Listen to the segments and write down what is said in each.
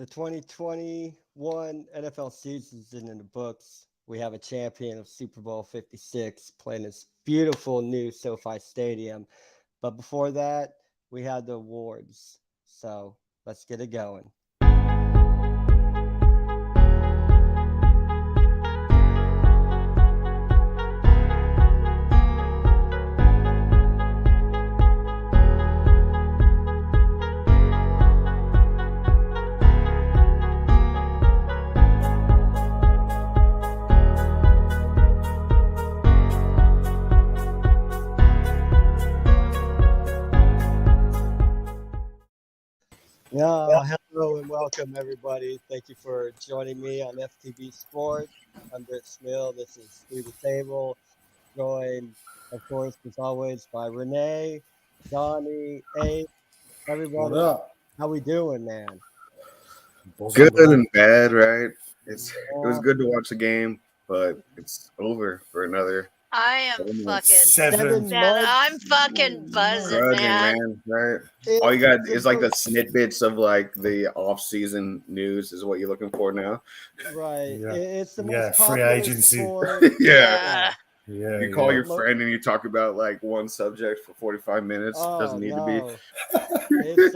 The 2021 NFL season's in the books. We have a champion of Super Bowl 56 playing this beautiful new SoFi Stadium. But before that, we had the awards. So let's get it going. Hello and welcome everybody. Thank you for joining me on FTV Sport. I'm Rich Mill. This is Through the Table, joined, of course, as always, by Renee, Donnie, A, What everybody. up? How we doing, man? Buzzing, Good bro. and bad, right? It was Yeah. good to watch the game, but it's over for another I am 7 fucking months. 7 man, months. I'm fucking buzzing, Buzzing, man. right? It- All you got it's is like the a- snippets of like the off-season news is what you're looking for now. Right. Yeah. It's the most Yeah, free popular agency. sport. Yeah. Yeah, You call yeah. your friend and you talk about like one subject for 45 minutes. Oh, Doesn't need to be. no. It's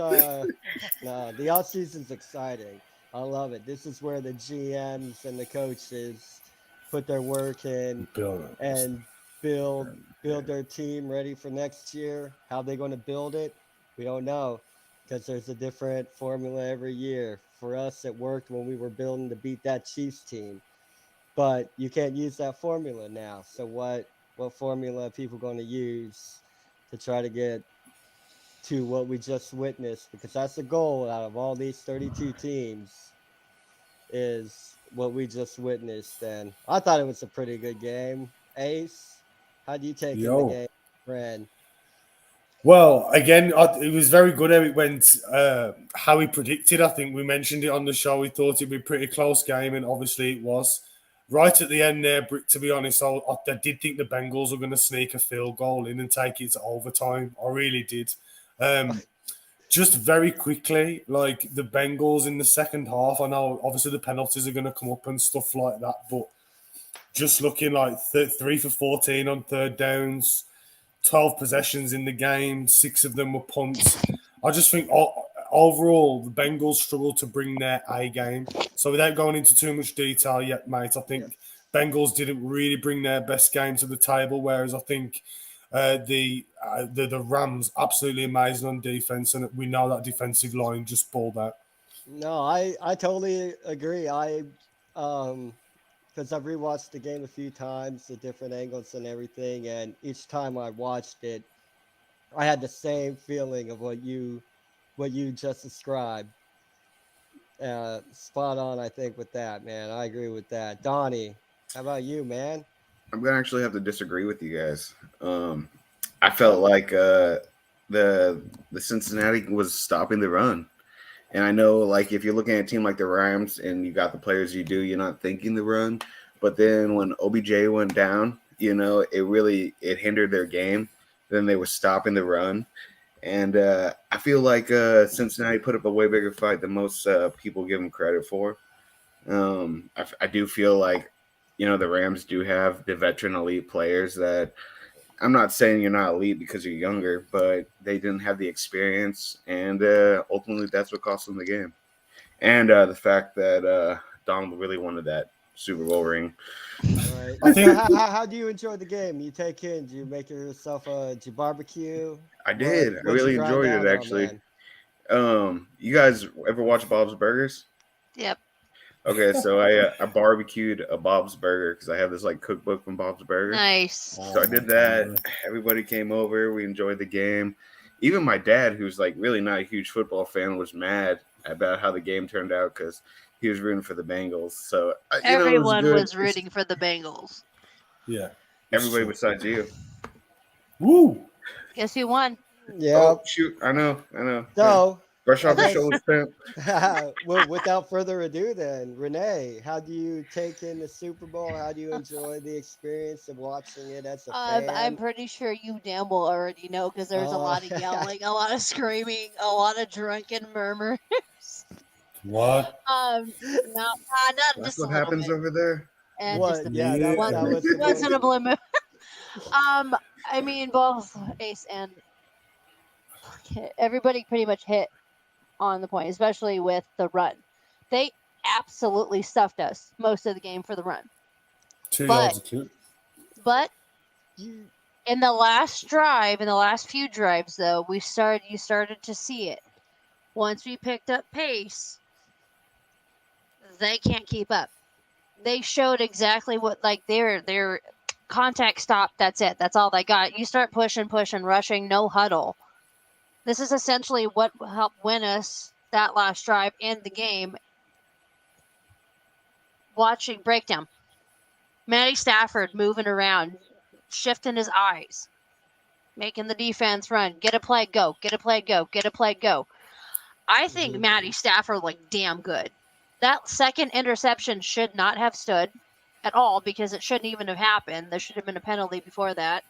no, the off season's exciting. I love it. This is where the GMs and the coaches put their work in Bill. and build their team ready for next year. How they going to build it, we don't know, because there's a different formula every year. For us, it worked when we were building to beat that Chiefs team, but you can't use that formula now. So what formula are people going to use to try to get to what we just witnessed? Because that's the goal out of all these 32 teams, is what we just witnessed. And I thought it was a pretty good game. Ace, how do you take in the Yo. game, friend? Well, again, it was very good how it went. How we predicted, I think we mentioned it on the show. We thought it'd be a pretty close game, and obviously it was. Right at the end there, to be honest, I did think the Bengals were going to sneak a field goal in and take it to overtime. I really did. Just very quickly, like the Bengals in the second half, I know obviously the penalties are going to come up and stuff like that, but just looking like 3 for 14 on third downs, 12 possessions in the game, 6 of them were punts. I just think overall the Bengals struggled to bring their A game. So without going into too much detail yet, mate, I think Bengals didn't really bring their best game to the table, whereas I think the Rams absolutely amazing on defense, and we know that defensive line just balled out. No, I totally agree. Because I've rewatched the game a few times, the different angles and everything, and each time I watched it, I had the same feeling of what you just described. Spot on, I think, with that, man. I agree with that. Donnie, how about you, man? I'm gonna actually have to disagree with you guys. I felt like the Cincinnati was stopping the run. And I know, like, if you're looking at a team like the Rams and you got the players you do, you're not thinking the run. But then when OBJ went down, it hindered their game. Then they were stopping the run. And I feel like Cincinnati put up a way bigger fight than most people give them credit for. I do feel like, the Rams do have the veteran elite players that I'm not saying you're not elite because you're younger, but they didn't have the experience, and ultimately that's what cost them the game. And the fact that Donald really wanted that Super Bowl ring. Right. So how do you enjoy the game? You take in? Do you make yourself did you barbecue? I did. I What'd you really grind enjoyed down it, on, actually. man? You guys ever watch Bob's Burgers? Yep. Okay, so I barbecued a Bob's Burger because I have this like cookbook from Bob's Burger. Nice. So I did that. Everybody came over. We enjoyed the game. Even my dad, who's like really not a huge football fan, was mad about how the game turned out because he was rooting for the Bengals. So Everyone it was was rooting for the Bengals. Yeah. everybody besides you. Woo! Guess who won? Yeah. Oh shoot! I know. So, Brush off your Okay. shoulders, pimp. well, without further ado, then Renee, how do you take in the Super Bowl? How do you enjoy the experience of watching it as a fan? I'm pretty sure you damn well already know because there's a lot of yelling, a lot of screaming, a lot of drunken murmurs. What? No, not That's just a what little happens bit. over there. And What? just a Yeah, bit. that Yeah. was Once in a supposed. blue moon. I mean, both Ace and everybody pretty much hit on the point, especially with the run. They absolutely stuffed us most of the game for the run. 2 But- yards a clip. But You, in the last drive, in the last few drives, though, you started to see it. Once we picked up pace, they can't keep up. They showed exactly what, like, their contact stop. That's it. That's all they got. You start pushing, rushing, no huddle. This is essentially what helped win us that last drive and the game. Watching breakdown. Matty Stafford moving around, shifting his eyes, making the defense run. Get a play, go. Get a play, go. Get a play, go. I think Matty Stafford looked damn good. That second interception should not have stood at all because it shouldn't even have happened. There should have been a penalty before that.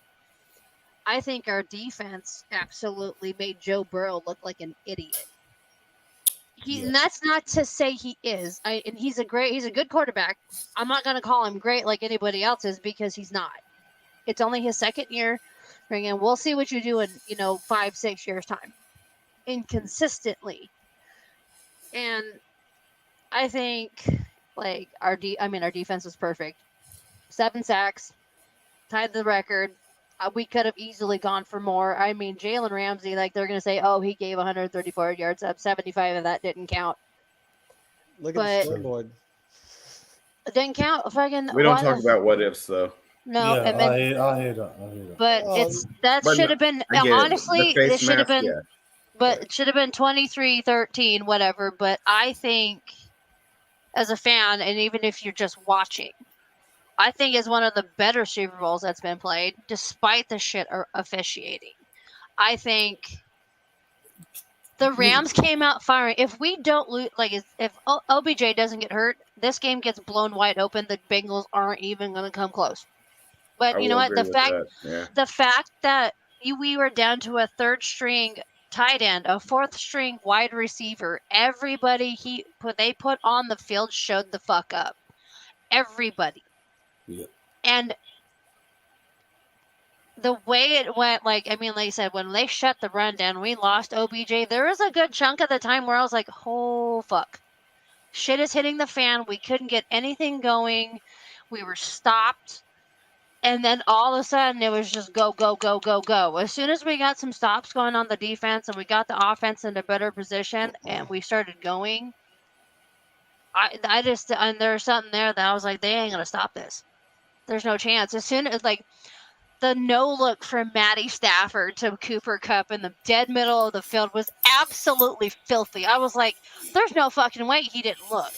I think our defense absolutely made Joe Burrow look like an idiot. Yeah. And that's not to say he is. And he's a good quarterback. I'm not going to call him great like anybody else is because he's not. It's only his second year. And we'll see what you do in 5-6 years time, inconsistently. And I think like our defense was perfect. 7 sacks, tied the record. We could have easily gone for more. I mean, Jalen Ramsey, like they're gonna say, oh, he gave 134 yards up, 75 of that didn't count. look But- at the scoreboard. It didn't count. Fucking. We don't why talk the- about what ifs though. No, Yeah, and then, I hear that. but that But should no, have been I get it. honestly. The face It should have mask, been. yeah. But it should have been 23-13, whatever. But I think, as a fan, and even if you're just watching, I think it's one of the better Super Bowls that's been played, despite the shit officiating. I think the Rams came out firing. If we don't lose, like if OBJ doesn't get hurt, this game gets blown wide open. The Bengals aren't even going to come close. But I you know will what? agree with that, yeah. The fact that we were down to a third string tight end, a fourth string wide receiver, everybody they put on the field showed the fuck up. Everybody. Yeah. And the way it went, like you said, when they shut the run down, we lost OBJ. There was a good chunk of the time where I was like, oh, fuck. Shit is hitting the fan. We couldn't get anything going. We were stopped. And then all of a sudden, it was just go, go, go, go, go. As soon as we got some stops going on the defense and we got the offense in a better position and we started going, and there's something there that I was like, they ain't going to stop this. There's no chance. As soon as, the no look from Matty Stafford to Cooper Kupp in the dead middle of the field was absolutely filthy. I was like, there's no fucking way he didn't look.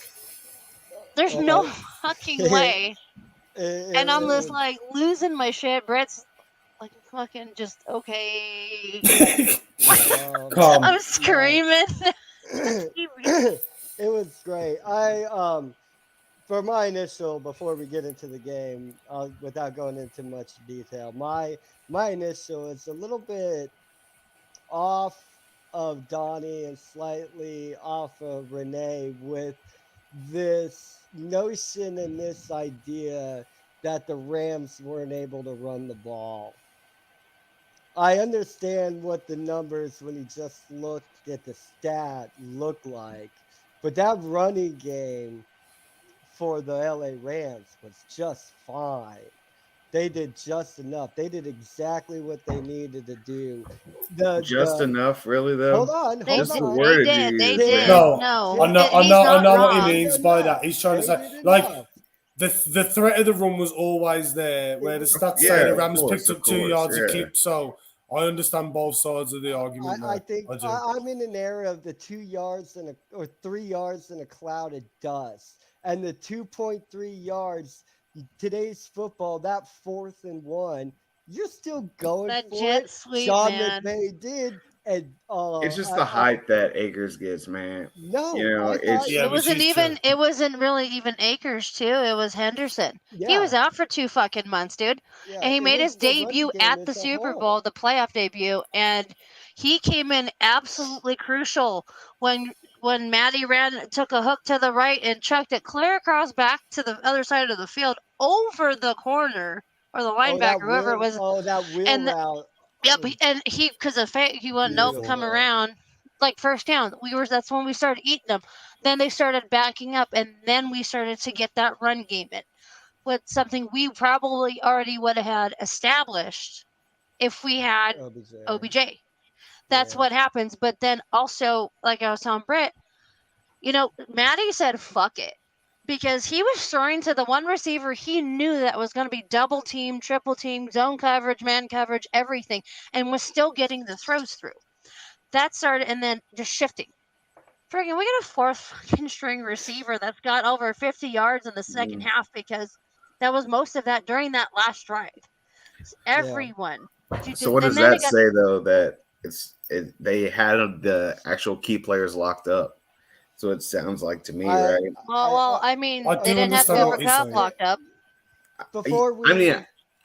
There's no fucking way. And I'm just like losing my shit. Brett's like fucking just okay. Calm. I'm screaming. It was great. For my initial, before we get into the game, without going into much detail, my initial is a little bit off of Donnie and slightly off of Renee with this notion and this idea that the Rams weren't able to run the ball. I understand what the numbers, when you just looked at the stat, look like, but that running game for the LA Rams was just fine. They did just enough. They did exactly what they needed to do. Enough, really though. Hold on. They That's did. the word They you did. They use, did. man. No, I know he's not what wrong. he means by that. He's trying to They say, did like, enough. the threat of the run was always there, where the stats say Yeah, the of Rams course, picked up of 2 course, yards a yeah. clip. So I understand both sides of the argument. I think I do. I'm in an era of the 2 yards or 3 yards in a cloud of dust, and the 2.3 yards. Today's football, that 4th and 1, you're still going That for jet it. sweep, Sean man. McVay did, and It's just the hype that Akers gets, man. No, You know, I it's- thought- Yeah, It wasn't which is even. true. It wasn't really even Akers too. It was Henderson. He Yeah. was out for 2 fucking months, dude. yeah, And he it made was his the running debut game at as the a Super whole. Bowl, the playoff debut, and He came in absolutely crucial when Maddie took a hook to the right and chucked it clear across back to the other side of the field over the corner or the linebacker, whoever it was. That wheel And route. Yep, and he because he went nope, come Beautiful. around like first down. That's when we started eating them. Then they started backing up, and then we started to get that run game in with something we probably already would have had established if we had OBJ. That's what happens. But then also, like I was telling Britt, Maddie said, fuck it. Because he was throwing to the one receiver he knew that was going to be double team, triple team, zone coverage, man coverage, everything, and was still getting the throws through. That started, and then just shifting. Friggin', we got a fourth fucking string receiver that's got over 50 yards in the second half because that was most of that during that last drive. Everyone. So what does that say, though, that they had the actual key players locked up? So it sounds like to me, right? Well, I mean, they didn't have Cooper Kupp locked up.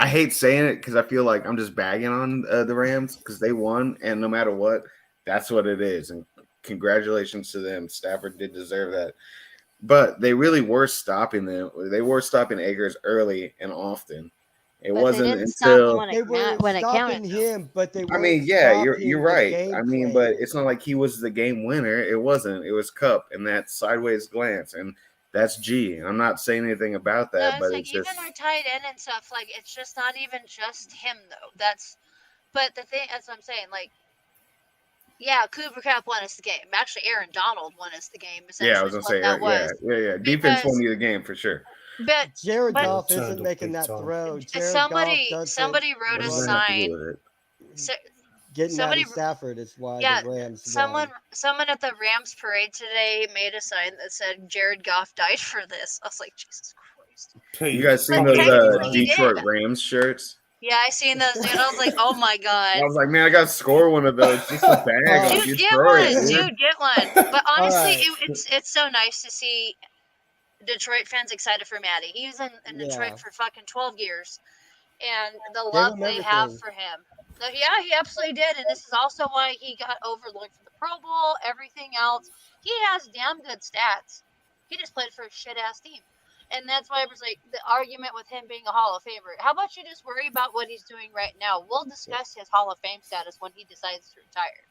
I hate saying it because I feel like I'm just bagging on the Rams because they won, and no matter what, that's what it is. And congratulations to them. Stafford did deserve that. But they really were stopping them. They were stopping Akers early and often. It wasn't until they were stopping him, but they. I mean, yeah, you're right. I mean, but it's not like he was the game winner. It wasn't. It was Kupp and that sideways glance, and that's G. I'm not saying anything about that, but it's even our tight end and stuff. Like, it's just not even just him though. But the thing, as I'm saying, like, yeah, Cooper Kupp won us the game. Actually, Aaron Donald won us the game. Yeah, I was gonna say, yeah. Defense won you the game for sure. But Jared Goff isn't making that throw. Somebody wrote a sign. Getting out of Stafford is why the Rams someone at the Rams parade today made a sign that said Jared Goff died for this. I was like, Jesus Christ. You guys seen those Detroit Rams shirts? Yeah, I seen those, dude. I was like, oh my God. I was like, man, I got to score one of those. Just a bag. Dude, get one. But honestly, it's so nice to see Detroit fans excited for Maddie. He was in Detroit for fucking 12 years. And the love they have for him. So, yeah, he absolutely did. And this is also why he got overlooked for the Pro Bowl, everything else. He has damn good stats. He just played for a shit-ass team. And that's why I was like, the argument with him being a Hall of Famer. How about you just worry about what he's doing right now? We'll discuss his Hall of Fame status when he decides to retire.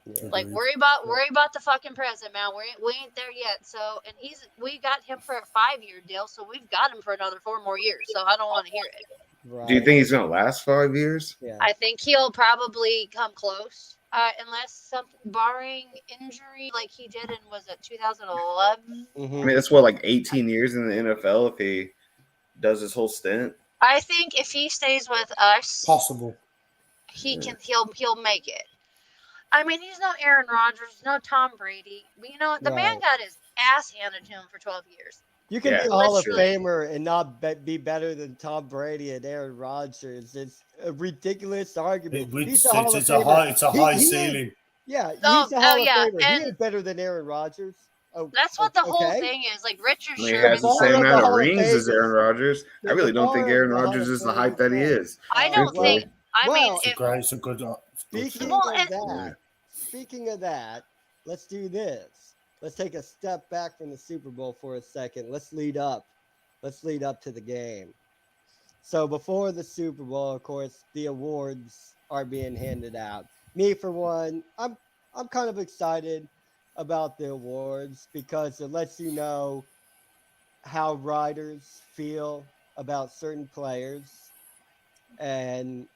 Yeah. Like, worry about the fucking present, man. We ain't there yet. So, and we got him for a 5-year deal, so we've got him for another 4 more years. So I don't want to hear it. Right. Do you think he's gonna last 5 years? Yeah. I think he'll probably come close, unless barring injury, like he did in 2011. Mm-hmm. I mean, that's what, like 18 years in the NFL if he does his whole stint. I think if he stays with us, possible, he'll make it. I mean, he's no Aaron Rodgers, no Tom Brady. But, the man got his ass handed to him for 12 years. You can be a Hall of Famer and not be better than Tom Brady and Aaron Rodgers. It's a ridiculous argument. It's a high ceiling. Yeah, he's a Hall of Famer. He is better than Aaron Rodgers. That's what the whole thing is. Like Richard Sherman. He has the same amount of rings as Aaron Rodgers. I really don't think Aaron Rodgers is the hype that he is. I don't think. It's a good. Speaking of that, let's do this. Let's take a step back from the Super Bowl for a second. Let's lead up to the game. So before the Super Bowl, of course, the awards are being handed out. Me, for one, I'm kind of excited about the awards because it lets you know how writers feel about certain players. And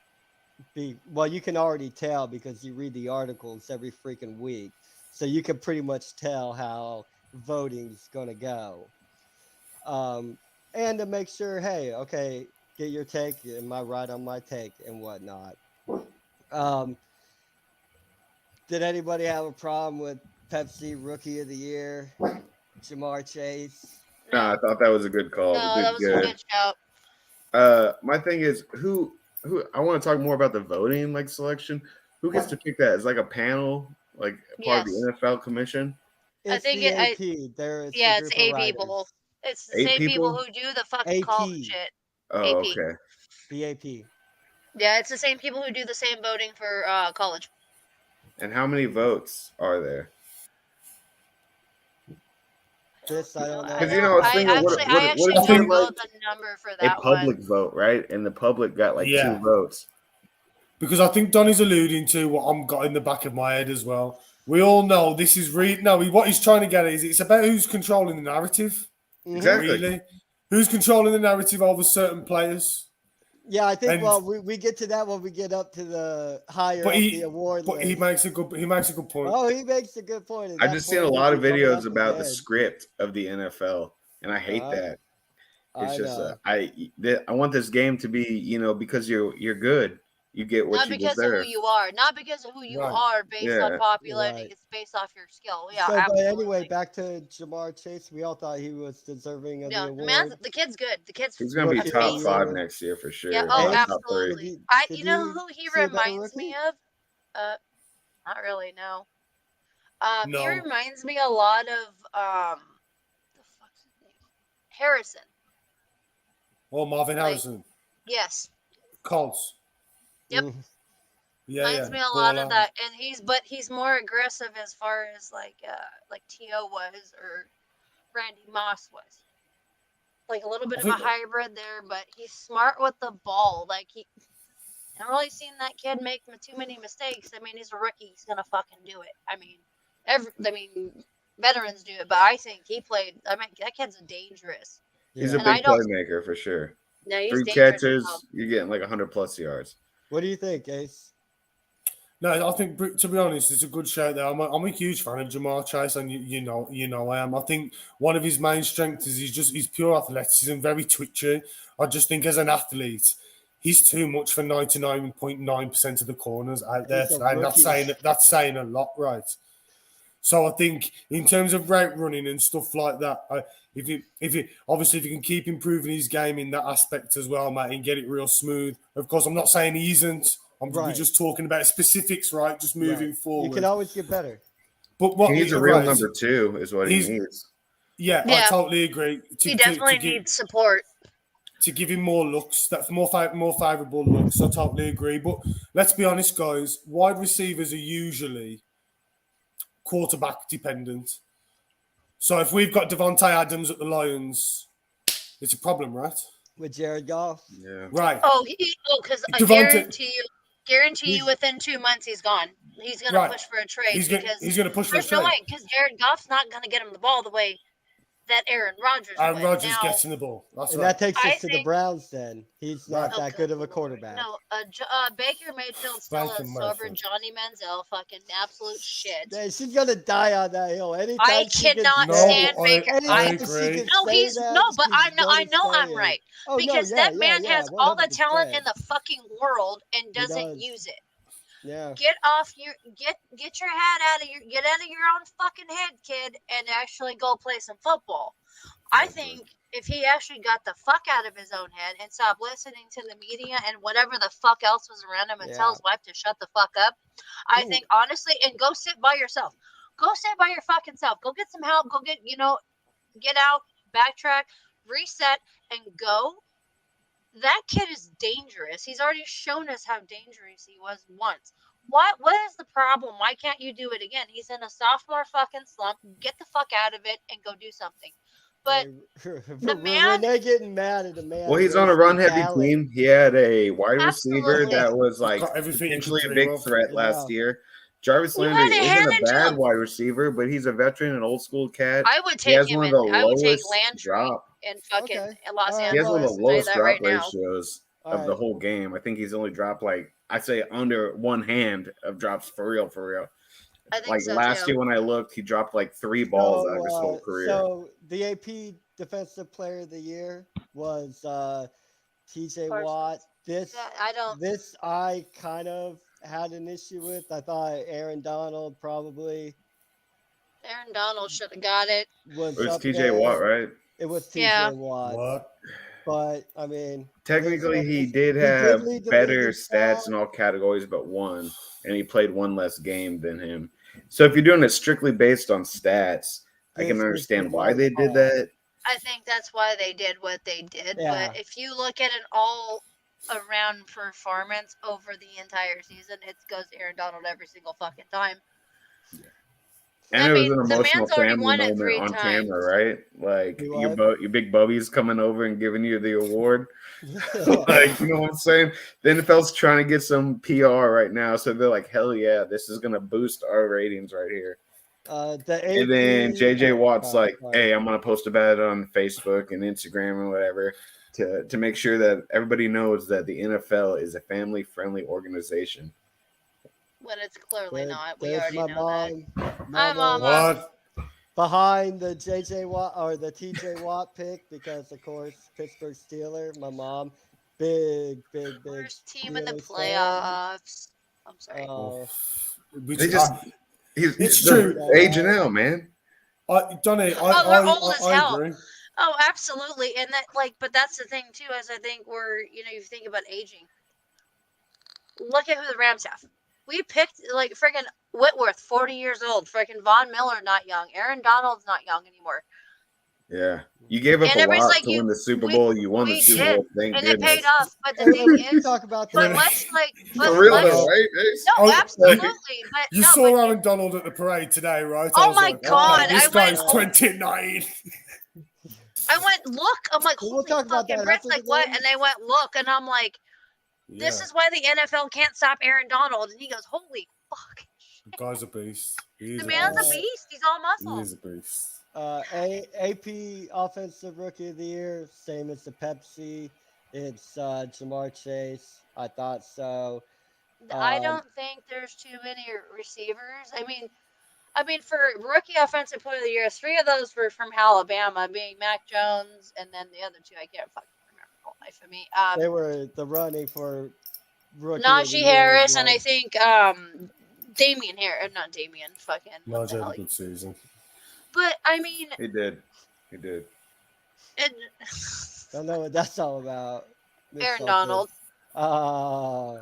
you can already tell because you read the articles every freaking week. So you can pretty much tell how voting's going to go. And to make sure, hey, okay, get your take. Am I right on my take and whatnot? Did anybody have a problem with Pepsi Rookie of the Year, Jamar Chase? No, I thought that was a good call. No, that was a good shout. My thing is, who I want to talk more about the voting selection. Who gets to pick that? It's like a panel. Like part of the NFL commission? I think it's it's A people. It's the same people who do the fucking call shit. Oh, AP. okay. BAP. Yeah, it's the same people who do the same voting for college. And how many votes are there? This I don't know. Because I I was thinking, I what actually if you don't had know like the number for a that public one. vote, right? And the public got like 2 votes. Because I think Donnie's alluding to what I'm got in the back of my head as well. We all know this is what he's trying to get at is it's about who's controlling the narrative. Exactly. Really, who's controlling the narrative over certain players. Yeah, I think. And- Well, we get to that when we get up to the higher But up the award but list. he makes a good point. Oh, he makes a good point. and I've that just seen a point will lot of be coming up videos about the ahead. script of the NFL, and I hate that. It's I just know. I want this game to be, because you're good, you get what Not you because deserve. of who you are, not because of who you Right. are based on Yeah. popularity. Right. It's based off your skill. Yeah, So, but absolutely. anyway, back to Jamar Chase. We all thought he was deserving of the Yeah, award. the kid's good. The kid's He's gonna be Rookie of top the 5 year. next year for sure. Yeah. Oh, Like top 3. absolutely. Did You know you who he see a better reminds me rookie? of? Not really. No. He No. reminds me a lot of the fuck's his name? Harrison. Or Marvin Like- Harrison, Yes. Colts. Yep. Mhm. Yeah, Reminds me a lot of that, and he's more aggressive as far as like T.O. was or Randy Moss was. Like a little bit of a hybrid there, but he's smart with the ball. Like I haven't really seen that kid make too many mistakes. I mean, he's a rookie. He's gonna fucking do it. I mean, veterans do it, but I think he played. I mean, that kid's dangerous. He's Yeah. a And I big don't- playmaker for sure. No, he's 3 dangerous. catches, you're getting like 100+ yards. What do you think, Ace? No, I think to be honest, it's a good shout there. I'm a huge fan of Jamar Chase, and you know I am. I think one of his main strengths is he's pure athleticism, very twitchy. I just think as an athlete, he's too much for 99.9% of the corners out there He's a today. And rookie. that's saying a lot, right? So I think in terms of route running and stuff like that, if you can keep improving his game in that aspect as well, mate, and get it real smooth. Of course, I'm not saying he isn't. We're just talking about specifics, right? Just moving forward. You can always get better. But what He needs a real number 2 is what he needs. Yeah, I Yeah. totally agree. He definitely needs support. To give him more looks, that's more favourable looks. I totally agree. But let's be honest, guys. Wide receivers are usually quarterback dependent. So if we've got Devontae Adams at the Lions, it's a problem, right? With Jared Goff. Yeah. Right. Because I Devontae- guarantee you within 2 months he's gone. He's going to push for a trade He's because going to push for a there's no trade. way, because Jared Goff's not going to get him the ball the way that Aaron Rodgers Aaron would. Rodgers Now, gets in the ball. That's And right. that takes I us to the think- Browns then. He's not Right. that good of a quarterback. No, Baker Mayfield still Baker is over Mayfield. Johnny Manziel. Fucking absolute shit. Man, she's gonna die on that hill. Anytime I she can cannot say- stand Baker. anytime she agree. can No, say he's that, no, but she's I gonna know say I'm it. right Oh, because no, that yeah, man yeah, has all the 100%. talent in the fucking world and doesn't does. use it. Yeah. Get your hat out of your own fucking head, kid, and actually go play some football. I think if he actually got the fuck out of his own head and stopped listening to the media and whatever the fuck else was around him and tell his wife to shut the fuck up, I think honestly, and go sit by yourself. Go sit by your fucking self. Go get some help. Go get out, backtrack, reset, and go. That kid is dangerous. He's already shown us how dangerous he was once. What is the problem? Why can't you do it again? He's in a sophomore fucking slump. Get the fuck out of it and go do something. But the man, Renee getting mad at the man. Well, he's on a run-heavy talent. team. He had a wide receiver Absolutely. that was like Got everything you potentially could a dream big of. threat last year. Jarvis You had Landry to hand isn't it a to bad him. wide receiver, but he's a veteran, an old school cat. I would He has take him one in. of the I would take lowest Landry drop. in fucking Okay. Los All right. He has one of Angeles. the I'll tell you lowest that drop right now. ratios All of the right. whole game. I think he's only dropped like I'd say under one hand of drops for real. I think Like so last too. year when I looked, he dropped like 3 balls out of his whole career. So the AP Defensive Player of the Year was TJ Parsons. Watt. Yeah, I don't. This I kind of had an issue with. I thought Aaron Donald probably Aaron Donald should have got it. was it was up TJ there. Watt, right? It was TJ Yeah. Watt. What? But I mean, Technically, He he did did have lead the better league in stats sacks. in all categories but one, and he played one less game than him. So if you're doing it strictly based on stats, I This can is understand the why they did one call. that. I think that's why they did what they did. Yeah. But if you look at an all around performance over the entire season, it goes to Aaron Donald every single fucking time. And I it was mean, an the emotional man's already family won it moment 3 on times. camera, right? Like You your what? your big bubby's coming over and giving you the award. Yeah. Like, you know what I'm saying? The NFL's trying to get some PR right now, so they're like, hell yeah, this is gonna boost our ratings right here. The And then AP JJ Watt's sorry, like, sorry. hey, I'm gonna post about it on Facebook and Instagram and whatever to make sure that everybody knows that the NFL is a family friendly organization. But it's clearly There- not. We there's already my know that. mom. Hi, Mama. Mama. What? Behind the JJ Watt or the TJ Watt pick because of course Pittsburgh Steeler. My mom, big. Worst team in the Steelers fan. playoffs. I'm sorry. Which They just It's they're true. aging out, man. Donnie, they're old as I hell. agree. Oh, absolutely. And that, like, but that's the thing too, is I think you think about aging. Look at who the Rams have. We picked like freaking Whitworth, 40 years old. Freaking Von Miller, not young. Aaron Donald's not young anymore. Yeah. You gave up And a everybody's lot like, to win the Super Bowl. You won the we Super did, Bowl. Thank and goodness. it paid off. But the And thing we can is, talk about but that. let's like, but For real let's, though, right? Ace? no, Oh, absolutely. But You no, saw but Aaron Donald at the parade today, right? Oh I was my like, God, okay, this I guy's went- 29. I went, look. I'm like, We'll holy talk about fuck. And that Brett's after the like, what? game. And they went, look. And I'm like, this is why the NFL can't stop Aaron Donald. And he goes, holy fuck. The guy's a beast. He is The man's a beast. beast. He's all He muscle. is a beast. AP Offensive Rookie of the Year, same as the Pepsi. It's Jamar Chase. I thought so. I don't think there's too many receivers. I mean, for rookie offensive player of the year, 3 of those were from Alabama, being Mac Jones, and then the other 2 I can't fucking remember the whole life of me. They were the running for rookie of the Najee year Harris, and I was- think Damian Harris, not Damian, fucking. what the Najee hell had a good season. But I mean, He did. He did. Don't know what that's all about. Miss Aaron Fulton. Donald.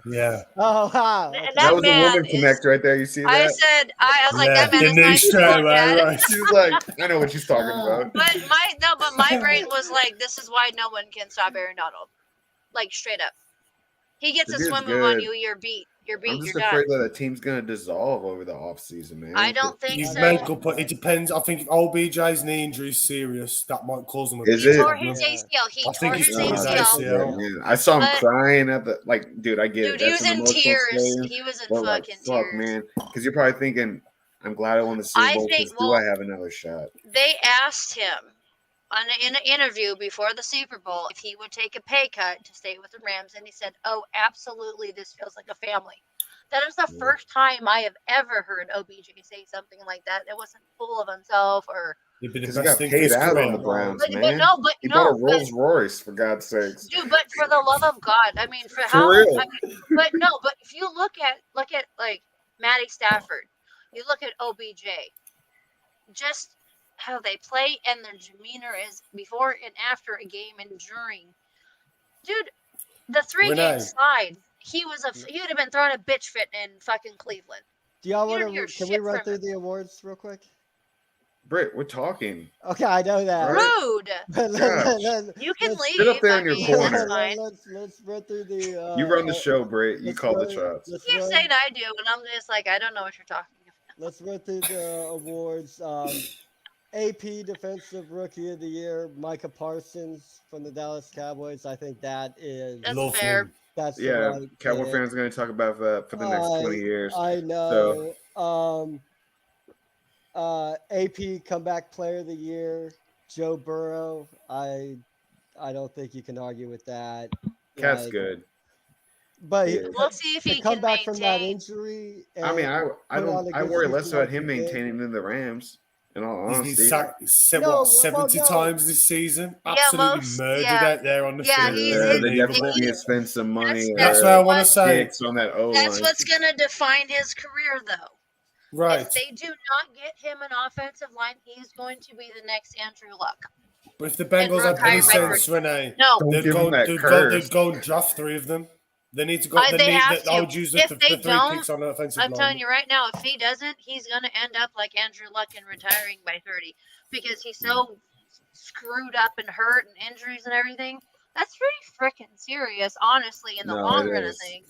Yeah. Oh wow. And Okay. That was a man woman is- connect right there. You see I that? said, I was like, Yeah, that man the is knee nice to straight look away, at. right? She was like, I know what she's talking about. But my brain was like, this is why no one can stop Aaron Donald. Like, straight up. He gets The a dude's swim move on good. you, you're beat. You're I'm beat, just you're afraid done. that the team's gonna dissolve over the offseason, man. I don't think His so. medical, but it depends. I think if OBJ's knee injury is serious, that might cause him a Is big it? He tore problem. his ACL. He I think tore he's his torn his ACL. ACL. Man, I saw him But- crying at the dude. I get Dude, it. he That's was an in emotional tears. stadium, He was in but, like, fucking fuck, tears. man, because you're probably thinking, I'm glad I won the Super I Bowl. think- Because do I have another shot? They asked him in an interview before the Super Bowl if he would take a pay cut to stay with the Rams, and he said, "Oh, absolutely, this feels like a family." That is the Yeah. first time I have ever heard OBJ say something like that. It wasn't full of himself or. It'd be the Because he best got thing for paid his out career. on the Browns, But man. no, He bought a but Rolls Royce, for God's sakes. dude, but for the love of God, I mean, for For how? real. I mean, but if you look at like Matty Stafford, you look at OBJ, just how they play and their demeanor is before and after a game and during. Dude, the 3-game Renee. slide, he would have been throwing a bitch fit in fucking Cleveland. Do y'all You want don't hear to? Can we shit run from through him. the awards real quick? Britt, we're talking. Okay, I know that. Right. Rude. You can Let's- leave. Sit up there in I your mean, corner. that's fine. Let's run through the. You run the show, Britt. You let's call the run- shots. let's You're run- saying I do, and I'm just like, I don't know what you're talking about. Let's run through the awards. AP Defensive Rookie of the Year, Micah Parsons from the Dallas Cowboys. I think that is That's Love fair. him. that's the Yeah, right Cowboy pick. fans are going to talk about that for the next 20 years. I know. AP Comeback Player of the Year, Joe Burrow. I don't think you can argue with that. Cat's Like, good. But Yeah. We'll see if to he come can back from that maintain. injury. I mean, and I put on a don't. I good worry season less about like him he did. maintaining in the Rams. In all He's honesty, been sacked No, well, 70 no. times this season. Yeah, Absolutely most- murdered yeah. out there on the Yeah, field. he's- they Unbelievable. definitely need to spend some money. That's That's what I what- want to say. Dicks on that O line. That's what's going to define his career, though. Right. If they do not get him an offensive line, he's going to be the next Andrew Luck. But if the Bengals And had any Rokai Redford. sense, Renee, No, Don't they'd give go, him that they'd, curse. go and draft 3 of them. They need to go. They have I to. would use If the they 3 don't, picks on the offensive I'm line. telling you right now, if he doesn't, he's going to end up like Andrew Luck and retiring by 30 because he's so screwed up and hurt and injuries and everything. That's pretty freaking serious, honestly, in the No, long it run of is. things.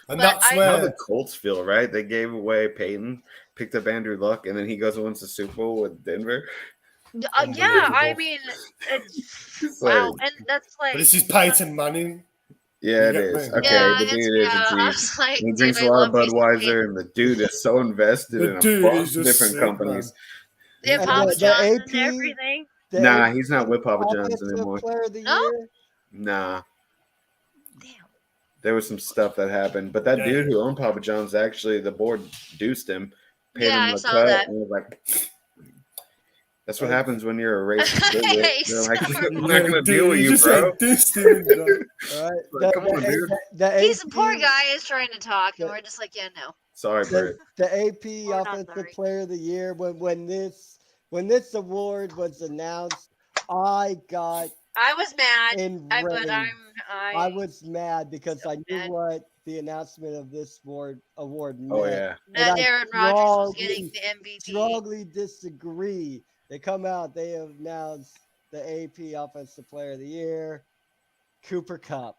And But that's I- How where the Colts feel, right? They gave away Peyton, picked up Andrew Luck, and then he goes and wins the Super Bowl with Denver. Yeah, I Unbelievable. mean, it's It's wow, like, and that's like. But this is Peyton Manning. yeah, You it get is. me? Okay, Yeah, the it's, dude is yeah. a I G. was like, He dude, drinks I a lot love of me some Budweiser, Peyton. and the dude is so invested The in a dude bunch is of just different sick, companies. They have man. Papa the John's and AP, everything. the Nah, he's not with Papa John's Offensive anymore. Player of the No? Year. Nah, Damn. there was some stuff that happened, but that Yeah. dude who owned Papa John's actually the board deuced him, paid Yeah, him I the saw cut, that. and was like, "That's what Uh, happens when you're a racist bigot." Hey, They're like, sorry. "We're not gonna Dude, deal with he you, just bro." said this to him, bro. All right. Like, come on, dude. He's a AP, poor guy is trying to talk, and the- we're just like, yeah, no. Sorry, Brett. the AP We're not Offensive sorry. Player of the Year. When this award was announced, I got I was mad, enraged. but I was mad because so I knew mad. what the announcement of this award meant. Oh yeah, that And I Aaron Rodgers was getting strongly- the MVP. strongly disagree. They come out, they have announced the AP Offensive Player of the Year, Cooper Kupp.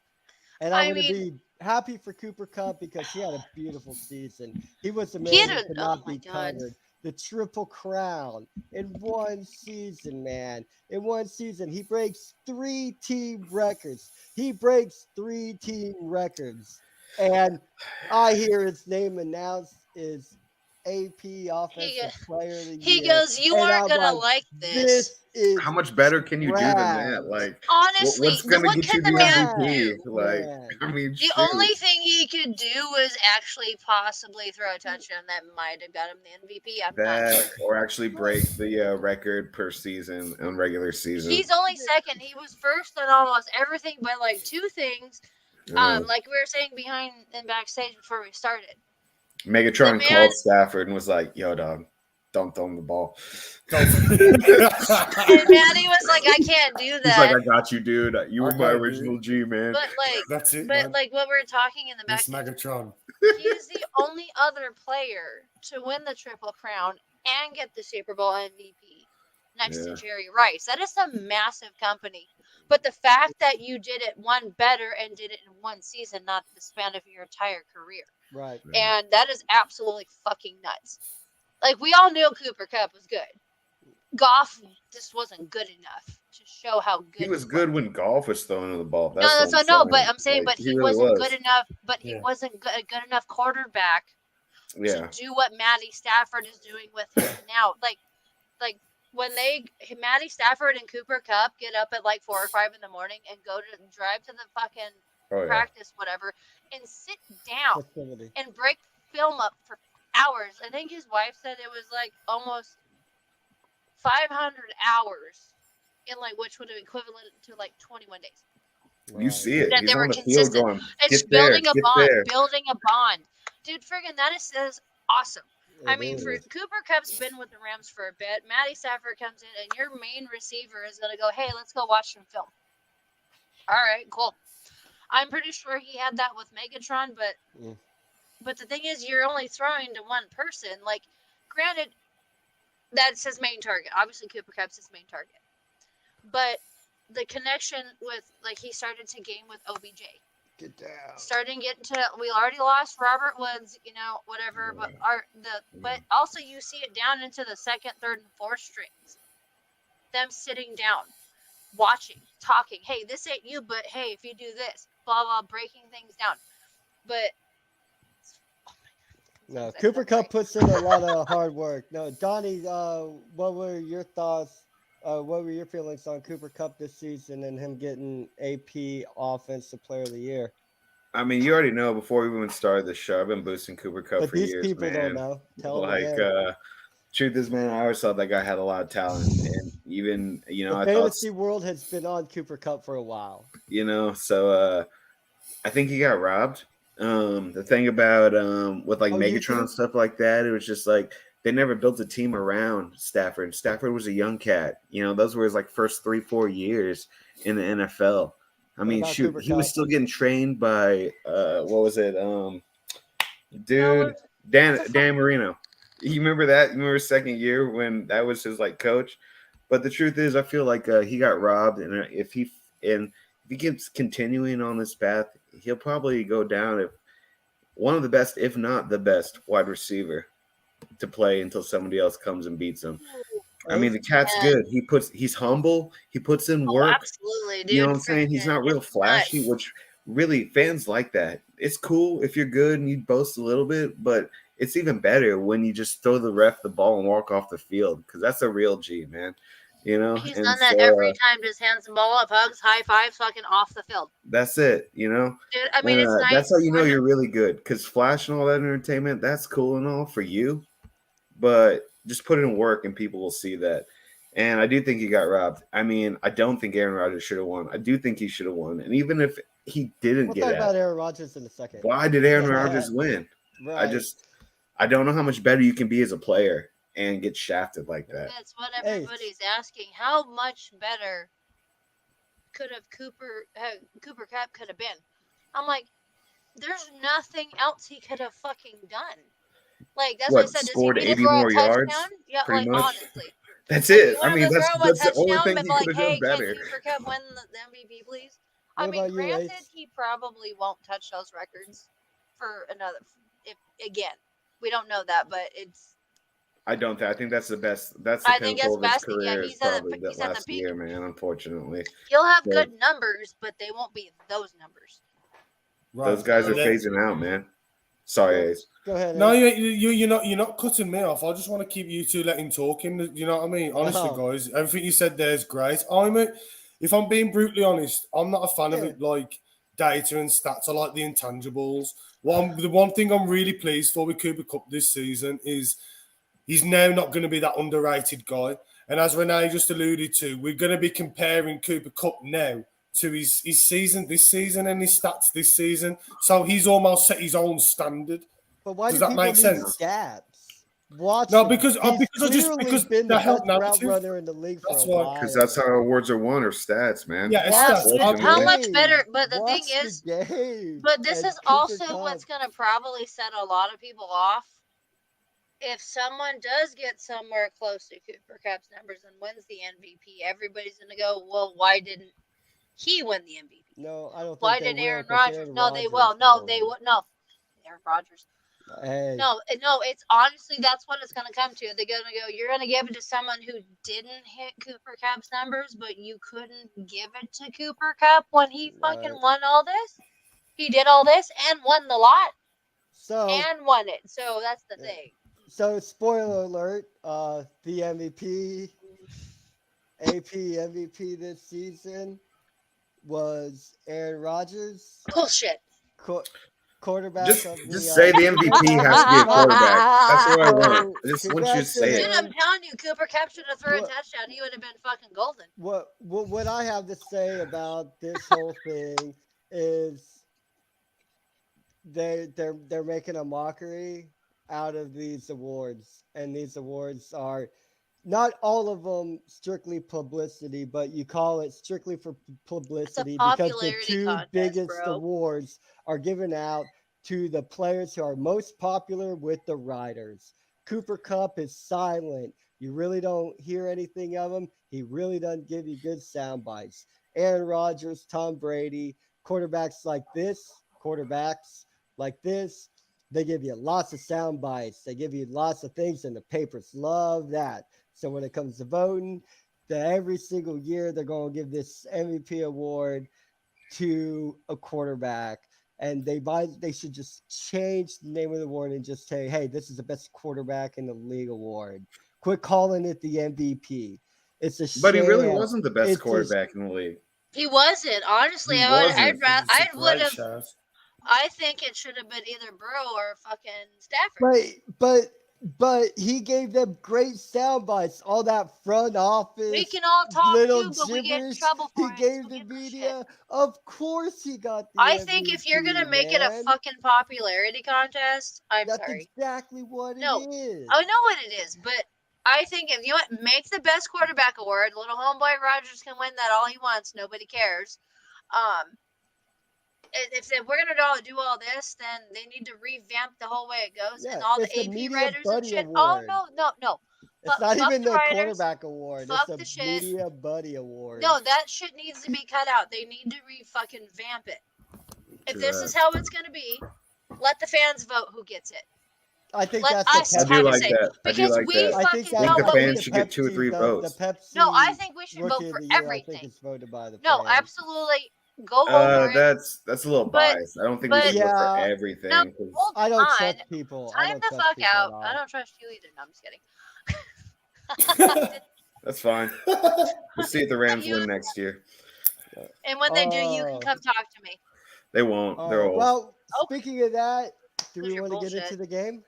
And I I'm going to mean- be happy for Cooper Kupp because he had a beautiful season. He was the He man had who a- could oh not my be God. covered. The Triple Crown in one season, man. In one season, he breaks 3 team records. And I hear his name announced is AP Offensive Player of the Year. He goes, you And aren't I'm gonna like this. This is how much better can you do than that? trash. Like, Honestly, what's gonna what get you can the the man MVP? do? Like, Man. I mean, The shoot. only thing he could do was actually possibly throw a touchdown that might have got him the MVP. I'm not sure. that or actually break the record per season on regular season. He's only second. He was first on almost everything but like 2 things. Like we were saying behind and backstage before we started. Megatron the man- called Stafford and was like, "Yo, dog, don't throw him the ball." And Maddie was like, I can't do He's like, that. "I got you, dude. You were my Okay, original G, man." But like That's it, but man. like what we're talking in the This backstage, Megatron. he's the only other player to win the Triple Crown and get the Super Bowl MVP next Yeah. to Jerry Rice. That is a massive company. But the fact that you did it one better and did it in one season, not the span of your entire career. Right. And that is absolutely fucking nuts. Like, we all knew Cooper Kupp was good. Goff just wasn't good enough to show how good He was good when golf was throwing the ball. No, that's what no, but I'm saying, Like, but he really wasn't was. good enough. But he Yeah. wasn't a good enough quarterback Yeah, to do what Matty Stafford is doing with him now. Like when Matty Stafford and Cooper Kupp get up at like 4 or 5 in the morning and go to drive to the fucking oh yeah. practice, whatever, and sit down Facility. and break film up for hours. I think his wife said it was like almost 500 hours in like, which would have equivalent to like 21 days. You see it. That He's they were on the field consistent. going, It's "Get there, building a get bond, there." building a bond. Dude, friggin' that is awesome. I It mean, for is. Cooper Kupp's been with the Rams for a bit. Matty Stafford comes in, and your main receiver is going to go, hey, let's go watch some film. All right, cool. I'm pretty sure he had that with Megatron, Mm. but the thing is, you're only throwing to one person. Like, granted, that's his main target. Obviously, Cooper Kupp's his main target. But the connection with, like, he started to game with OBJ. Get down. Starting getting to, we already lost Robert Woods, whatever, but also you see it down into the second, third, and fourth strings. Them sitting down, watching, talking. Hey, this ain't you, but hey, if you do this, blah blah, breaking things down. But No, Cooper Kupp puts in a lot of hard work. No, Donnie, what were your thoughts? What were your feelings on Cooper Kupp this season and him getting AP Offensive Player of the Year? I mean, you already know before we even started the show, I've been boosting Cooper Kupp But for these years, people man. don't know. Tell them Like, again. truth is, man, I always thought that guy had a lot of talent, and even The I thought, fantasy world has been on Cooper Kupp for a while. so I think he got robbed. The thing about with like Oh, you Megatron and think? stuff like that, it was just like they never built a team around Stafford. Stafford was a young cat. Those were his like first 3-4 years in the NFL. I mean, about shoot, Cooper he was Kupp? still getting trained by what was it? No, Dan Marino. You remember that? You remember his second year when that was his like coach? But the truth is, I feel like he got robbed, and if he keeps continuing on this path, he'll probably go down if one of the best, if not the best, wide receiver to play until somebody else comes and beats him. I mean, the cat's good. He's humble. He puts in work. Absolutely, dude. You know what I'm saying? He's not real flashy, which really fans like that. It's cool if you're good and you boast a little bit, but it's even better when you just throw the ref the ball and walk off the field, because that's a real G, man. You know, He's and done that so, every time. Just hands the ball up, hugs, high fives, fucking off the field. that's it. You know, Dude, I mean, and, it's nice. that's how you know you're really good, because flash and all that entertainment, that's cool and all for you, but just put in work and people will see that. And I do think he got robbed. I mean, I don't think Aaron Rodgers should have won. I do think he should have won. And even if he didn't We'll get talk out, about Aaron Rodgers in a second. why did Aaron Rodgers win? Right. I don't know how much better you can be as a player and get shafted like that. That's what everybody's asking. How much better could have Cooper Kupp could have been? I'm like, there's nothing else he could have fucking done. Like, that's what I said. Scored does he need 80 to throw more a yards? touchdown? Yeah, pretty like, much. honestly. That's Like, it. you I want mean, him to that's throw a the only touchdown thing and he be like, could have hey, done better. can Cooper Kupp win the MVP, please? I What mean, about you, granted, Ace? he probably won't touch those records for another. If again, we don't know that, but it's. I don't think. I think that's the best. That's the I think pinnacle of his best. Yeah, career. Is he's at probably that he's at the last peak. year, man. Unfortunately, He'll have So- good numbers, but they won't be those numbers. those guys are phasing out, man. Sorry, Ace. Go ahead. No, Ace. you're not cutting me off. I just want to keep you two letting talking. You know what I mean? Honestly, Wow. guys, everything you said there is great. If I'm being brutally honest, I'm not a fan of it. Like data and stats, I like the intangibles. The one thing I'm really pleased for with Cooper Kupp this season is he's now not going to be that underrated guy. And as Renee just alluded to, we're going to be comparing Cooper Kupp now to his season this season and his stats this season. So he's almost set his own standard. But why Does do that people make need sense? stats? Watch No, him. because He's clearly been the that help best route narrative. runner in the league for That's a why. while. Because that's how awards are won, or stats, man. Yeah, it's Watch stats. the I'm- How game. much better? But the Watch thing is, the game. but this And is Cooper also Kupp. what's going to probably set a lot of people off. If someone does get somewhere close to Cooper Kupp's numbers and wins the MVP, everybody's going to go, well, why didn't he win the MVP? No, I don't think Why they did will, Aaron 'cause Rodgers? Aaron No, they Rodgers will. No, will. they would. No, Aaron Rodgers. Hey. No, it's honestly that's what it's going to come to. They're going to go. You're going to give it to someone who didn't hit Cooper Kupp's numbers, but you couldn't give it to Cooper Kupp when he fucking Right. won all this. He did all this and won the lot So and won it. So that's the thing. So spoiler alert, the MVP, AP MVP this season was Aaron Rodgers, Bullshit. quarterback Just of the say the MVP has to be a quarterback. That's what I want. I just want you to say Dude, it. I'm telling you, Cooper Kupp should have thrown a What- touchdown. He would have been fucking golden. What I have to say about this whole thing is they're making a mockery out of these awards, and these awards are not all of them strictly publicity, but you call it strictly for publicity because the popularity two contest, biggest bro. awards are given out to the players who are most popular with the riders. Cooper Kupp is silent. You really don't hear anything of him. He really doesn't give you good sound bites. Aaron Rodgers, Tom Brady, quarterbacks like this, they give you lots of sound bites. They give you lots of things, and the papers love that. So when it comes to voting, every single year they're going to give this MVP award to a quarterback, and they should just change the name of the award and just say, hey, this is the best quarterback in the league award. Quit calling it the MVP. It's a shame. But he really wasn't the best It's quarterback in the league. He wasn't. Honestly, He I wasn't. would have. I think it should have been either Burrow or fucking Stafford. Right, but he gave them great sound bites. All that front office, We can all talk little too, but we get in gibberish trouble for he it. gave so the give a media. shit. Of course, he got the. I think if you're gonna MVP, make it a man. fucking popularity contest, I'm That's sorry. exactly what No, it is. I know what it is, but I think if you make the best quarterback award, little homeboy Rodgers can win that all he wants. Nobody cares. If we're gonna do all this, then they need to revamp the whole way it goes and all the it's the AP Media writers and Buddy shit. Award. Oh no. It's not fuck even the the writers, quarterback award. fuck It's the a shit. media buddy award. No, that shit needs to be cut out. They need to fucking vamp it. If True this that. is how it's gonna be, let the fans vote who gets it. I think Let that's us the I do have a like say. that. I do Because like we that. I fucking think I that think know the what fans we. should get 2 or 3 votes. The Pepsi No, I think we should Rookie vote of for the Year, I everything. think it's voted by the No, fans. absolutely. Go over it. That's a little But- biased. I don't think we but- should vote for Yeah. everything. No, 'cause- hold I don't on. trust people. I Time don't the trust fuck people at out. all. I don't trust you either. No, I'm just kidding. That's fine. We'll see if the Rams win next year. And when they do, you can Oh. come talk to me. They won't. They're old. Well, Oh. speaking of that, do we Your want to get bullshit. into the game?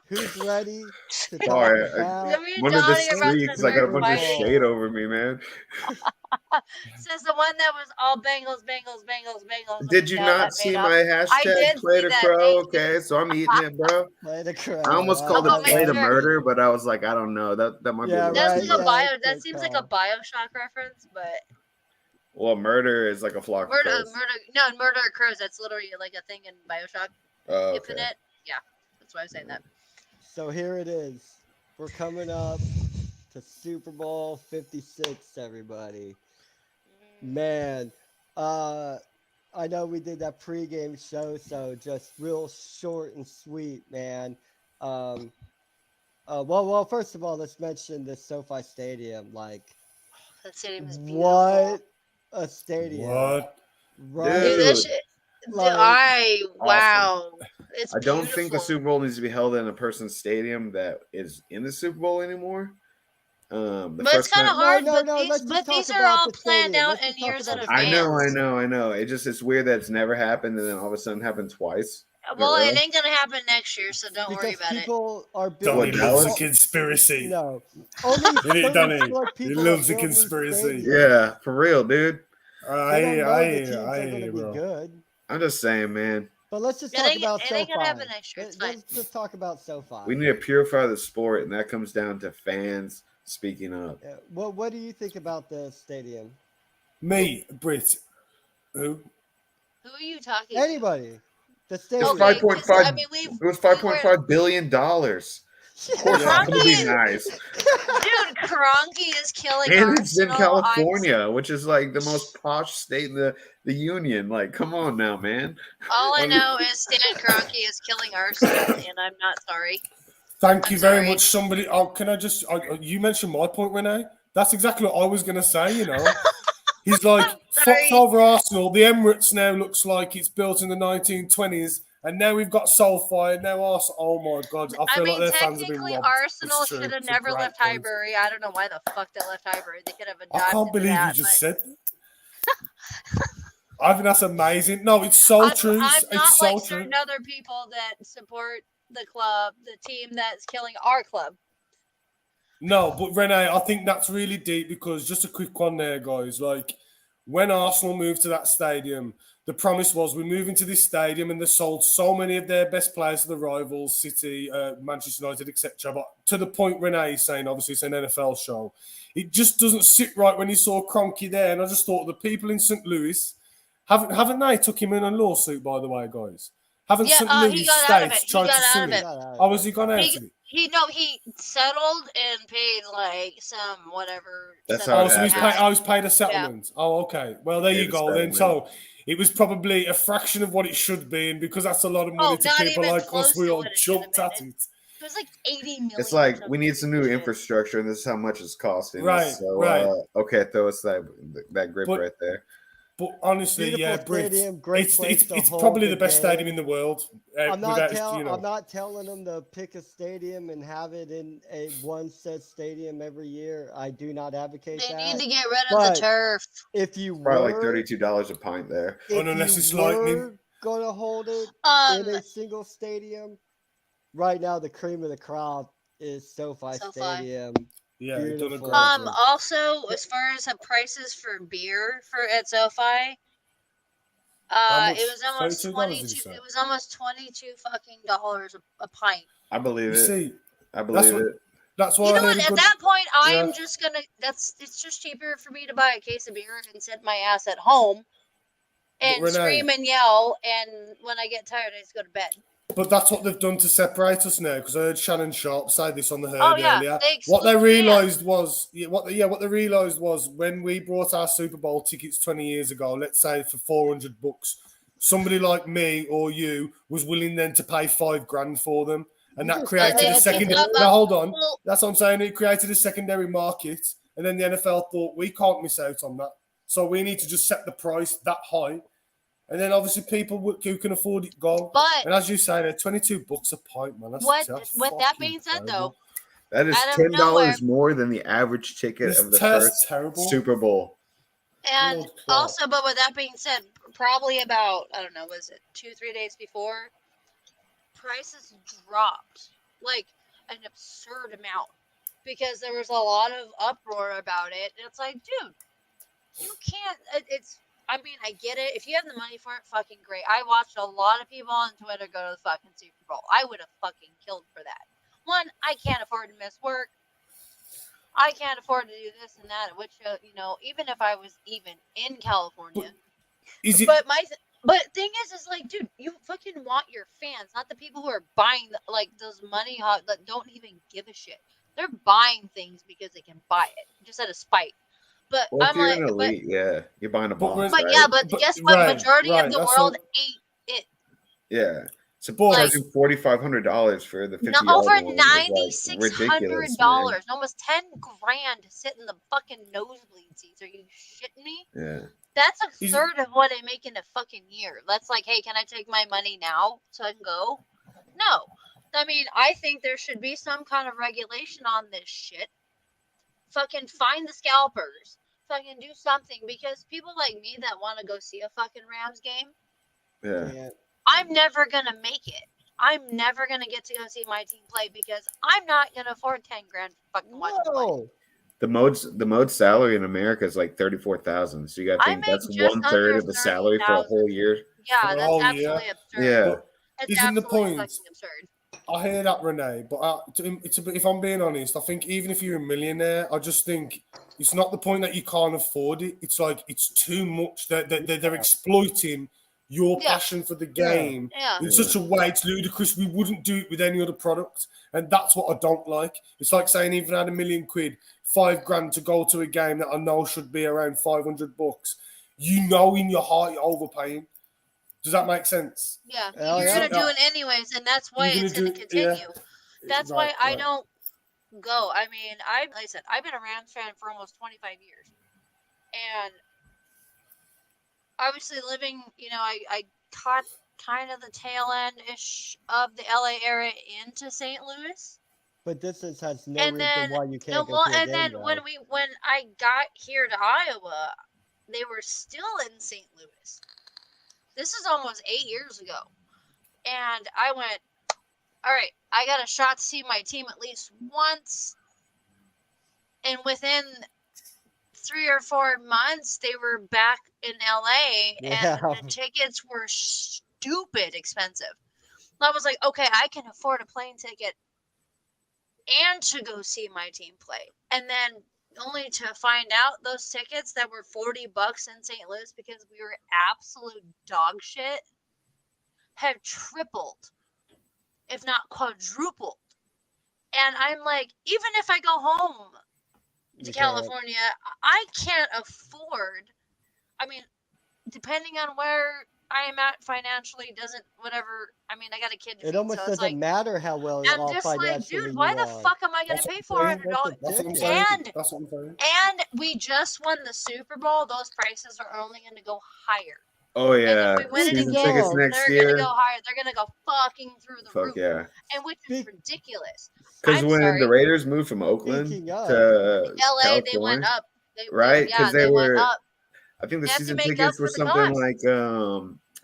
Who's ready to talk Sorry, about? Me and One of the Donnie are about to streaks, I got a start bunch of fighting. shade over me, man. Says the one that was all Bengals. Did you Yeah, not that see made my up. I hashtag did play see to that, crow? thank you. Okay, so I'm eating it, bro. Play the crow. I almost called I'll it make play to sure. murder, but I was like, I don't know. That might Yeah, be. That's right, like a yeah, bio. good That seems like a call. Bioshock reference, but Well, murder is like a flock of murder. crows. No, murder occurs. That's literally like a thing in Bioshock Oh, okay. Infinite. Yeah, that's why I'm saying that. So here it is. We're coming up to Super Bowl 56, everybody. Man, I know we did that pregame show, so just real short and sweet, man. Well, first of all, let's mention the SoFi Stadium. Like, That stadium is beautiful. what a stadium! What? Right? Dude, that Dude, shit. Like, Wow. It's I don't think the beautiful. Super Bowl needs to be held in a person's stadium that is in the Super Bowl anymore. The But it's first kind of time- hard. No, but let's these, just but talk these are about all the planned stadium. out Let's in just talk years in about advance. the I know. It's weird that it's never happened and then all of a sudden happened twice. Well, Really? it ain't gonna happen next year, so don't worry because about it. people are Donnie building. loves a Dallas? conspiracy. No, only Really, Donnie? 34 He people loves are a building these conspiracy. stadiums. Yeah, for real, dude. They don't know the teams are I going to hear, be bro. good. I'm just saying, man. But let's just It talk ain't- about it ain't gonna SoFi. happen next year. It's fine. Let's just talk about SoFi. We need to purify the sport, and that comes down to fans speaking up. Yeah, what do you think about the stadium? Me, Brit. Who? Who are you talking? Anybody? The It's stadium. Okay, 5.5. I mean, It was $5.5 billion. Of course, Yeah. it's gonna be nice. Dude, Kroenke is killing And it's in Arsenal. California, which is like the most posh state in the union. Like, come on now, man. All I know is Stan Kroenke is killing Arsenal, and I'm not sorry. Thank I'm you very sorry. much. Somebody, can I just? You mentioned my point, Renee. That's exactly what I was going to say. You know, he's like Sorry. fucked over Arsenal. The Emirates now looks like it's built in the 1920s, and now we've got SoFi. And now Arsenal. Oh my god, I I feel mean, like their fans have been technically, robbed. Arsenal It's true. should have It's a never great left point. Highbury. I don't know why the fuck they left Highbury. They could have adopted I can't believe that, you just but said that. I think that's amazing. No, it's so I'm true. not It's so like true. certain other people that support the club, the team that's killing our club. No, but Renee, I think that's really deep because just a quick one there, guys. Like when Arsenal moved to that stadium, the promise was we're moving to this stadium, and they sold so many of their best players to the rivals, City, Manchester United, etc. But to the point Renee is saying, obviously it's an NFL show. It just doesn't sit right when you saw Kroenke there, and I just thought the people in St. Louis haven't they took him in a lawsuit, by the way, guys? Haven't Yeah, St. he Louis got out of states it. He tried got to out sue of him? it. Oh, has he gone out of it? He settled and paid like some whatever. That's Oh, how it so he's happens. paid a settlement. Oh, okay. Well, there Paid you a go then. settlement. So it was probably a fraction of what it should be, and because that's a lot of money to not people even like close us, we to all what it should have jumped been. at it. It was like 80 million. It's or like something. we need some new Shit. infrastructure, and this is how much it's costing. us. Right, So, right. okay, throw us that grip But- right there. But honestly, Beautiful yeah, Brit, stadium, great it's place to hold probably the the best game. stadium in the world. I'm without, not telling them to pick a stadium and have it in a one set stadium every year. I do not advocate They that. need to get rid of But the turf. If you Probably like were, $32 a pint there. if unless you it's lightning. were gonna hold it in a single stadium, right now the cream of the crop is SoFi SoFi. Stadium. Yeah, you've done a Beautiful. great job. Also, as far as the prices for beer at SoFi, much? it was almost $32, 22. did you say? It was almost $22 a pint. I believe You it. see, I believe what- it. that's why You I know heard what? a At good. that point, I'm Yeah. just gonna. It's just cheaper for me to buy a case of beer and sit my ass at home and Renee- scream and yell. And when I get tired, I just go to bed. But that's what they've done to separate us now. Because I heard Shannon Sharp say this on the herd Oh yeah, earlier. they What they exclude realised fans. was, what they realised was when we brought our Super Bowl tickets 20 years ago, let's say for $400, somebody like me or you was willing then to pay $5,000 for them, and You that just created They a said second. that. Now hold on, well, that's what I'm saying. It created a secondary market, and then the NFL thought we can't miss out on that, so we need to just set the price that high. And then obviously people who can afford it go. but And as you say, they're $22 a pint, man. with That's that fucking being said, incredible. though, That is out of $10 nowhere, more than the average ticket This of the tastes first terrible. Super Bowl. and Lord Clark. also, but with that being said, probably about I don't know, was it 2-3 days before, prices dropped like an absurd amount because there was a lot of uproar about it. And it's like, dude, you can't. It's. I mean, I get it. If you have the money for it, fucking great. I watched a lot of people on Twitter go to the fucking Super Bowl. I would have fucking killed for that. One, I can't afford to miss work. I can't afford to do this and that. Which, even if I was even in California, Is it? but thing is like, dude, you fucking want your fans, not the people who are buying like those money that don't even give a shit. They're buying things because they can buy it, just out of spite. But Well, if I'm you're like, an elite, yeah, you're buying a But box, when- but right? but But- guess what? right, Majority right, of the that's world what- ain't it. Yeah. So But- charging $4,500 for the $50 Over one is, like, $9,600, ridiculous, man. almost $10,000 to sit in the fucking nosebleed seats. Are you shitting me? Yeah. That's a Is- third of what I make in a fucking year. That's like, hey, can I take my money now so I can go? No. I mean, I think there should be some kind of regulation on this shit. Fucking find the scalpers. Fucking do something, because people like me that want to go see a fucking Rams game, Yeah. Yeah. I'm never gonna make it. I'm never gonna get to go see my team play because I'm not gonna afford $10,000 for fucking watch them play. No. The mode's salary in America is like $34,000. So you got to I think make that's just 1/3 under of the salary for a 30,000. whole year. Yeah, For a that's whole absolutely year. absurd. Yeah. But That's isn't the absolutely point? fucking absurd. I hear that, Renee, but if I'm being honest, I think even if you're a millionaire, I just think it's not the point that you can't afford it. It's like it's too much. They're exploiting your Yeah. passion for the game Yeah. in such a way. It's ludicrous. We wouldn't do it with any other product, and that's what I don't like. It's like saying even had £1 million, $5,000 to go to a game that I know should be around $500. You know in your heart you're overpaying. Does that make sense? Yeah, Oh, you're yeah. gonna do it anyways, and that's why You're it's gonna gonna do- yeah. continue. That's Right, why I right. don't go. I mean, like I said, I've been a Rams fan for almost 25 years, and obviously living, I caught kind of the tail end ish of the LA era into St. Louis. But this has no And reason then why you can't go to a and game, then though. when I got here to Iowa, they were still in St. Louis. This is almost 8 years ago. And I went, all right, I got a shot to see my team at least once. And within 3 or 4 months, they were back in LA, Yeah. and the tickets were stupid expensive. I was like, okay, I can afford a plane ticket and to go see my team play. And then only to find out those tickets that were $40 in St. Louis, because we were absolute dog shit, have tripled, if not quadrupled. And I'm like, even if I go home to You can't. California, I can't afford. I mean, depending on where I am at financially, I mean, I got a kid to It feed, almost so it's doesn't like, matter how well I'm all just like, financially dude, why you the are. fuck am I gonna That's pay what I'm $400? That's what I'm ticket. saying. And That's what I'm saying. And we just won the Super Bowl. Those prices are only going to go higher. Oh yeah, And if we win it season again, tickets again, next they're going year. to go higher. They're going to go fucking through the Fuck roof. yeah! And which is Speak- ridiculous. Because I'm when sorry. the Raiders moved from Oakland Speaking of, to LA, California, they went up. right? Yeah, Because they went were. up. I think the They have to season make up tickets for were the something cost. like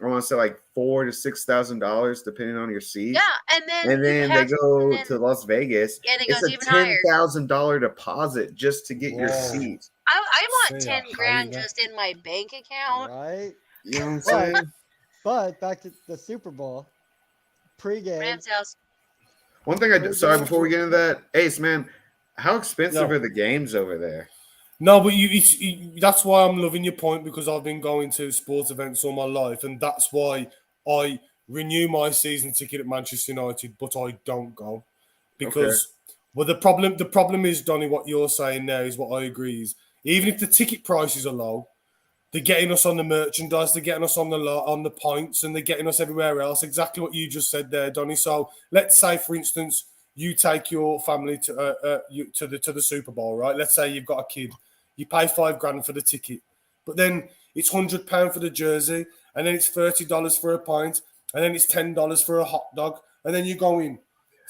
I want to say like $4,000 to $6,000 depending on your seat. Yeah, and then And then they go to Las Vegas. and it It's goes a even higher. $10,000 deposit just to get your Whoa. seat. I want See, 10 I grand hate that. just in my bank account. right? You know what I'm But, saying? but back to the Super Bowl pregame. Rams house. One thing sorry, before we get into that, Ace, man, how expensive No. are the games over there? No, but that's why I'm loving your point, because I've been going to sports events all my life, and that's why I renew my season ticket at Manchester United, but I don't go because well, the problem is, Donnie, what you're saying now is what I agree is. Even if the ticket prices are low, they're getting us on the merchandise, they're getting us on the points, and they're getting us everywhere else. Exactly what you just said there, Donnie. So let's say, for instance, you take your family to the Super Bowl, right? Let's say you've got a kid, you pay $5,000 for the ticket, but then it's £100 for the jersey, and then it's $30 for a pint, and then it's $10 for a hot dog, and then you go in.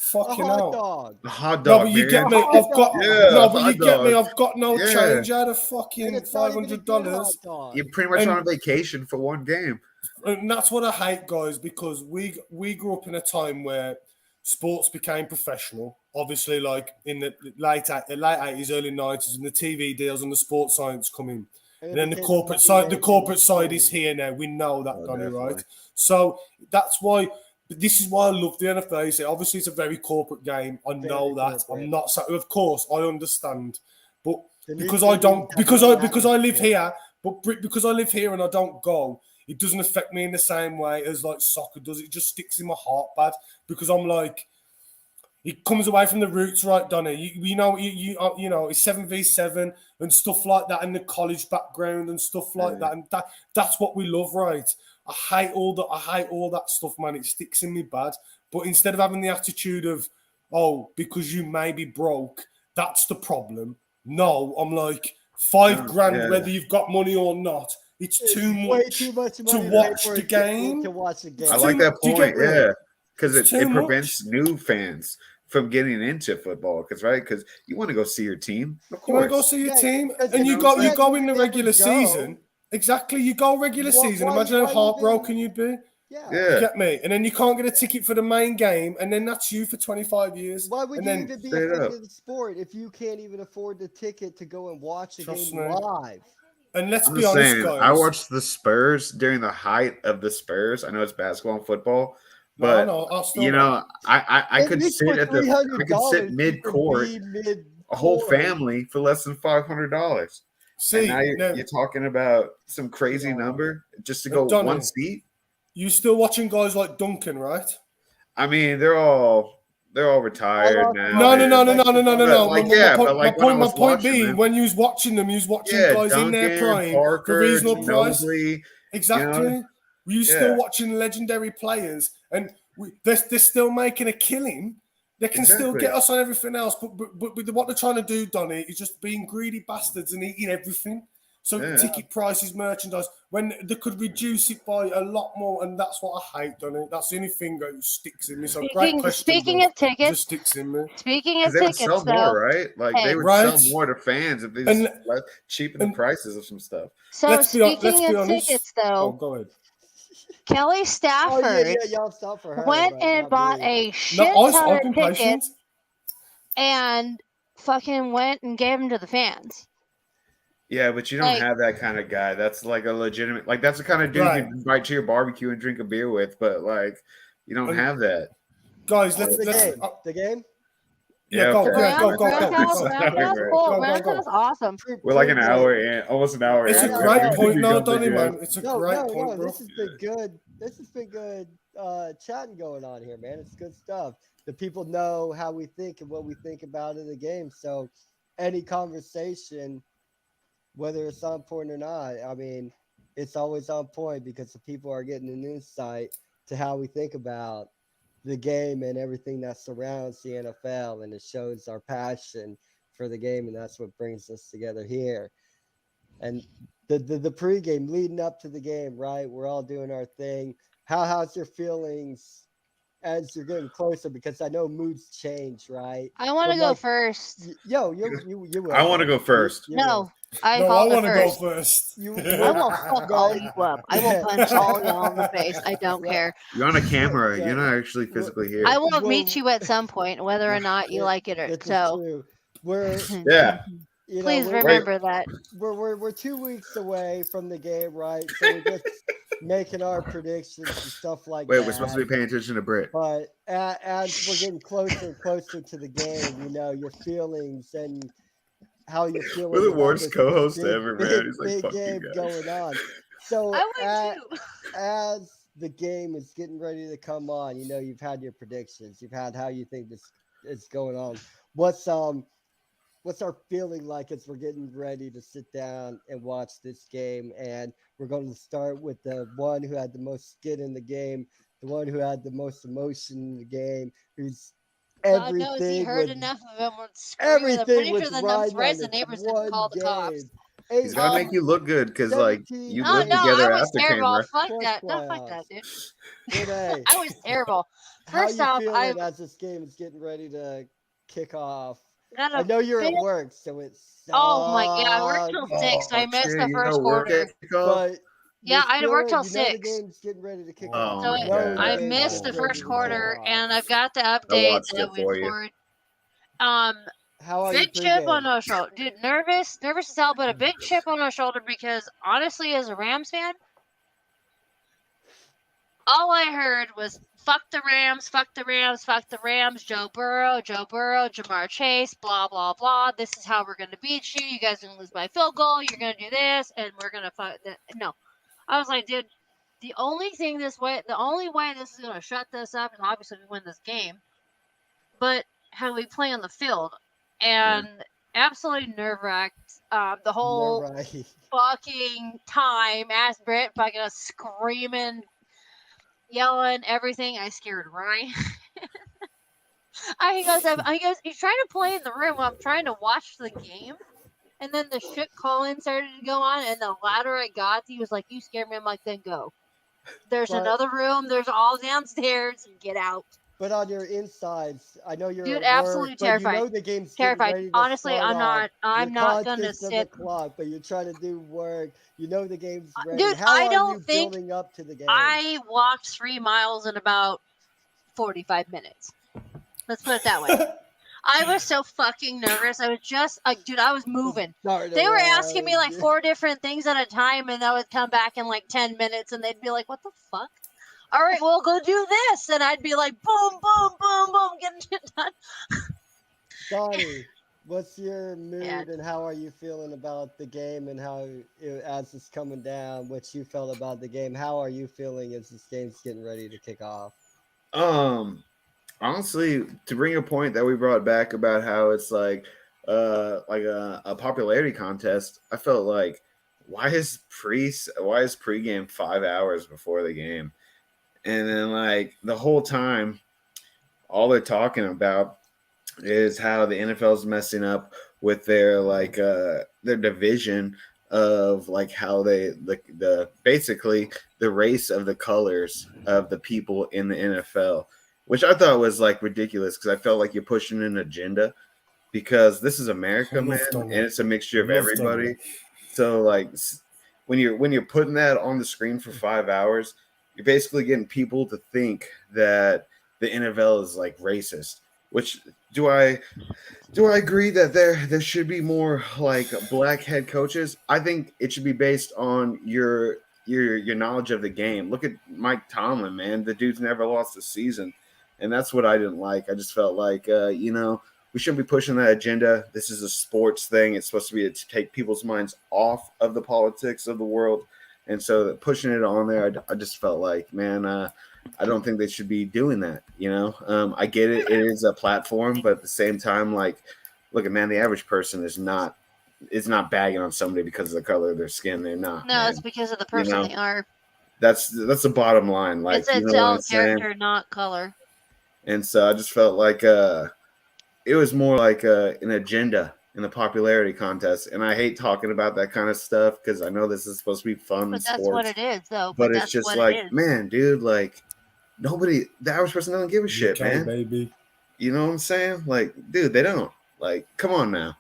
Fucking hell. Dog. A hot No, dog. but you man. get me. I've got you get me. I've got no Yeah. change out of And fucking it's not even a good $500. hot dog. You're pretty much And- on a vacation for one game. And that's what I hate, guys, because we grew up in a time where sports became professional. Obviously, like in the late 80s, early 90s, and the TV deals and the sports science come in. And then the corporate side is here now. We know that, Donnie, definitely. right? So that's why. This is why I love the NFL. Obviously, it's a very corporate game. I know that. corporate. I'm not. Of course, I understand. But The new because I don't, teams because have I live atmosphere. here, because I live here and I don't go, it doesn't affect me in the same way as like soccer does. It just sticks in my heart bad because I'm like, it comes away from the roots, right, Donnie? You know, it's 7v7 and stuff like that, and the college background and stuff like that, and that's what we love, right? I hate all that stuff, man. It sticks in me bad. But instead of having the attitude of, oh, because you may be broke, that's the problem. No, I'm like, $5,000, whether you've got money or not. It's too way much, too much to money watch pay for the a ticket game. To watch the game. I like that Do you point, get me? yeah, because It's it too prevents new fans from getting into football. Because you want to go see your team, of You want to go course. see your Yeah, team, because and if you you go said in you the never regular go, season. Exactly, you go regular season. Imagine how why heartbroken even- you'd be. Yeah. Yeah. You get me? And then you can't get a ticket for the main game, and then that's you for 25 years. Why would and you then, even be a straight fan up. of the sport if you can't even afford the ticket to go and watch the Trust game me. live? And let's I'm be just honest, saying, guys. I watched the Spurs during the height of the Spurs. I know it's basketball and football, but I'll still you know, I At could least sit for at the I could sit $300, mid court, a whole family for less than $500. See, And now you're talking about some crazy Yeah. number just to go Donnie, one seat. you still watching guys like Duncan, right? I mean, they're all retired now. No. But like, yeah, but like when I my was point watching being, them, when you was watching them, you was watching yeah, guys in their Duncan, prime for Parker, reasonable price. Ginobili, Exactly. You know? Were you Yeah. still watching legendary players, and they're still making a killing. They can still Exactly. get us on everything else, but what they're trying to do, Donnie, is just being greedy bastards and eating everything. So Yeah. ticket prices, merchandise, when they could reduce it by a lot more, and that's what I hate, Donnie. That's the only thing that sticks in me. So great question. Speaking Bruv. of tickets, Just sticks in me. speaking Because of they would tickets, sell more, right? Like they would Right. sell more to fans if they And- just cheapen the prices of some stuff. So Let's be speaking of honest. tickets, Oh, though, go ahead. Kelly Stafford y'all stop for her. went but and not bought me. a shit No, ton I've of been tickets patient. and fucking went and gave them to the fans. Yeah, but you don't Like- have that kind of guy. That's like a legitimate, like that's the kind of dude Right. you invite to your barbecue and drink a beer with. But like, you don't And- have that. Guys, What's let's the game? The game? yeah, go, okay. yeah, go. Roundhouse, Sorry, Roundhouse, right. cool. Go, go, Roundhouse, go. awesome. We're like an Pre-game. hour in, almost an hour It's in. a No, great no, point now, Becomes a Donnie, game. man. It's a great point, bro. This has been good. This has been good chatting going on here, man. It's good stuff. The people know how we think and what we think about in the game. So any conversation, whether it's on point or not, I mean, it's always on point because the people are getting an insight to how we think about the game and everything that surrounds the NFL, and it shows our passion for the game, and that's what brings us together here. And the pregame leading up to the game, right? We're all doing our thing. How's your feelings as you're getting closer? Because I know moods change, right? I want to From go like- first. Yo, you will. I want to go first. You No, I No, I called want it to go first. first. You- I will fuck all you up. I will punch all y'all in the face. I don't care. You're on a camera. Yeah. You're not actually physically here. I will Well- meet you at some point, whether or not you like it or This is so. true. We're Yeah. Please we're, remember that. we're 2 weeks away from the game, right? So we're just making our predictions and stuff like Wait, that. we're supposed to be paying attention to Britt. But as we're getting closer and closer to the game, your feelings and how you're feeling. We're the about worst this co-host big, ever, man. big, He's like, big "Fuck you game guys." going on. So I would too. as the game is getting ready to come on, you've had your predictions, you've had how you think this is going on. What's our feeling like as we're getting ready to sit down and watch this game? And we're going to start with the one who had the most skin in the game, the one who had the most emotion in the game, who's God knows he everything heard with enough of him screaming. I'm everything pretty was sure the riding on friends and this neighbors didn't one call the cops. game. He's got to make you look good because, like, 17 you Oh live no, games I together was after terrible. camera. Fuck plus that. No, fuck that, playoffs. dude. Renee, I was terrible. how First you off, feeling I've as this game is getting ready to kick off? got I a know you're bit. at work, so it Oh my god, I worked till sucks. 6, so I missed shit, the you first got work quarter. at kickoff? But Yeah, you're I had to work till feeling, the 6. game's getting ready to kick Oh off. So my You know the I God. game's missed the getting ready first to kick quarter, off. and I've got the I update watched that it we for you. scored. How are you Big chip on pregame? our shoulder, dude. Nervous as hell, but a big chip on our shoulder because honestly, as a Rams fan, all I heard was "fuck the Rams, fuck the Rams, fuck the Rams." Joe Burrow, Jamar Chase, blah blah blah. This is how we're gonna beat you. You guys are gonna lose by field goal. You're gonna do this, and we're gonna fight. No, I was like, dude, the only way this is gonna shut this up is obviously we win this game, but how we play on the field, and absolutely nerve wracked. The whole Right. fucking time, as Britt fucking screaming, yelling, everything. I scared Ryan. He goes, he's trying to play in the room while I'm trying to watch the game. And then the shit calling started to go on, and the louder it got, he was like, "You scared me." I'm like, "Then go. There's But- another room. There's all downstairs. Get out." But on your insides, I know you're Dude, at absolutely work, but terrified. you know the game's Terrified. getting ready to Honestly, start off. I'm You're not gonna conscious of the sit. clock, but you're trying to do work. You know the game's ready. Dude, How I are don't you think building up to the game? I walked 3 miles in about 45 minutes. Let's put it that way. I was so fucking nervous. I was just like, dude, I was moving. Starting They were asking me around, like 4 different things at a time, and I would come back in like 10 minutes, and they'd be like, "What the fuck? All right, well, go do this." And I'd be like, boom, boom, boom, boom, getting shit done. Donnie, what's your mood Yeah. and how are you feeling about the game and how, as it's coming down, what you felt about the game? How are you feeling as this game's getting ready to kick off? Honestly, to bring a point that we brought back about how it's like a popularity contest, I felt like why is pregame 5 hours before the game? And then like the whole time, all they're talking about is how the NFL's messing up with their their division of like how the basically the race of the colors of the people in the NFL, which I thought was like ridiculous because I felt like you're pushing an agenda because this is America, man, and it's a mixture of everybody. So like when you're putting that on the screen for 5 hours, you're basically getting people to think that the NFL is like racist. Which do I agree that there should be more like black head coaches? I think it should be based on your knowledge of the game. Look at Mike Tomlin, man. The dude's never lost a season. And that's what I didn't like. I just felt like, we shouldn't be pushing that agenda. This is a sports thing. It's supposed to be to take people's minds off of the politics of the world. And so pushing it on there, I just felt like, man, I don't think they should be doing that. I get it. It is a platform, but at the same time, like, look at, man, the average person is not bagging on somebody because of the color of their skin. They're not. No, man. it's because of the person they are. That's the bottom line. Like, It's you know what all I'm saying? character, not color. And so I just felt like it was more like an agenda in the popularity contest. And I hate talking about that kind of stuff because I know this is supposed to be fun But and that's sports. what it is, though. But it's that's just what like, it is. man, dude, like the average person doesn't give a shit, Okay, man. baby. You know what I'm saying? Like, dude, they don't. Like, come on now.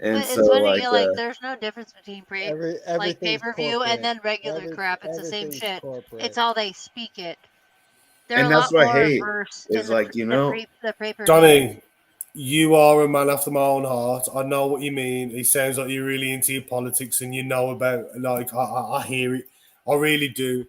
And But so it's funny, like, there's no difference between like Everything's pay-per-view corporate. and then regular crap. It's the same Everything's shit. corporate. It's all they speak it. They're And a that's lot what I more hate, versed is in like, the pay-per-view. Donnie, you are a man after my own heart. I know what you mean. It sounds like you're really into your politics and you know about, like, I hear it. I really do.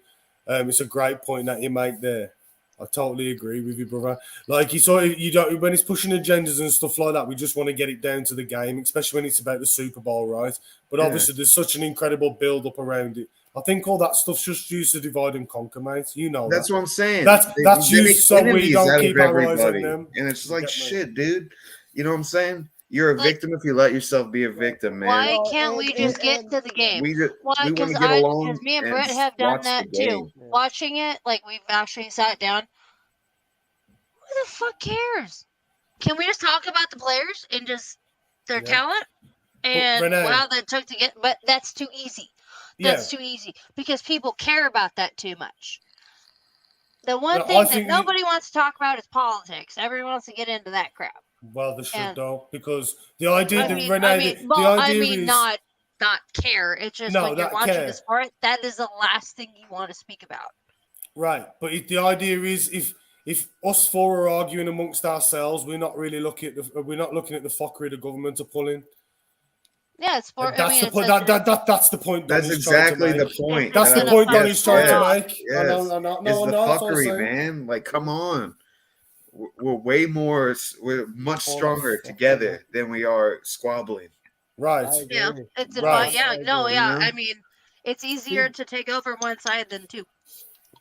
It's a great point that you make there. I totally agree with you, brother. Like, you don't, when it's pushing agendas and stuff like that, we just want to get it down to the game, especially when it's about the Super Bowl, right? But obviously, there's such an incredible build-up around it I think all that stuff's just used to divide and conquer, mate. You know That's that. what I'm saying. That's They make used so we enemies don't out of keep our eyes on everybody. them. And it's just You like, get me? shit, dude. You know what I'm saying? You're a Like, victim if you let yourself be a victim, man. why Well, can't and- we and- just get and- to the game? We Why? want Because to get along me and and Brett have watch done that the too. game. Yeah. Watching it, like we've actually sat down. Who the fuck cares? Can we just talk about the players and just their Yeah. talent and Renee- how that took to get? But that's too easy. That's too easy because people care about that too much. The one Well, I thing that think nobody wants to talk about is politics. Everyone wants to get into that crap. Well, they should And- though, because the idea I that mean, Renee, the well, idea I mean, is not care. It's just No, when you're not watching care. the sport, that is the last thing you want to speak about. right. But the idea is if us four are arguing amongst ourselves, we're not really looking at the fuckery the government are pulling. Yeah, it's sport. And that's I mean, the it's point. a- That's the point. That's Donnie's exactly trying to the make. point. That's the gonna point fuck Donnie's trying to off. make. I know. It's the that's what I'm fuckery, saying. man. Like, come on. We're way more. We're much Oh, stronger fuck together than we are squabbling. Right. I Yeah, agree. it's Right. yeah, I no, agree. yeah. You know? I mean, it's easier to take over one side than two.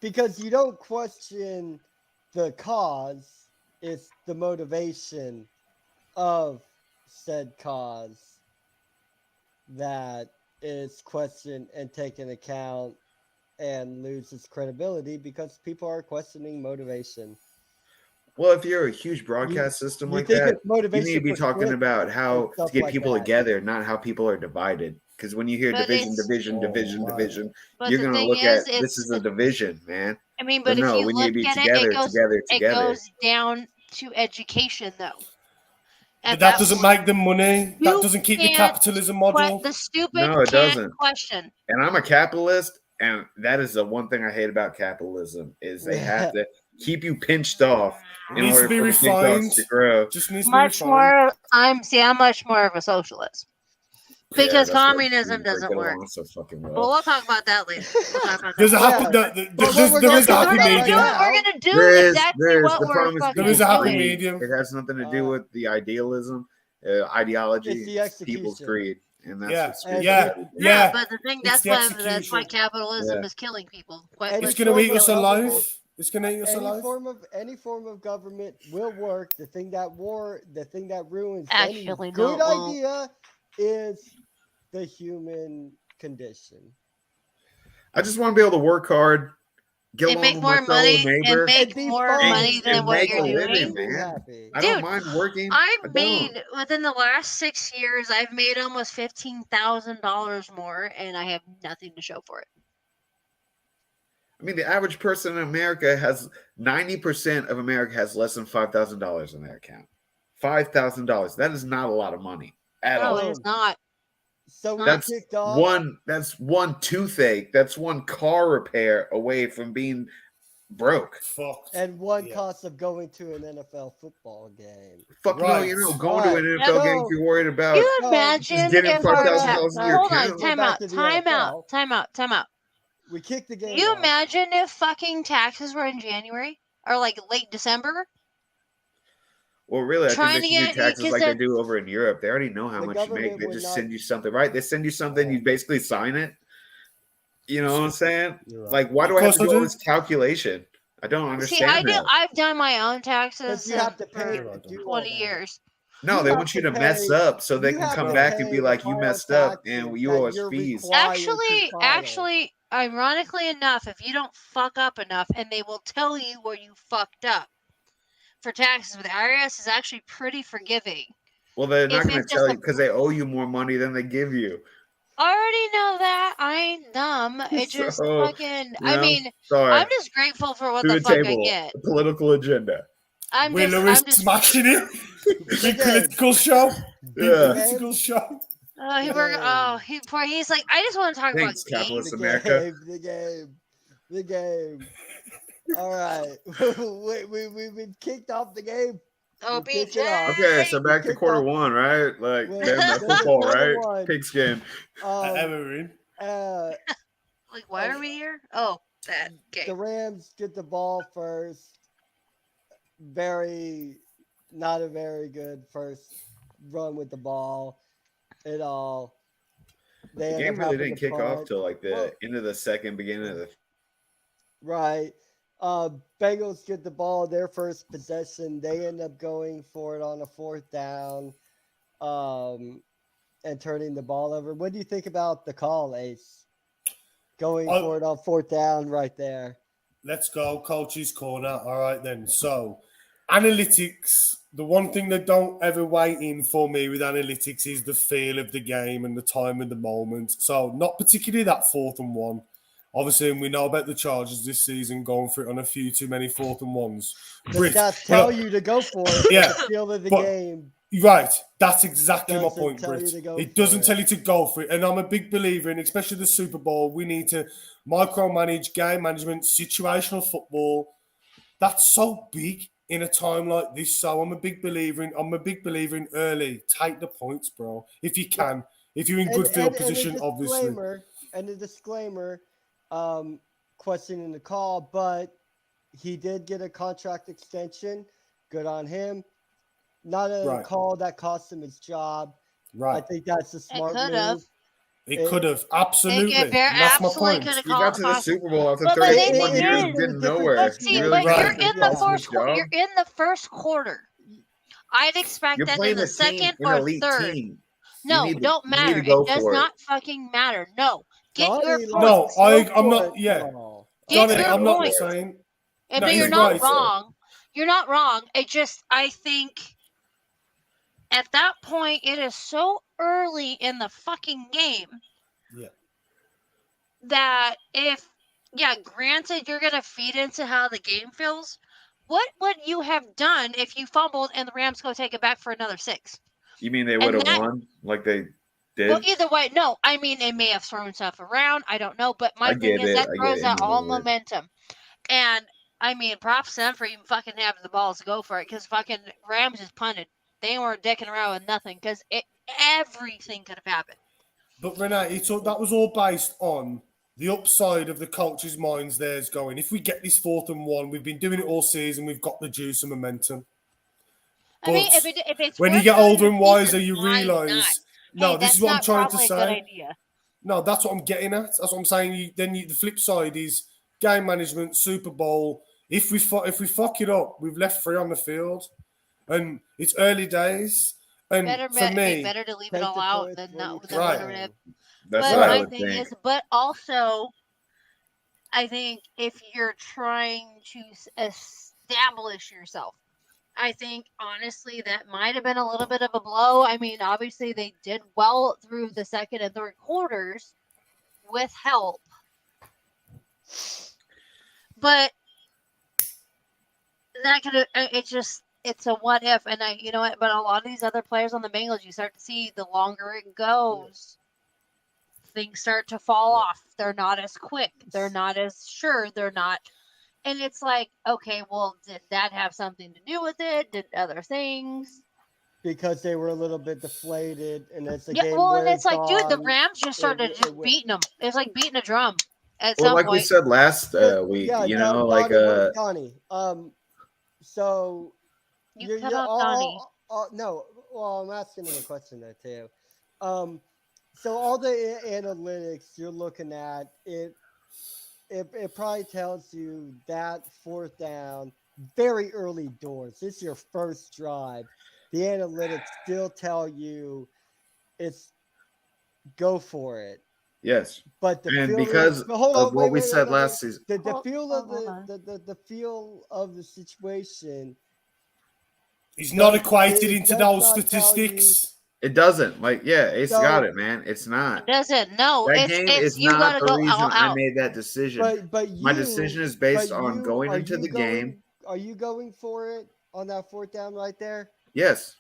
Because you don't question the cause, it's the motivation of said cause that is questioned and taken account and loses credibility because people are questioning motivation. Well, if you're a huge broadcast system You like think that, it's you motivation need to be for talking clicks about how and stuff to get like people that. together, not how people are divided. Because when you hear But division, it's- division, Oh, division, wow. division, But you're the going to thing look is, at this is a division, man. I mean, but if no, you we need to look be at together, it, together. it goes down to education, though. But At that doesn't point, make them money. you That doesn't keep the can't capitalism model. The stupid No, it can't doesn't. question. And I'm a capitalist, and that is the one thing I hate about capitalism is they have to keep you pinched off It in needs order to be for the big dogs refined. to grow. Just needs to be Much refined. more. I'm much more of a socialist because that's why communism we doesn't get work. along so fucking well. But we'll talk about that later. We'll talk about There's a that. happy. Yeah. But what we're There gonna is a talk happy about right medium. now- We're gonna do There is exactly what the we're problem is fucking There is a happy doing. medium. It has nothing to do with the idealism, ideology. It's the It's people's execution. greed, and that's Yeah. what's screwed Yeah. up. Yeah. But the thing It's that's the why execution. capitalism Yeah. is killing people. Quite And It's It's going to eat form us of alive. government. It's going to eat us alive. Any form of government will work. The thing that ruins Actually, any no, good it won't. idea is the human condition. I just want to be able to work hard, get And along make with more my fellow money neighbor. and make And be more fun. money than And what make you're a living, doing. man. Happy. I Dude, don't mind working. I don't. made within the last 6 years, I've made almost $15,000 more, and I have nothing to show for it. I mean, the average person in America has 90% of America has less than $5,000 in their account. $5,000. That is not a lot of money at No, all. it is not. So we That's kicked off. That's one toothache. That's one car repair away from being broke. Fucked. And one Yeah. cost of going to an NFL football game. Fuck no, Right. you know, going to an Right. NFL Yeah, game, no. you're worried about. You No, imagine getting if our $5,000 in your hold on, account. Go back to the NFL. time out. We kicked the game. You off. imagine if fucking taxes were in January or like late December? Well, really, I Trying think they to should do get- taxes because like they that- do over in Europe. They already know how The much you make. government They would just not- send you something, right? They send you something, you basically sign it. You know what I'm saying? You're right. Like, why Of do I have course to I do all do. this calculation? I don't See, understand that. I've done my own taxes Because you have to for pay You're right, to do all 20 that. years. No, You they have want you to to mess pay- up so they you can have come to back pay and be the like, you final messed up and taxes you that owe us you're fees. required to file. Actually, ironically enough, if you don't fuck up enough, and they will tell you where you fucked up for taxes, but the IRS is actually pretty forgiving. Well, they're not If going to it's tell just you because they owe you more money than they give you. I already know that. I ain't dumb. It just So, fucking. you I know, mean, Sorry. I'm just grateful for what to the the fuck I table, get. a political agenda. I'm Wheeler is just. smashing it. Big game. political show. Big Yeah. political show. He's like, I just want to talk Thanks, about games. capitalist The America. the game. All right, we kicked off the game. OBJ. Okay, so back to Kicked quarter off- one, right? Like, Well, damn, that that's football, quarter right? one. Pigskin. Emery. Like, why are we here? Oh, that The game. Rams get the ball first. Not a very good first run with the ball at all. The end game up really having didn't to kick off punt. till like the Well, end of the second, beginning of the. right. Bengals get the ball their first possession. They end up going for it on a 4th down, and turning the ball over. What do you think about the call, Ace? Going for it on 4th down right there. Let's go, coach's corner. All right, then. So, analytics, the one thing that don't ever weigh in for me with analytics is the feel of the game and the time and the moment. So, not particularly that 4th and 1. Obviously, we know about the Chargers this season going for it on a few too many 4th and 1s. The stats tell you to go for it. Yeah, The feel of the but- game. Right, that's exactly my Doesn't point, tell you Britt. to go It for doesn't it. tell you to go for it. And I'm a big believer in, especially the Super Bowl, we need to micromanage game management, situational football. That's so big in a time like this. So I'm a big believer in early. Take the points, bro. If you can. If you're in good field position, obviously. And a disclaimer, questioning the call, but he did get a contract extension. Good on him. Not a Right. call that cost him his job. I Right. think that's a smart could move. have. It could have. Absolutely. It very And that's my absolutely point. could have He got to the cost. Super Bowl after But the 31 thing years is- of getting Different nowhere. question. See, Really but Right. you're in the cost him first his quarter. job. You're in the first quarter. I'd expect You're that playing in the a team, second an or elite third. team. No, You need to- don't you need matter. to go It does for it. not fucking matter. No, get Donnie your likes point. No, to go I'm for not- it, yeah. though. Get Johnny, your I'm not point. saying. But No, you're he's not right. wrong. You're not wrong. I think at that point, it is so early in the fucking game Yeah. that granted, you're going to feed into how the game feels. What would you have done if you fumbled and the Rams go take it back for another 6? You mean they And would have that- won like they did? Well, either way, no. I mean, it may have thrown stuff around. I don't know. But my I thing get is it. that I get throws it. out In the all moment. momentum. And, I mean, props to them for even fucking having the balls to go for it because fucking Rams is punted. They weren't dicking around with nothing because everything could have happened. But Renee, that was all based on the upside of the coach's minds there's going. If we get this 4th and 1, we've been doing it all season, we've got the juice and momentum. I mean, But if it's when you worth get doing older the and wiser, season, you why not? realise, no, Hey, this that's is what I'm not trying to probably a good say. idea. No, that's what I'm getting at. That's what I'm saying. The flip side is game management, Super Bowl. If we fuck it up, we've left 3 on the field, and it's early days. And for me, better to leave it Take all the out points than when not you than Right. whatever it is. That's But what I my would thing think. is, but also, I think if you're trying to establish yourself, I think honestly that might have been a little bit of a blow. I mean, obviously they did well through the second and third quarters with help, but that could have. It's a what if, and you know what? But a lot of these other players on the Bengals, you start to see the longer it goes, things start to fall off. They're not as quick. They're not as sure. They're not. And it's like, okay, well, did that have something to do with it? Did other things? Because they were a little bit deflated, and as the Yeah, game well, and wears it's like, dude, the on, Rams just started it just went- beating them. It's like beating a drum at Well, some like we point. said last week, Donnie, so You cut off Donnie. no, well, I'm asking him a question there too. So all the analytics you're looking at, it probably tells you that 4th down, very early doors. This is your first drive. The analytics still tell you it's go for it. yes. But the And feel because of what we said last season. the Hold- feel of hold on. the feel of the situation. he's not Does- equated it into does those not tell you- statistics. It doesn't. Like, yeah, Ace So- got it, man. It's not. It doesn't. No, That it's game it's is you not gotta the go reason all I out. made that decision. But My decision is based but on going are into you the game. Are you going for it on that 4th down right there? Yes.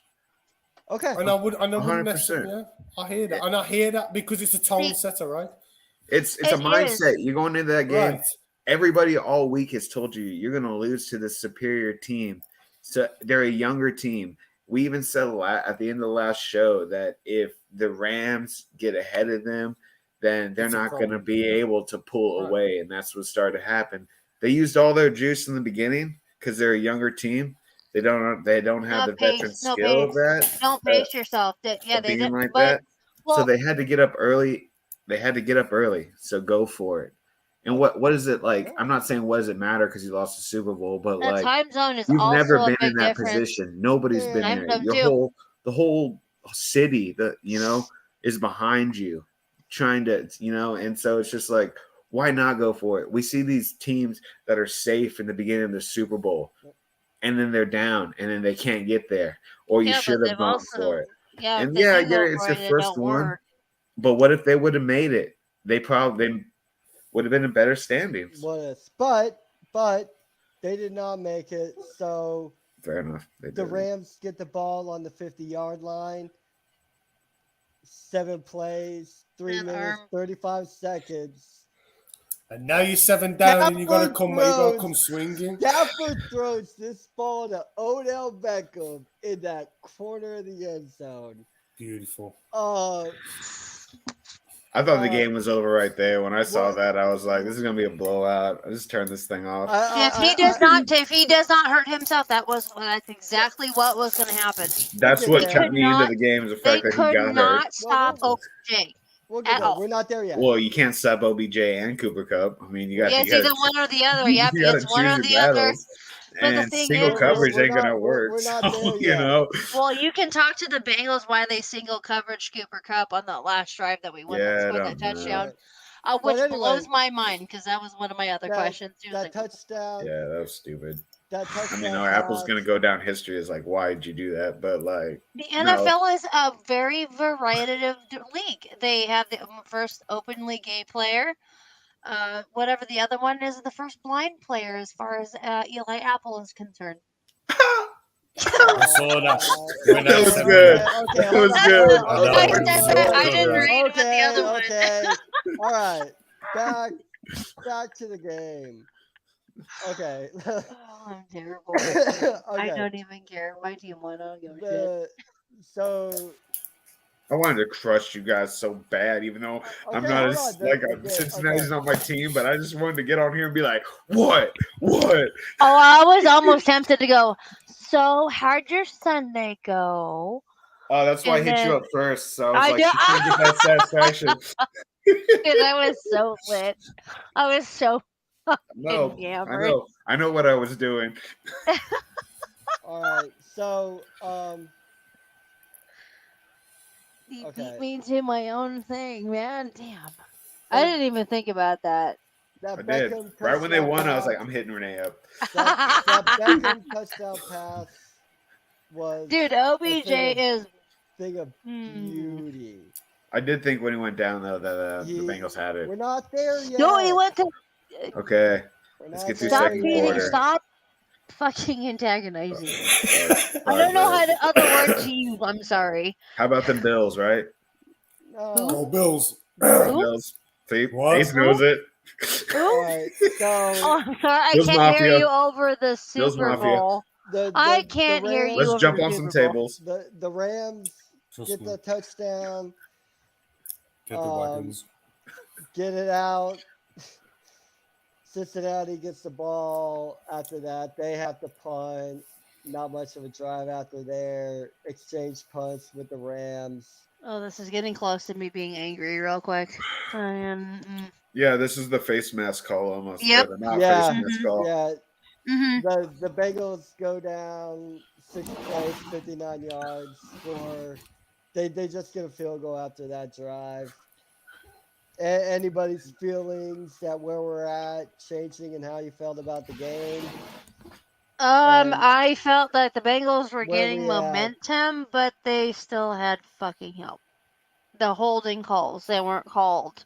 Okay. And I wouldn't 100%. necessarily. Yeah, I hear that, and I hear that because it's a tone See- setter, right? It's a It mindset. is. You're going into that game. Right. Everybody all week has told you you're going to lose to the superior team. So they're a younger team. We even said at the end of the last show that if the Rams get ahead of them, then they're It's a not going to problem. be able to pull Right. away. And that's what started to happen. They used all their juice in the beginning because they're a younger team. They don't have the veteran skill of that. Don't pace yourself. Yeah, of they being did. like But that. well, So they had to get up early They had to get up early, so go for it. And what is it like? I'm not saying what does it matter because you lost the Super Bowl, but The like time zone is you've also never a been big in that difference. position. Nobody's been Time in zone it. too. The whole city, is behind you, trying to, and so it's just like, why not go for it? We see these teams that are safe in the beginning of the Super Bowl, and then they're down, and then they can't get there, or you Yeah, but should have they've gone also for it. yeah, if And they yeah, I do get go it. It's for your it, it first don't one. work. But what if they would have made it? They probably would have been in better standings. But they did not make it. So Fair enough. the Rams get the ball on the 50-yard line. 7 plays, 3 And minutes, 35 seconds. And now you're 7 down, and you gotta come swinging. Stafford throws this ball to Odell Beckham in that corner of the end zone. Beautiful. I thought the game was over right there. When I saw that, I was like, "This is gonna be a blowout." I just turned this thing off. If he does not hurt himself, that's exactly what was going to happen. That's what kept me into the game. Is the fact that he got hurt. They could not stop OBJ at all. We're not there yet. Well, you can't stop OBJ and Cooper Kupp. I mean, you got it's either one or the other. Yep, it's one or the other. But and single coverage ain't gonna work. We're not so, there yet. Well, you can talk to the Bengals why they single coverage Cooper Kupp on that last drive that we won that touchdown, which blows my mind because that was one of my other questions too. That touchdown. Yeah, that was stupid. That touchdown. I mean, Apple's gonna go down history as like, why did you do that? But like, the NFL is a very variety league. They have the first openly gay player. Whatever the other one is, the first blind player as far as Eli Apple is concerned. I saw that. That was good. That was good. I didn't read what the other one. Okay. All right. Back to the game. Okay. Oh, I'm terrible. I don't even care. My team won. I don't give a shit. So I wanted to crush you guys so bad, even though I'm not Cincinnati's not my team, but I just wanted to get on here and be like, what? Oh, I was almost tempted to go, so how'd your Sunday go? Oh, that's why I hit you up first. So I was like, she's gonna get that satisfaction. Because I was so lit. I was so hammered. I know what I was doing. All right, so you beat me to my own thing, man. Damn. I didn't even think about that. I did. Right when they won, I was like, I'm hitting Renee up. That Beckham touchdown pass was... Dude, OBJ is... thing of beauty. I did think when he went down, though, that the Bengals had it. We're not there yet. No, he went to... Okay. Let's get through second quarter. Stop fucking antagonizing me. I don't know how to other words to use. I'm sorry. How about the Bills, right? Oh, Bills. Bills. See, Ace knows it. Right, so, I'm sorry. I can't hear you over the Super Bowl. I can't hear you. Let's jump on some tables. The Rams get the touchdown. Get the wagons. Get it out. Cincinnati gets the ball. After that, they have to punt. Not much of a drive after there. Exchange punts with the Rams. Oh, this is getting close to me being angry real quick. Yeah, this is the face mask call almost. Yep. Face mask call. Yeah. The Bengals go down 6 plays, 59 yards. They just get a field goal after that drive. Anybody's feelings that where we're at changing and how you felt about the game? I felt that the Bengals were getting momentum, but they still had fucking help. The holding calls, they weren't called.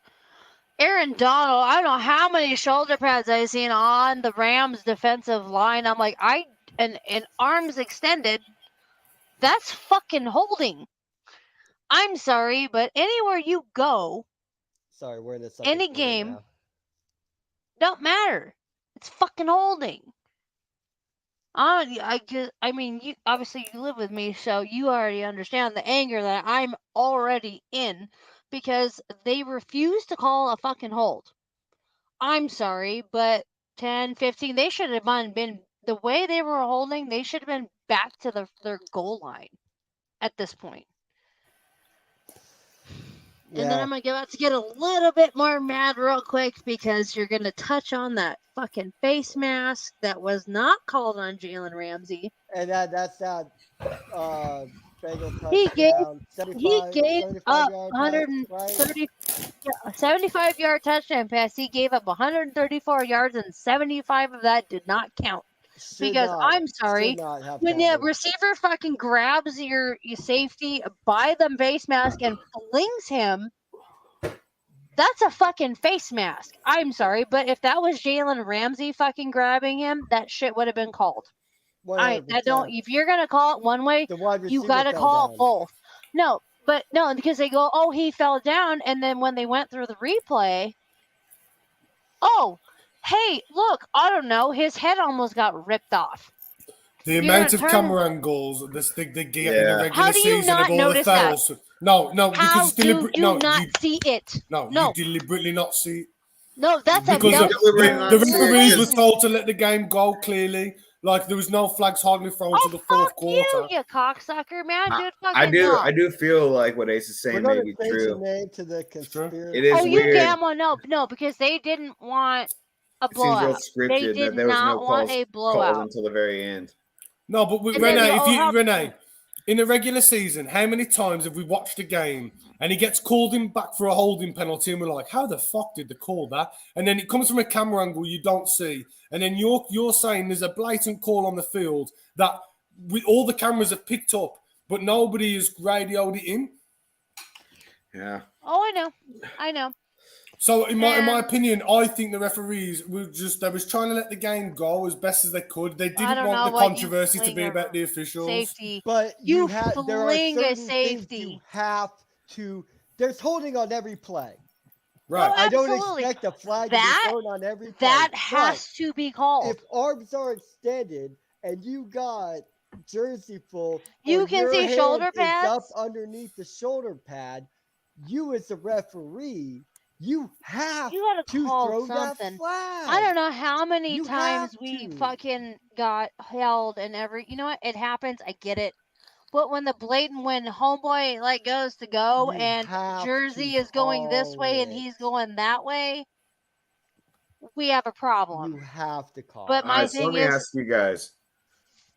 Aaron Donald, I don't know how many shoulder pads I've seen on the Rams defensive line. I'm like, and arms extended, that's fucking holding. I'm sorry, but anywhere you go, we're in the any game, don't matter. It's fucking holding. I mean, you obviously you live with me, so you already understand the anger that I'm already in because they refuse to call a fucking hold. I'm sorry, but 10, 15, they should have been the way they were holding. They should have been back to their goal line at this point. And then I'm about to get a little bit more mad real quick because you're going to touch on that fucking face mask that was not called on Jalen Ramsey. And that's that Bengal He gave touchdown. 75 up yard 130, 75-yard touchdown pass. He gave up 134 yards, and 75 of that did not count. Because I'm sorry, when the receiver fucking grabs your safety by the face mask and flings him, that's a fucking face mask. I'm sorry, but if that was Jalen Ramsey fucking grabbing him, that shit would have been called. If you're gonna call it one way, you gotta call it both. No, because they go, oh, he fell down, and then when they went through the replay, oh, hey, look, I don't know, his head almost got ripped off. The amount of camera angles they get in the regular season of all the fouls. No, because it's deliberate. No, you see it. No, you deliberately not see it. No, that's because the referees were told to let the game go clearly. Like there was no flags hardly thrown to the fourth quarter. You cocksucker, man, dude. I do feel like what Ace is saying may be true. To the conspiracy. It is weird. You damn well no, because they didn't want a blowout. It seems real scripted. They did that there was not no want a blowout until the very end. No, but Renee, in the regular season, how many times have we watched a game and he gets called in back for a holding penalty and we're like, how the fuck did they call that? And then it comes from a camera angle you don't see. And then you're saying there's a blatant call on the field that all the cameras have picked up, but nobody has radioed it in. Yeah. Oh, I know. So in my opinion, I think the referees they was trying to let the game go as best as they could. They didn't want the controversy to be about the officials. Safety. But there are certain safety. Things you have to. There's holding on every play. Right. I don't expect a flag to be thrown on every play. That has to be called. If arms are extended and you got jersey full, you can see shoulder pads up underneath the shoulder pad. You as a referee. You have to throw that flag. I don't know how many times we fucking got held and you know what? It happens. I get it. But when homeboy goes to go and jersey is going this way and he's going that way, we have a problem. You have to call. But my thing let me ask you guys: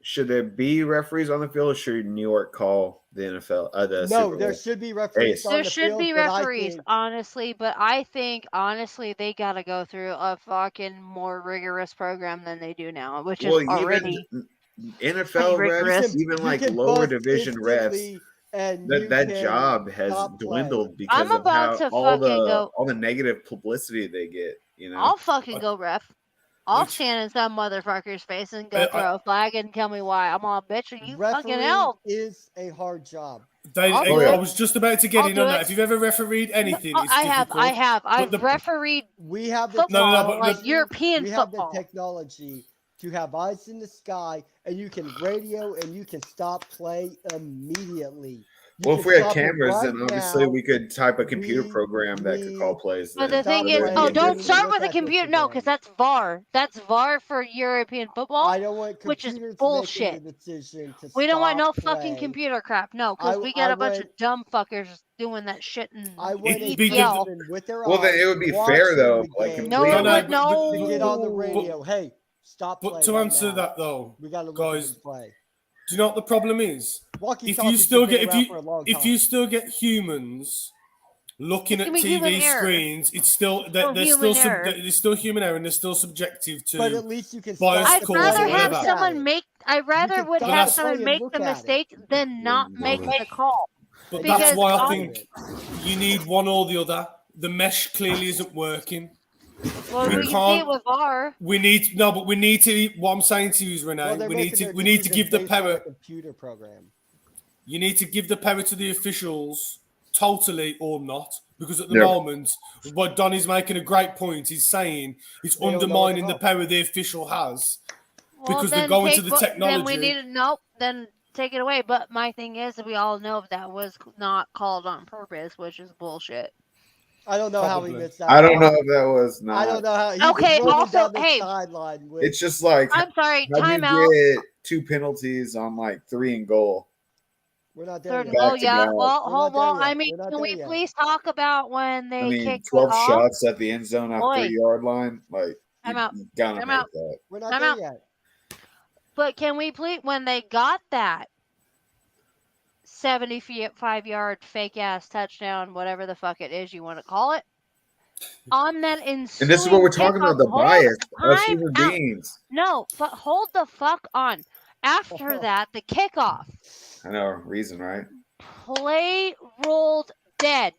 should there be referees on the field, or should New York call the NFL? No, there should be referees on the field. There should be referees, honestly, but I think, they got to go through a fucking more rigorous program than they do now, which is already NFL refs, even lower division refs. That job has dwindled because of how all the negative publicity they get. You know, I'll fucking go ref. I'll stand in some motherfucker's face and go throw a flag and tell me why. I'm all bitch. You fucking hell. Is a hard job. I was just about to get in on that. If you've ever refereed anything, it's difficult. I have. I've refereed. We have the European football. We have the technology to have eyes in the sky, and you can radio and you can stop play immediately. Well, if we had cameras, then obviously we could type a computer program that could call plays. But the thing is, don't start with a computer. No, because that's VAR. That's VAR for European football. I don't want which is bullshit. We don't want no fucking computer crap. No, because we got a bunch of dumb fuckers doing that shit in EPL. Well, then it would be fair though. No, to get on the radio. Hey, stop. But to answer that though, we got to guys. Play. Do you know what the problem is? If you still get humans looking at TV screens, it's still there's still human error and they're still subjective to. But at least you can. I'd rather have someone make. I rather would have someone make the mistake than not make the call. But that's why I think you need one or the other. The mesh clearly isn't working. Well, we can see it with VAR. We need to. What I'm saying to you is, Renee, we need to give the power. Computer program. You need to give the power to the officials, totally or not, because at the moment, what Donnie's making a great point. He's saying it's undermining the power the official has because they're going to the technology. Then we need to then take it away. But my thing is, we all know that was not called on purpose, which is bullshit. I don't know how he missed that. I don't know if that was not. I don't know how. Okay. Also, hey, it's just like I'm sorry. How timeout. do you get 2 penalties on 3 and goal? We're not there Third, yet. oh Back to yeah. back. Well, We're not there well, I yet. mean, We're not can there we yet. please talk about when they I mean, kicked 12 it off? shots at the end zone off Boy. 3-yard line. Like, I'm you, out. you gotta I'm make out. that. We're not I'm there out. yet. But can we please, when they got that 75-yard fake ass touchdown, whatever the fuck it is you want to call it, on that ensuing And this is what we're talking kickoff, about, the hold bias of time human out. beings. No, but hold the fuck on. After that, the kickoff, I know, reason, right? play rolled dead.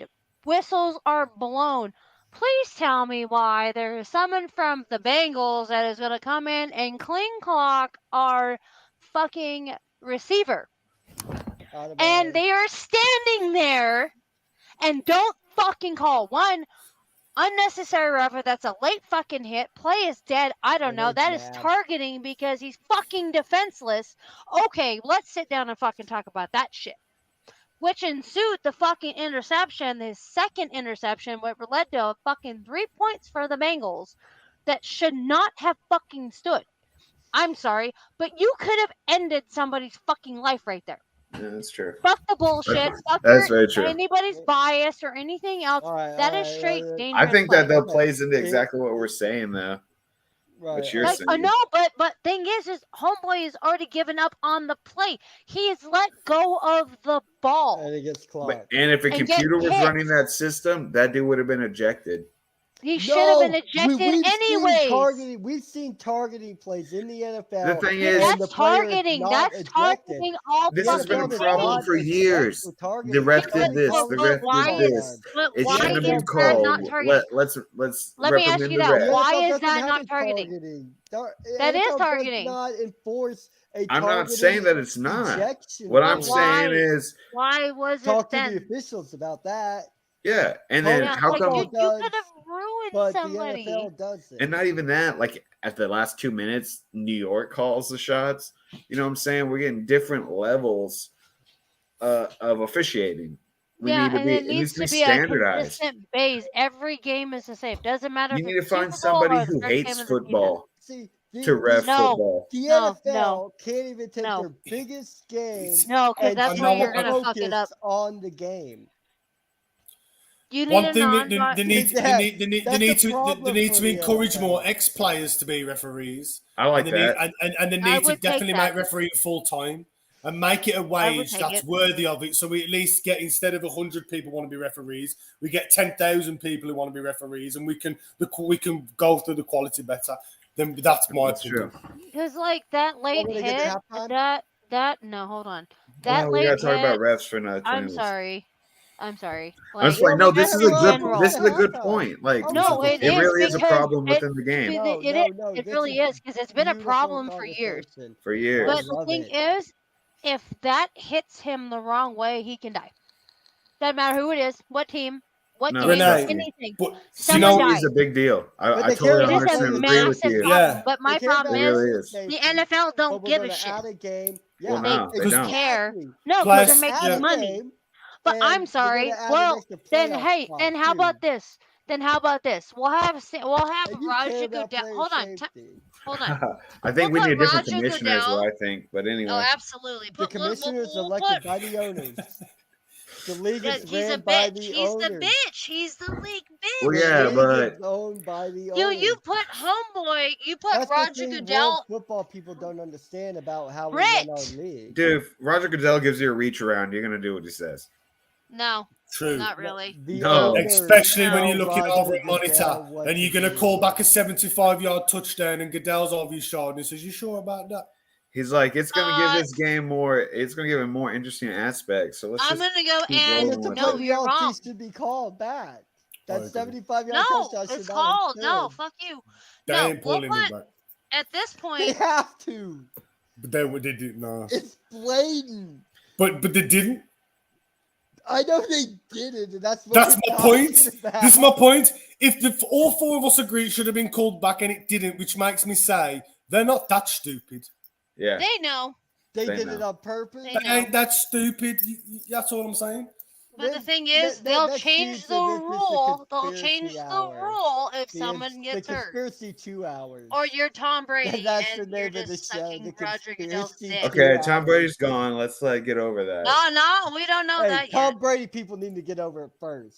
Whistles are blown. Please tell me why there is someone from the Bengals that is going to come in and cling clock our fucking receiver. Out of And bounds. they are standing there and don't fucking call. One, unnecessary rougher. That's a late fucking hit. Play is dead. I don't And know. it's That is mad. targeting because he's fucking defenseless. Okay, let's sit down and fucking talk about that shit. Which ensued the fucking interception, the second interception, what led to a fucking 3 points for the Bengals that should not have fucking stood. I'm sorry, but you could have ended somebody's fucking life right there. Yeah, that's true. Fuck the bullshit. Fuck That's very true. anybody's bias or anything else. All right, That all is right, straight all right. dangerous I think play. that that Okay. plays into It- exactly what we're saying, though. Right. What you're Like, saying. no, but thing is homeboy has already given up on the play. He has let go of the ball. And it gets But, clocked. and if a And get computer was hit. running that system, that dude would have been ejected. He should have been ejected we've anyways. We've seen targeting plays in the NFL. The thing Yeah, is, and the that's player is targeting. not That's ejected. targeting all This The has been a NFL fucking is problem not for eject years. for targeting. The ref It's did only this. called The but ref why did is this. but It why shouldn't have is been that called. not targeting? Let's Let me ask reprimand you the that. ref. Why NFL is doesn't that have not a targeting? The That is NFL targeting. does not enforce a I'm not targeting saying that it's not. ejection What I'm rule. saying Why? is, Why was Talk it to the then? officials about that. yeah. And then Yeah, how like come? you does, could have ruined But somebody. the NFL doesn't. And not even that. Like at the last 2 minutes, New York calls the shots. You know what I'm saying? We're getting different levels of officiating. Yeah, and it It needs to be a standardized. consistent base. Every game is the same. Doesn't matter You if need to it's find Super Bowl somebody or the who first game hates of the season. football See, to ref No. football. the No, NFL can't even take no. their biggest game No, because and that's I where know you're what- gonna fuck it up. focus on the game. You need One a thing non. they That's need a to problem for the encourage NFL. more ex-players to be referees. I like and they that. need, and they I need to would take definitely that. make refereeing full time and make it a I would wage take that's it. worthy of it. So we at least get, instead of 100 people want to be referees, we get 10,000 people who want to be referees, and we can go through the quality better. Then that's my That's opinion. true. Because like that late we're gonna get to hit, halftime? no, hold on. That Well, we late gotta talk about hit. refs for another 20 I'm minutes. sorry. I'm sorry. I'm just Like, like, no, we're this gonna is a have good. general This is a good halftime. point. Like, no, it it is really is a because problem within the game No, it this really is because it's been a beautiful problem for years. conversation. for years. But the love thing it. is, if that hits him the wrong way, he can die. Doesn't matter who it is, what team, what No, game, Renee, anything. But Someone you know, dies. is a big deal. But I they totally care It is about 100% a agree with massive you. problem. Yeah. But my They care problem It about really is is. safety, the NFL but don't we're give a gonna shit. add a game. Well, Yeah, no, they don't. care. exactly. No, Plus- because they're Add making a money. game, But and I'm we're sorry. gonna add an Well, extra then playoff hey, spot, then how too. about this? We'll have And you care Roger about Goodell. player Hold on, safety. hold on. I think we We'll need a put different Roger commissioner, is Goodell. what I think. But anyway, Oh, absolutely. The commissioner is elected by the owners. The league is He's a ran by bitch. the He's the owners. bitch. He's the league bitch. Well, The yeah, league but- is owned by the You owners. put homeboy. You put That's the Roger thing Goodell. world football people don't understand about how we Rich. run our league. dude, if Roger Goodell gives you a reach around, you're gonna do what he says. No, true. not really. The No. owners Especially when tell you're looking Roger over a Goodell monitor what and you're to going to do. call back a 75-yard touchdown and Goodell's over your shoulder and he says, "You sure about that?" He's like, it's gonna give this game more. It's gonna give it more interesting aspects. So let's I'm just gonna go keep And rolling it's with a it. no, play we you're all wrong. think should be called back. I That agree. 75-yard No, touchdown should it's not called. have No, stood. fuck you. They No, ain't pulling we'll it put- back. At this They point, have to. But they didn't. No. It's blatant. But they didn't. I know they did it, and that's what That's we're my point. talking about. This is my point. If all four of us agree it should have been called back and it didn't, which makes me say they're not that stupid. Yeah, they know. They They did know. it on purpose. They They know. ain't that stupid. That's all I'm saying. But the thing is, they'll change the rule. They'll change the rule if someone gets the hurt. conspiracy 2 hours. Or you're Tom Brady That's the and you're name of the just show, sucking the Roger Goodell's conspiracy dick. Okay, 2 Tom hours. Brady's gone. Let's get over that. No, we don't know Hey, that Tom yet. Brady people need to get over it first.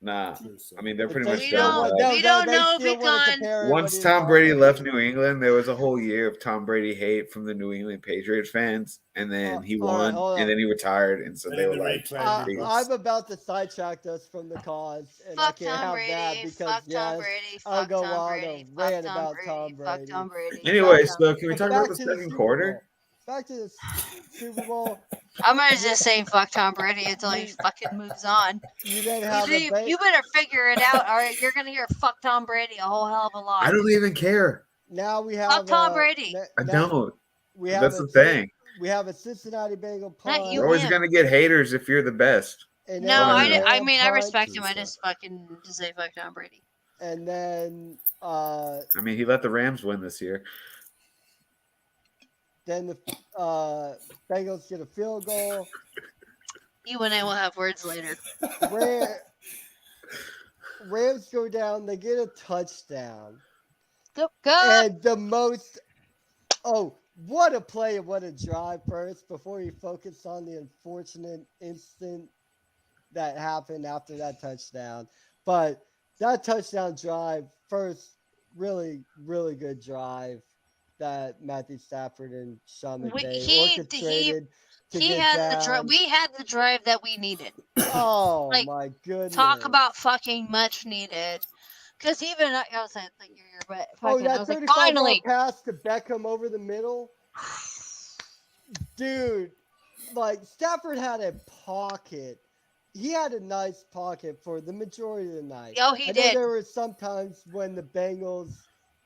Nah, I mean they're If pretty they much We done. don't- with that. we don't know they still wanna because compare Once everybody Tom to Brady Tom left Brady. New England, there was a whole year of Tom Brady hate from the New England Patriots fans, and then he all right, won, hold on. and then he retired, and so And they then were they like, reclaimed it. "Peace." I'm about to sidetrack us from the cause, and I fuck can't Tom have Brady. that because Fuck Tom yes, Brady. I'll Fuck go Tom on a Brady. rant Fuck about Tom Tom Brady. Fuck Brady. Tom Brady. Anyway, Fuck so Tom can we But talk back about the to the second Super quarter? Bowl. Back to the Super Bowl. I'm gonna just say fuck Tom Brady until he fucking moves on. You then have You better figure it out, all right? You're gonna hear fuck Tom Brady a whole hell of a lot. I don't even care. now we have Fuck Tom Brady. I don't. We have That's the thing. We have a Cincinnati Bengal Not punt. you, You're always him. gonna get haters if you're the best. And No, then I a mean I punt, respect him. I True, just fucking just say fuck Tom Brady. And then I mean, he let the Rams win this year. then the Bengals get a field goal. You and I will have words later. Rams go down. They get a touchdown. Go. And the most, what a play and what a drive first before you focus on the unfortunate instant that happened after that touchdown. But that touchdown drive first, really, really good drive that Matthew Stafford and Sean McVay orchestrated. We had the drive that we needed. Oh Like, my goodness! Talk about fucking much needed. Because even I was like, but fucking, I that was like, 35 finally. pass to Beckham over the middle, dude. Like Stafford had a pocket. He had a nice pocket for the majority of the night. Oh, he I know did. there were some times when the Bengals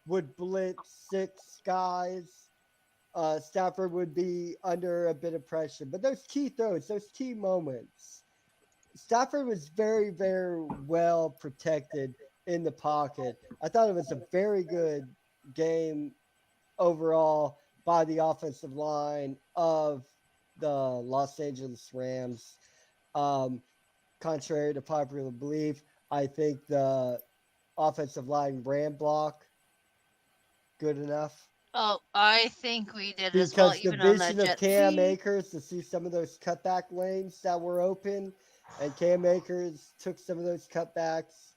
would blitz 6 guys. Stafford would be under a bit of pressure, but those key throws, those key moments, Stafford was very, very well protected in the pocket. I thought it was a very good game overall by the offensive line of the Los Angeles Rams. Contrary to popular belief, I think the offensive line ran block good enough. Oh, I think we did Because as well, the even on that vision of jet. Cam Akers to see some of those cutback lanes that were open, and Cam Akers took some of those cutbacks.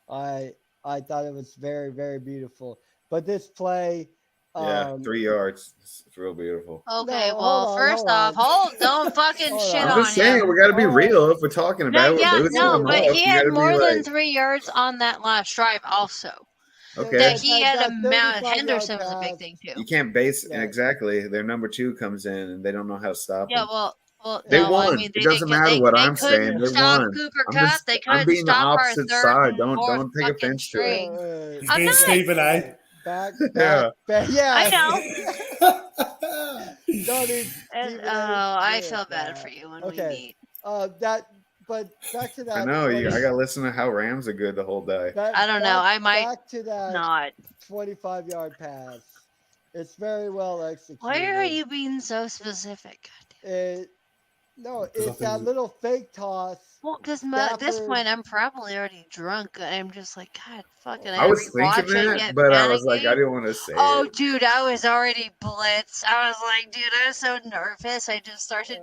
I thought it was very, very beautiful. But this play, 3 yards. It's real beautiful. Okay, No, well, hold on, first hold off, on. don't fucking Hold shit on. I'm on just saying, him. we got to be Hold on. real if we're talking about it. We're losing them But up. he You had gotta be more than like, 3 yards on that last drive also. okay. That he had That a Mount 35-yard Henderson was a big pass. thing too. You can't base Yeah. exactly. Their number 2 comes in and they don't know how to stop Yeah, him. well, They no, won. I mean, It doesn't matter what I'm saying. couldn't They stop won. Cooper I'm Kupp. just- They I'm couldn't being the stop our opposite third side. and Don't fourth take fucking offense to it. string. He's I'm being not. Stephen A. Back. Yeah. Yeah. I know. Donnie, And, I feel bad for you when we meet. But back to that. I know. 20 I got to listen to how Rams are good the whole day. I don't know. I might back to that not. 25-yard pass. It's very well executed. Why are you being so specific? It's that little fake toss. Well, because at this Stafford- point, I'm probably already drunk. I'm just like, God, fucking. I was rewatch thinking it, that, get but I was like, panicky. I didn't want to say Oh, it. dude, I was already blitzed. I was like, dude, I was so nervous. I just started.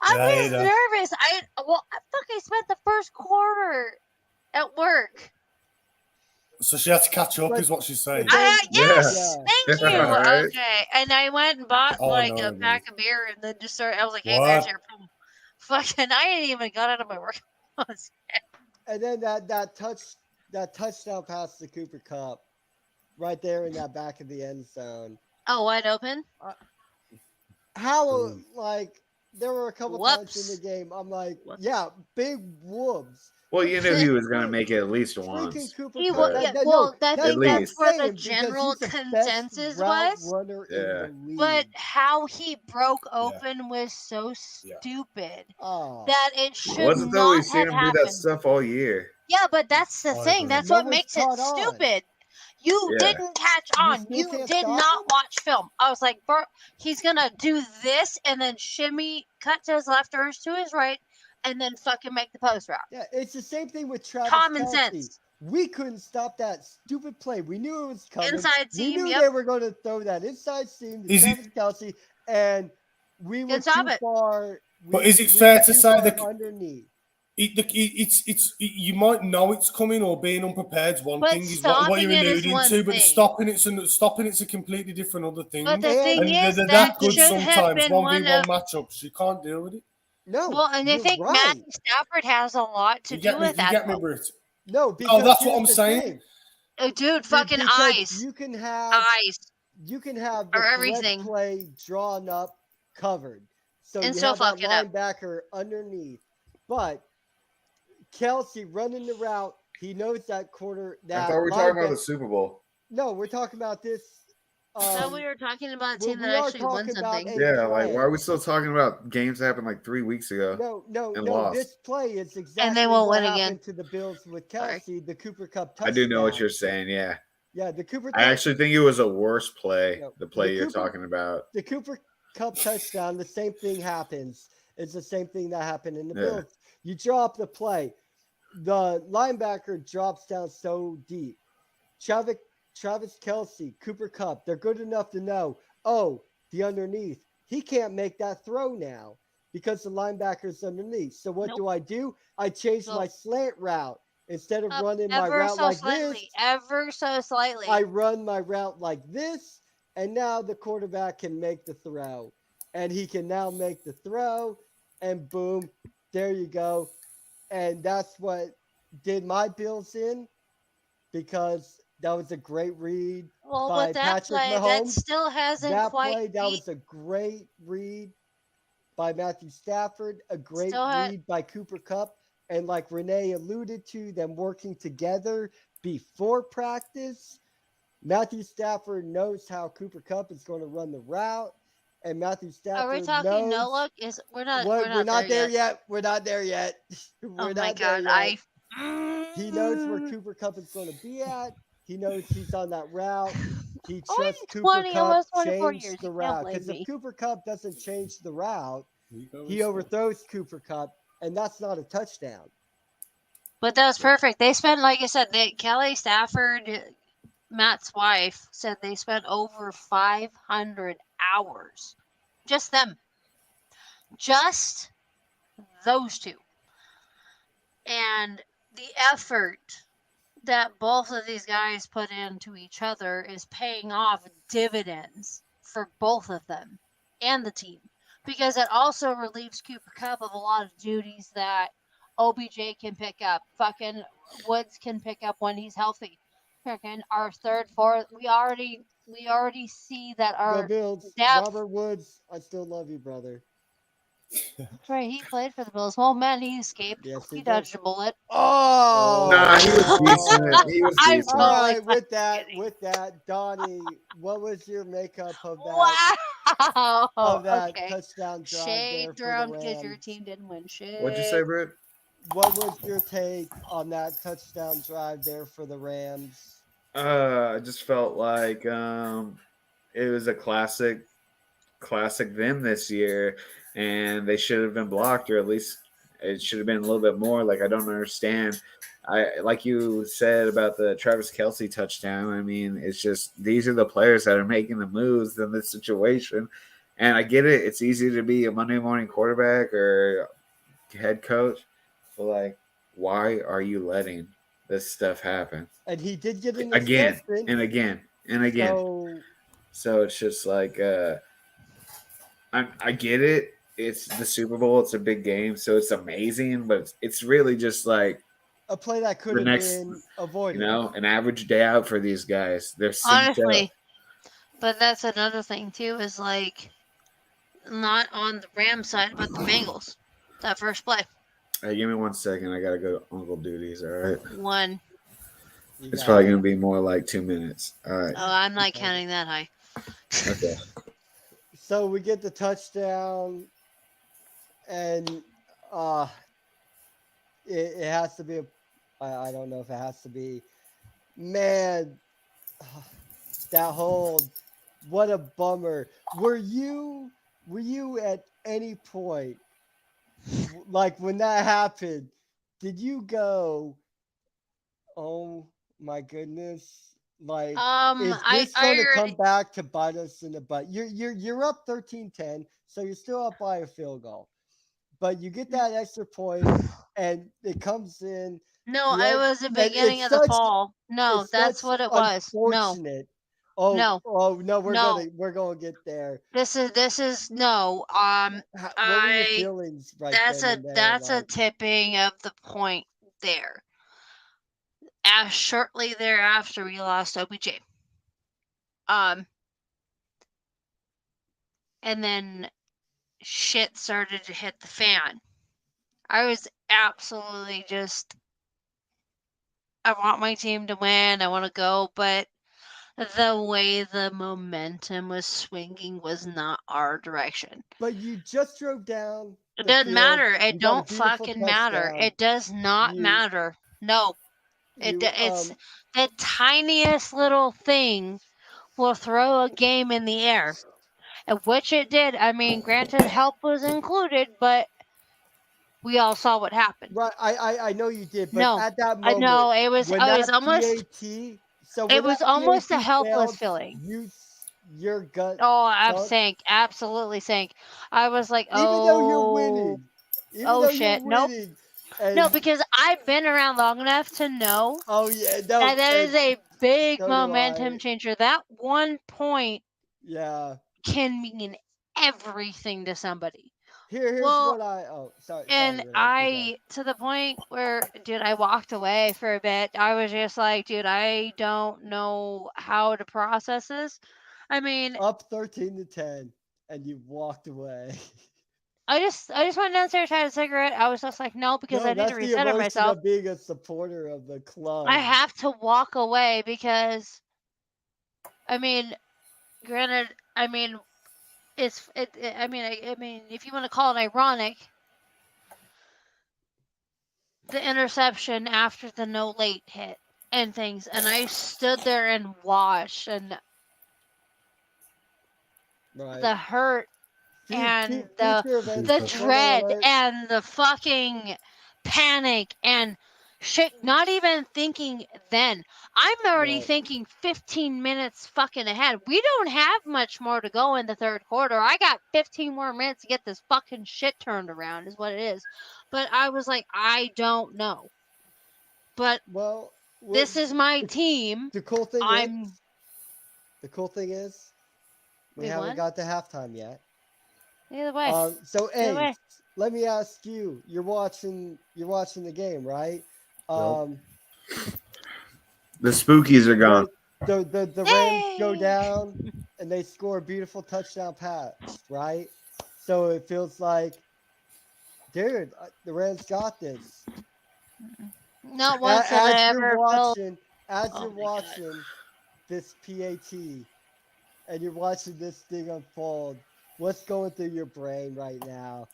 I was nervous. I spent the first quarter at work. So she had to catch up, is what she's saying. Yes, thank you. Right. Okay, and I went and bought a pack of beer, and then just started. I was like, "Hey, there's your fucking." I didn't even got out of my work. And then that touchdown pass to Cooper Kupp, right there in that back of the end zone. Oh, wide open. How there were a couple times in the game. I'm like, big whoops. Well, you knew he was going to make it at least once. That's where the general consensus was. But how he broke open was so stupid that it should Wasn't though? We've not seen have him do that happened. stuff all year. Yeah, but that's the thing. That's what makes it stupid. You Yeah. didn't catch You on. still You can't did stop not him? watch film. I was like, bro, he's gonna do this and then shimmy, cut to his left or to his right, and then fucking make the post route. Yeah, it's the same thing with Travis Common Kelce. sense. We couldn't stop that stupid play. We knew it was coming. Inside We seam, knew yep. they were going to throw that inside seam to Is it- Travis Kelce, and we were Couldn't stop too it. far. But we- is it we fair were to too say far that underneath? you might know it's coming, or being unprepared's one But thing is what stopping you're it is alluding one to, but thing. stopping it's a completely different other thing. But the And thing is, they're that that good should have sometimes. been 1v1 one of. matchups, you can't deal with it. No, Well, and I you're think right. Matthew Stafford has a lot to You do get me? with You that. get me, though. Britt? No, because that's what here's I'm the saying. thing. Oh, dude, fucking Because eyes, you can have eyes, the or correct everything. play drawn up, covered. So And you still have that fuck it up. linebacker underneath. But Kelsey running the route, he knows that quarter. I That thought we were talking about linebacker- the Super Bowl. No, we're talking about this. So we were talking about a well, team we that are actually won talking about something. a Yeah, like play. why are we still talking about games that happened like 3 weeks ago? No. and lost? This play is exactly they won't what win happened again. to the Bills with Sorry. Kelsey, the Cooper Cup touchdown. I do know what you're saying. Yeah, Yeah, the Cooper. I actually think it was a worse play. No, The play the you're Cooper- talking about. The Cooper Cup touchdown, the same thing happens. It's the same thing that happened in the Yeah. Bills. You drop the play. The linebacker drops down so deep. Travis Kelsey, Cooper Cup, they're good enough to know, the underneath. He can't make that throw now because the linebacker's underneath. So what Nope. do? I change So- my slant route. Instead of Up running my ever route so like slightly, this, ever so slightly. I run my route like this, and now the quarterback can make the throw. And he can now make the throw, and boom, there you go. And that's what did my Bills in, because that was a great read well, by with that Patrick play, that Mahomes. still hasn't That quite play, that beat. was a great read by Matthew Stafford, a great Still had- read by Cooper Cup. And like Renee alluded to, them working together before practice. Matthew Stafford knows how Cooper Cup is going to run the route. And Matthew Stafford Are we talking knows no look? We're not. what, We're not there yet. We're not there yet. We're Oh not my there god! yet. He knows where Cooper Cup is going to be at. He knows he's on that route. He trusts I'm Cooper 20, Cup almost 24 change years. the You can't route. blame Because if me. Cooper Cup doesn't change the route, he overthrows Cooper Cup, and that's not a touchdown. But that was perfect. They spent, like I said, Kelly Stafford, Matt's wife, said they spent over 500 hours. Just them. Just those two. And the effort that both of these guys put into each other is paying off dividends for both of them and the team. Because it also relieves Cooper Cup of a lot of duties that OBJ can pick up. Fucking Woods can pick up when he's healthy. Fucking our third, fourth, we already see that The our Bills, depth. Robert Woods, I still love you, brother. That's right, he played for the Bills. Well, man, he escaped. Yes, he he did. dodged a bullet. Oh, Nah, he was decent. He was I'm decent. All totally right, with that, kidding. Donnie, what was your makeup of that Wow. touchdown drive Shade there thrown for the because your Rams? team didn't win shit. What'd you say, Britt? What was your take on that touchdown drive there for the Rams? I just felt like it was a classic them this year, and they should have been blocked, or at least it should have been a little bit more. Like, I don't understand. Like you said about the Travis Kelce touchdown. I mean, it's just these are the players that are making the moves in this situation, and I get it. It's easy to be a Monday morning quarterback or head coach, but like, why are you letting this stuff happen And he did get an again assessment, and again and again? So it's just like I get it. It's the Super Bowl. It's a big game, so it's amazing. But it's really just like a play that could the have next, been avoided. an average day out for these guys. They're synced Honestly, up. but that's another thing too. Is like not on the Rams side, but the Bengals. That first play. Hey, give me 1 second. I gotta go to Uncle Duty's. All right. One. You It's got probably it. gonna be more like 2 minutes. All right. Oh, I'm not counting that high. Okay. So we get the touchdown, and it has to be I don't know if it has to be. Man, that whole, what a bummer. Were you at any point, like when that happened, did you go, oh my goodness, like, is I this going to already come back to bite us in the butt? You're up 13-10, so you're still up by a field goal, but you get that extra point, and it comes in. no, The it ex- was the and beginning of the fall. No, it's that's such what it was. No, unfortunate. Oh, no, no, no. we're gonna get there. This is no. What were your I feelings right then and there? that's a Like, tipping of the point there. As shortly thereafter, we lost OBJ. And then shit started to hit the fan. I was absolutely just, I want my team to win. I want to go, but the way the momentum was swinging was not our direction. but you just drove down It the doesn't field. matter. It You got a don't beautiful fucking matter. touchdown. It does not You matter. No, you it's the tiniest little thing will throw a game in the air, and which it did. I mean, granted, help was included, but we all saw what happened. right. I know you did, but No, at that I moment, know when it was that almost PAT, so it when that was almost a PAT helpless failed, feeling. your gut Oh, I'm sunk. sank, absolutely sank. I was like, Even though you're oh, winning, even oh though you're shit, nope, winning, no, and because I've been around long enough to know oh yeah, no, that and is a big so do I. momentum changer. That 1 point Yeah. can mean everything to somebody. Here's Well, what I. Oh, sorry, and Renee. Keep going. I, to the point where, dude, I walked away for a bit. I was just like, dude, I don't know how to process this. I mean, Up 13-10, and you walked away. I just went downstairs, had a cigarette. I was just like, no, because No, I need to that's the recenter emotion myself. of being a supporter of the club. I have to walk away because, I mean, granted, I mean, I mean, if you want to call it ironic, the interception after the no late hit and things, and I stood there and watched, and Right. the hurt and Future events. the Spoiler dread alert. and the fucking panic and shit, not even thinking then. I'm already Right. thinking 15 minutes fucking ahead. We don't have much more to go in the third quarter. I got 15 more minutes to get this fucking shit turned around, is what it is. But I was like, I don't know. But Well, this is my team. the cool thing I'm. is, the cool thing is, we We haven't won? got to halftime yet. Either way. So Either way. Ace, let me ask you. You're watching the game, right? The Spookies are gone. The Rams go down and they score a beautiful touchdown pass, right? So it feels like, dude, the Rams got this. Not once have I ever felt. As Oh you're my God. watching this PAT and you're watching this thing unfold, what's going through your brain right now?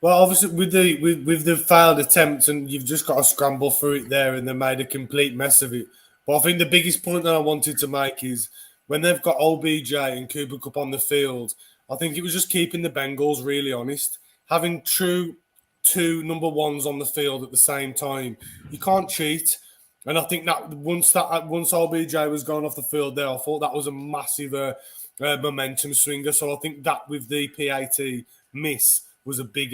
Well, obviously with the failed attempts, and you've just got to scramble through it there, and they made a complete mess of it. But I think the biggest point that I wanted to make is when they've got OBJ and Cooper Cup on the field, I think it was just keeping the Bengals really honest, having true two number ones on the field at the same time. You can't cheat. And I think that once OBJ was going off the field there, I thought that was a massive momentum swinger. So I think that with the PAT miss was a big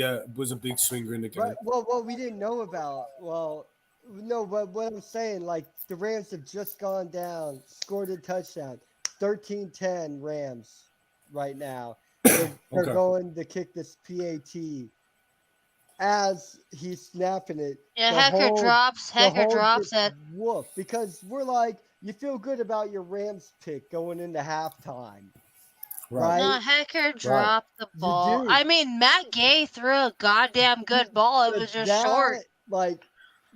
swinger in the game. Right. Well, we didn't know about. Well, no, but what I'm saying, like, the Rams have just gone down, scored a touchdown, 13-10 Rams right now. They're Okay. going to kick this PAT. As he's snapping it, Yeah, the Hecker whole drops gets it. whooped, because we're like, you feel good about your Rams pick going into halftime, right? No, Hecker dropped the You ball. do. I mean, Matt Gay threw a goddamn good ball. It But was just short. like,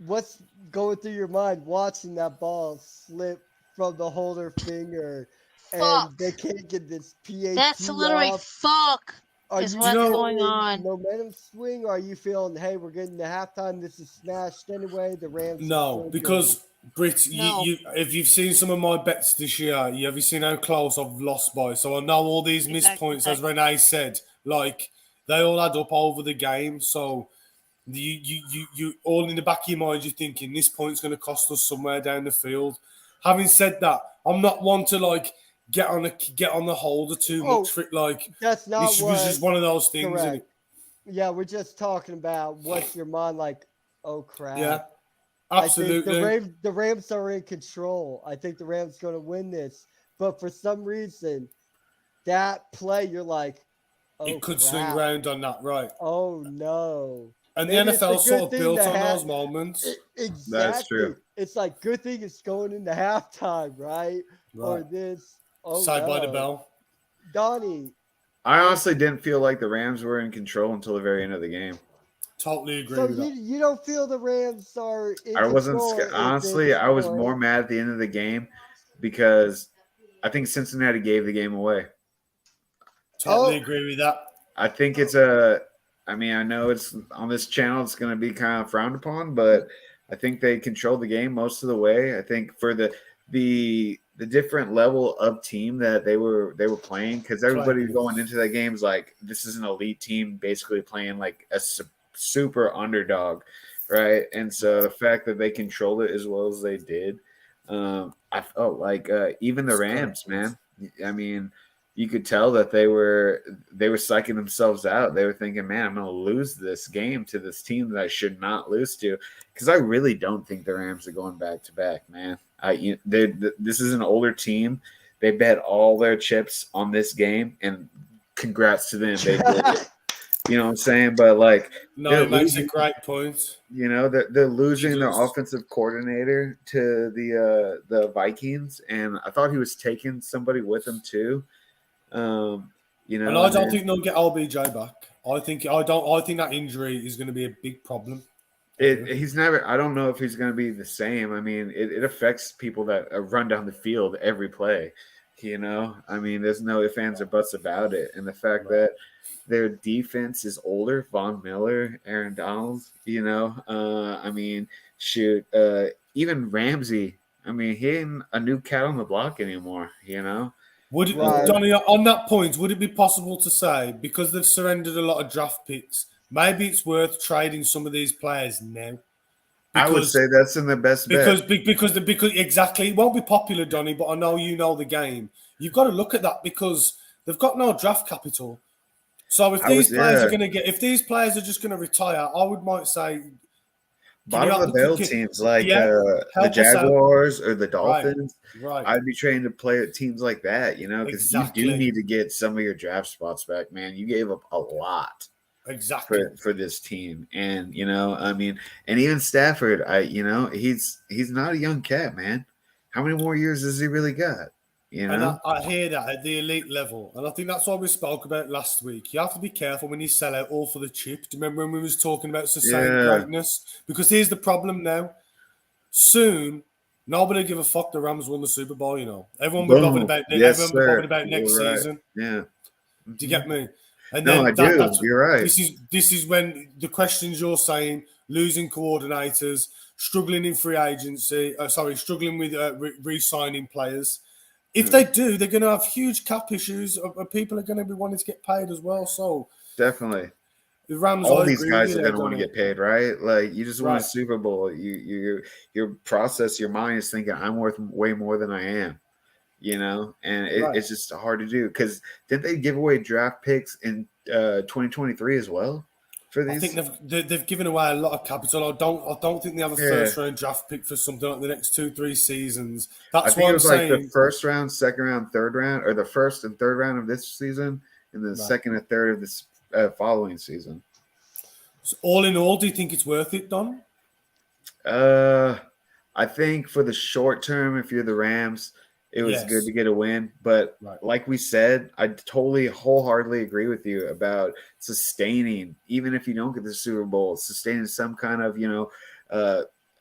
what's going through your mind watching that ball slip from the holder finger, and Fuck. they can't get this PAT That's literally off? fuck. Are Is you what's going feeling on. momentum swing, or are you feeling, hey, we're getting to halftime, this is smashed anyway, the Rams are No, still because Britt, No. if you've seen some of my bets this year, have you seen how close I've lost by? So I know all these missed points, as Renee said, like they all add up over the game. So you all in the back of your mind, you're thinking this point's going to cost us somewhere down the field. Having said that, I'm not one to like get on the holder too much for it. Like That's not this was just one of those things, isn't it? Yeah, we're just talking about what's your mind like. Oh crap! Yeah, I think absolutely. the Rams are in control. I think the Rams going to win this, but for some reason, that play you're like, oh It could crap. swing round on that, right? Oh no! And Maybe the it's a NFL good sort of thing built to on have. those moments. Exactly. That's true. It's like good thing it's going into halftime, right? Or Right. this. Oh Saved by the no, bell. Donnie. I honestly didn't feel like the Rams were in control until the very end of the game. Totally agree So with that. you don't feel the Rams are in I wasn't control at honestly. this I was point? more mad at the end of the game because I think Cincinnati gave the game away. Totally agree with that. I think it's a. I mean, I know it's on this channel. It's going to be kind of frowned upon, but I think they controlled the game most of the way. I think for the different level of team that they were playing, because everybody going into that game is like, this is an elite team, basically playing like a super underdog, right? And so the fact that they controlled it as well as they did, I felt like even the Rams, man. I mean, you could tell that they were psyching themselves out. They were thinking, "Man, I'm going to lose this game to this team that I should not lose to," because I really don't think the Rams are going back to back, man. This is an older team. They bet all their chips on this game, and congrats to them. They did it. You know what I'm saying? But like, no, it makes a great point. You know, they're losing their offensive coordinator to the Vikings, and I thought he was taking somebody with him too. You know, and I don't think they'll get LBJ back. I think that injury is going to be a big problem. He's never. I don't know if he's going to be the same. I mean, it affects people that run down the field every play. You know, I mean, there's no ifs, ands, or buts about it. And the fact that their defense is older, Von Miller, Aaron Donald. You know, I mean, shoot, even Ramsey. I mean, he ain't a new cat on the block anymore. You know. Would it, Donnie, on that point, would it be possible to say, because they've surrendered a lot of draft picks, maybe it's worth trading some of these players now? I would say that's in the best bet. Because exactly, it won't be popular, Donnie, but I know you know the game. You've got to look at that because they've got no draft capital. So if these players are just going to retire, might say bottom of the barrel teams like the Jaguars or the Dolphins, right. I'd be trained to play at teams like that, you know, because you do need to get some of your draft spots back, man. You gave up a lot for this team. And, you know, I mean, and even Stafford, he's not a young cat, man. How many more years has he really got? You know? And I hear that at the elite level. And I think that's what we spoke about last week. You have to be careful when you sell out all for the chip. Do you remember when we was talking about sustained greatness? Because here's the problem now. Soon, nobody will give a fuck the Rams won the Super Bowl, you know. Everyone will be bothered about next season. Yeah. Do you get me? And no, then I do. You're right. This is when the questions you're saying, losing coordinators, struggling in free agency, struggling with re-signing players. If they do, they're going to have huge cap issues. People are going to be wanting to get paid as well. So definitely, the Rams. All these guys are going to want to get paid, right? Like you just won a Super Bowl. Your process, your mind is thinking, I'm worth way more than I am. You know, and it's just hard to do because didn't they give away draft picks in 2023 as well? For these? I think they've given away a lot of capital. I don't think they have a first round draft pick for something like the next 2-3 seasons. That's what I'm saying. Like the first round, second round, third round, or the first and third round of this season, and the second and third of this following season. So all in all, do you think it's worth it, Don? I think for the short term, if you're the Rams, it was good to get a win. But like we said, I totally wholeheartedly agree with you about sustaining, even if you don't get the Super Bowl, sustaining some kind of,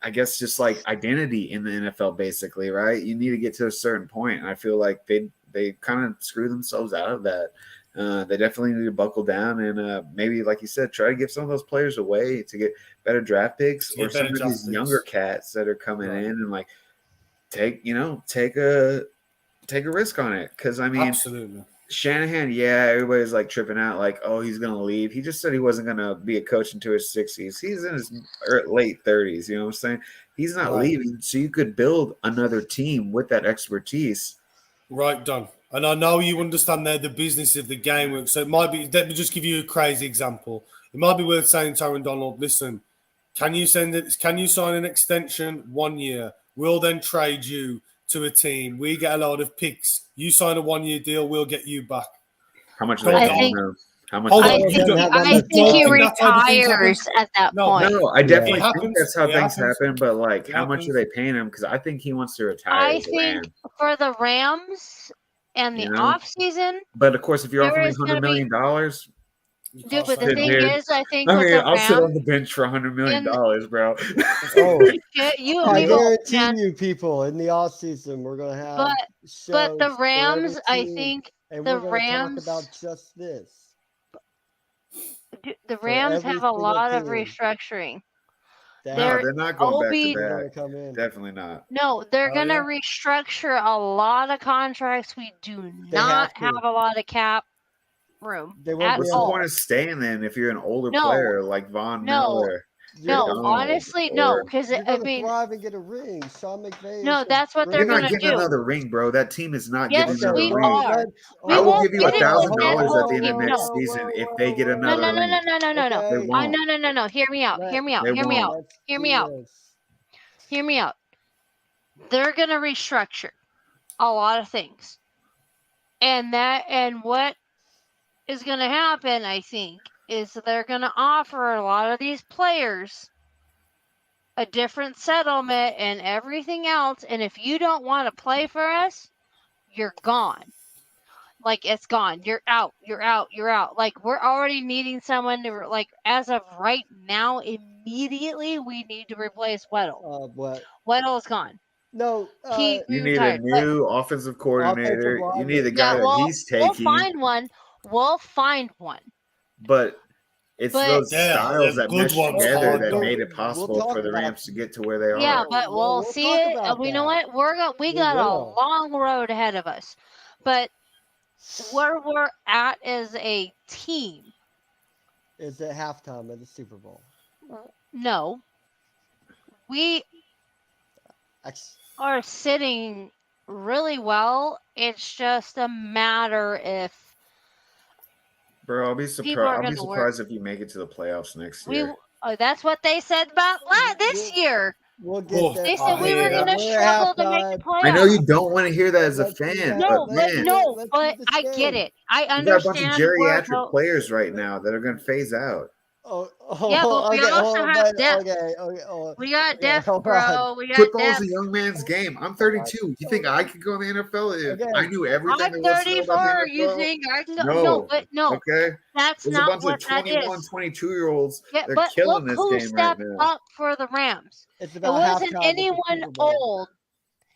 I guess just like identity in the NFL, basically, right? You need to get to a certain point. And I feel like they kind of screw themselves out of that They definitely need to buckle down and maybe, like you said, try to give some of those players away to get better draft picks or some of these younger cats that are coming in and like take a risk on it. Because I mean, absolutely. Shanahan, everybody's like tripping out, like, oh, he's gonna leave. He just said he wasn't gonna be a coach into his 60s. He's in his late 30s. You know what I'm saying? He's not leaving, so you could build another team with that expertise. Right, Don. And I know you understand the business of the game. So it might be, let me just give you a crazy example. It might be worth saying to Aaron Donald, listen, can you sign an extension 1 year? We'll then trade you to a team. We get a load of picks. You sign a 1 year deal, we'll get you back. How much are they paying him? How much? I think he retires at that point. No, I definitely think that's how things happen. But like, how much are they paying him? Because I think he wants to retire. I think for the Rams and the off season. But of course, if you're offering $100 million, dude, but the thing is, I think I'll sit on the bench for $100 million, bro. I guarantee you, people in the off season, we're gonna have. But the Rams, I think the Rams talk about just this. The Rams have a lot of restructuring. They're not going back to back. Definitely not. No, they're going to restructure a lot of contracts. We do not have a lot of cap room. What's the point of staying then if you're an older player like Von Miller? No, honestly, no, because I mean, thrive and get a ring. Sean McVay. No, that's what they're going to do. You're not getting another ring, bro. That team is not getting another ring. Are. I will give you $1,000 at the end of next season if they get another ring. No. Hear me out. They're going to restructure a lot of things, and what is going to happen, I think, is they're going to offer a lot of these players a different settlement and everything else. And if you don't want to play for us, you're gone. Like, it's gone. You're out. Like, we're already needing someone to, like, as of right now, immediately, we need to replace Weddle. Weddle is gone. No, you need a new offensive coordinator. You need the guy that he's taking. We'll find one. But it's those styles that mesh together that made it possible for the Rams to get to where they are. Yeah, but we'll see it. We know what we got a long road ahead of us. But where we're at as a team is at halftime of the Super Bowl. No, we are sitting really well. It's just a matter if. Bro, I'll be surprised if you make it to the playoffs next year. That's what they said about this year. We'll get they said we were going to struggle to make the playoffs. I know you don't want to hear that as a fan. But I get it. I understand. You got a bunch of geriatric players right now that are going to phase out. But we also have depth. We got depth, bro. We got Football's a young man's game. I'm 32. You think I could go in the NFL if I knew everything? I'm 34. You think I can go? No. Okay. That's There's not what that is. 21, 22-year-olds. They're killing this game right now. Up for the Rams. It wasn't anyone old.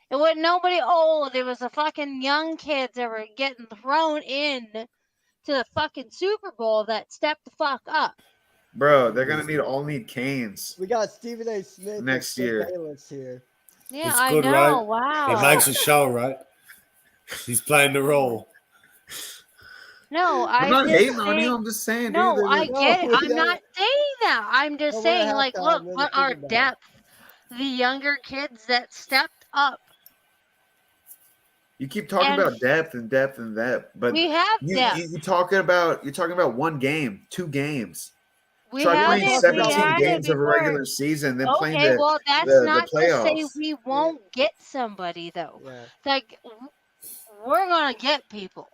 It wasn't nobody old. It was the fucking young kids that were getting thrown in to the fucking Super Bowl that stepped the fuck up. Bro, they're gonna need Canes. We got Stephen A. Smith next year. Here. Yeah, I know. Right? Wow. He makes a show, right? He's playing the role. No, I'm not hating on you. I'm just saying. No, I get it. I'm not saying that. I'm just saying, like, look, what our depth, the younger kids that stepped up. You keep talking about depth, but we have depth. You're talking about one game, 2 games. Try playing 17 games of a regular season, then playing the that's not playoffs. To say we won't get somebody though. Yeah. Like we're gonna get people.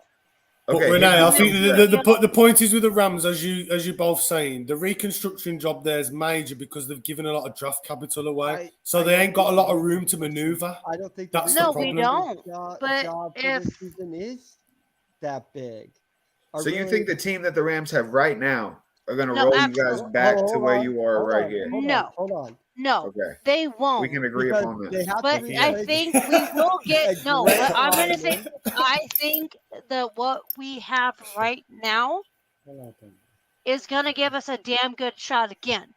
Okay, but Renee, I think the point is with the Rams, as you both saying, the reconstruction job there is major because they've given a lot of draft capital away, so they ain't got a lot of room to maneuver. I don't think that's the problem. We don't. But if the season is that big, so you think the team that the Rams have right now are going to No, roll you guys absolutely. back to Hold where on, you are hold right on, here. No. Hold on. No, Okay. they We won't. can agree Because upon they this. have But to I replace think we will a get no. great But I'm gonna say lineman. I think that what we have right now is gonna give us a damn good shot again.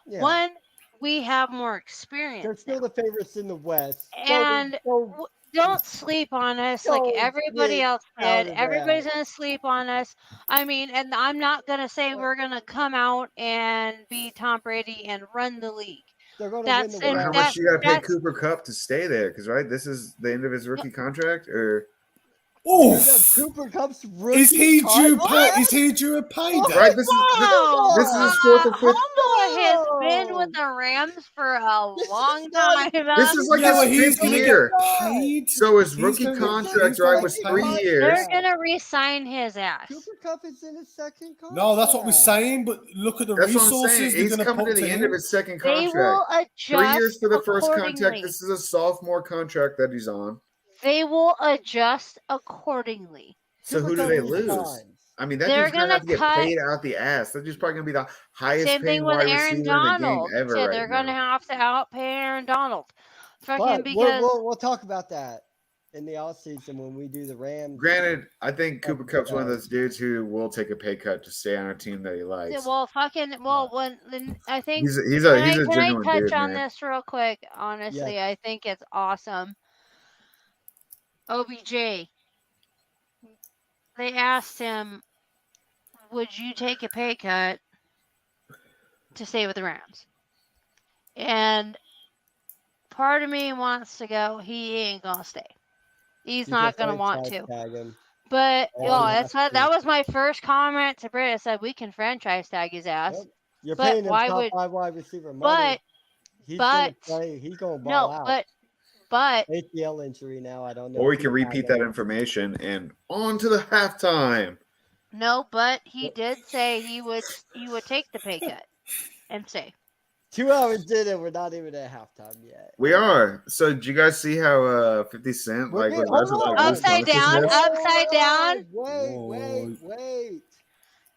Yeah, One, we have more they're experience still now, the favorites in the West. and So don't sleep on us like don't everybody get else out did. of Everybody's that. gonna sleep on us. I mean, and I'm not gonna say we're gonna come out and be Tom Brady and run the league. They're going to win That's the Well, and how West. much you got to pay that's Cooper Cup to stay there? Because right, this is the end of his rookie contract, or The end of Oof. Cooper Cup's Is rookie he due contract? pay? Is he due a payday? right? This is Whoa! this is his fourth or fifth. Homeboy has been with No! the Rams for a This is long not- time. This is like Yeah, his well, he's fifth going to year. get paid. So his He's rookie gonna get- contract, he's gonna right, get was paid. 3 They're years. They're gonna re-sign his ass. Cooper Cup is in his second contract. No, that's what we're saying. But look at the That's what I'm saying. resources they're He's going to coming to put the to end of him. his second They contract. will 3 years adjust for the first contract. accordingly. This is a sophomore contract that he's on. They will adjust accordingly. So Cooper who do Cup they needs lose? time. I mean, that They're dude's gonna gonna have to get cut. paid out the ass. That dude's probably gonna be the highest Same paying thing with wide Aaron receiver in the game Donald. ever Yeah, right they're gonna now. have to outpay Aaron Donald. Fucking But because we'll talk about that in the offseason when we do the Rams. Granted, I think Cooper Cup's one of Yeah. those dudes who will take a pay cut to stay on a team that he likes. when then I think He's a can I genuine touch dude, on man. this real quick? Honestly, I think it's awesome. OBJ. They asked him, "Would you take a pay cut to stay with the Rams?" And part of me wants to go, he ain't gonna stay. He's You not can gonna want franchise to. tag him. But Yeah, that was my first comment to Britt. I said we can franchise tag his ass. Yep. You're But paying him why top would- 5 wide receiver money. He's gonna play. He's gonna ball out. but ACL injury now. I don't know. Or we if can he's repeat back that on. information and on to the halftime. no, but he did say he would take the pay cut and stay. 2 hours in and we're not even at halftime yet. We are. So did you guys see how 50 Cent We're like getting- was hold on. like Upside down, upside down. Wait.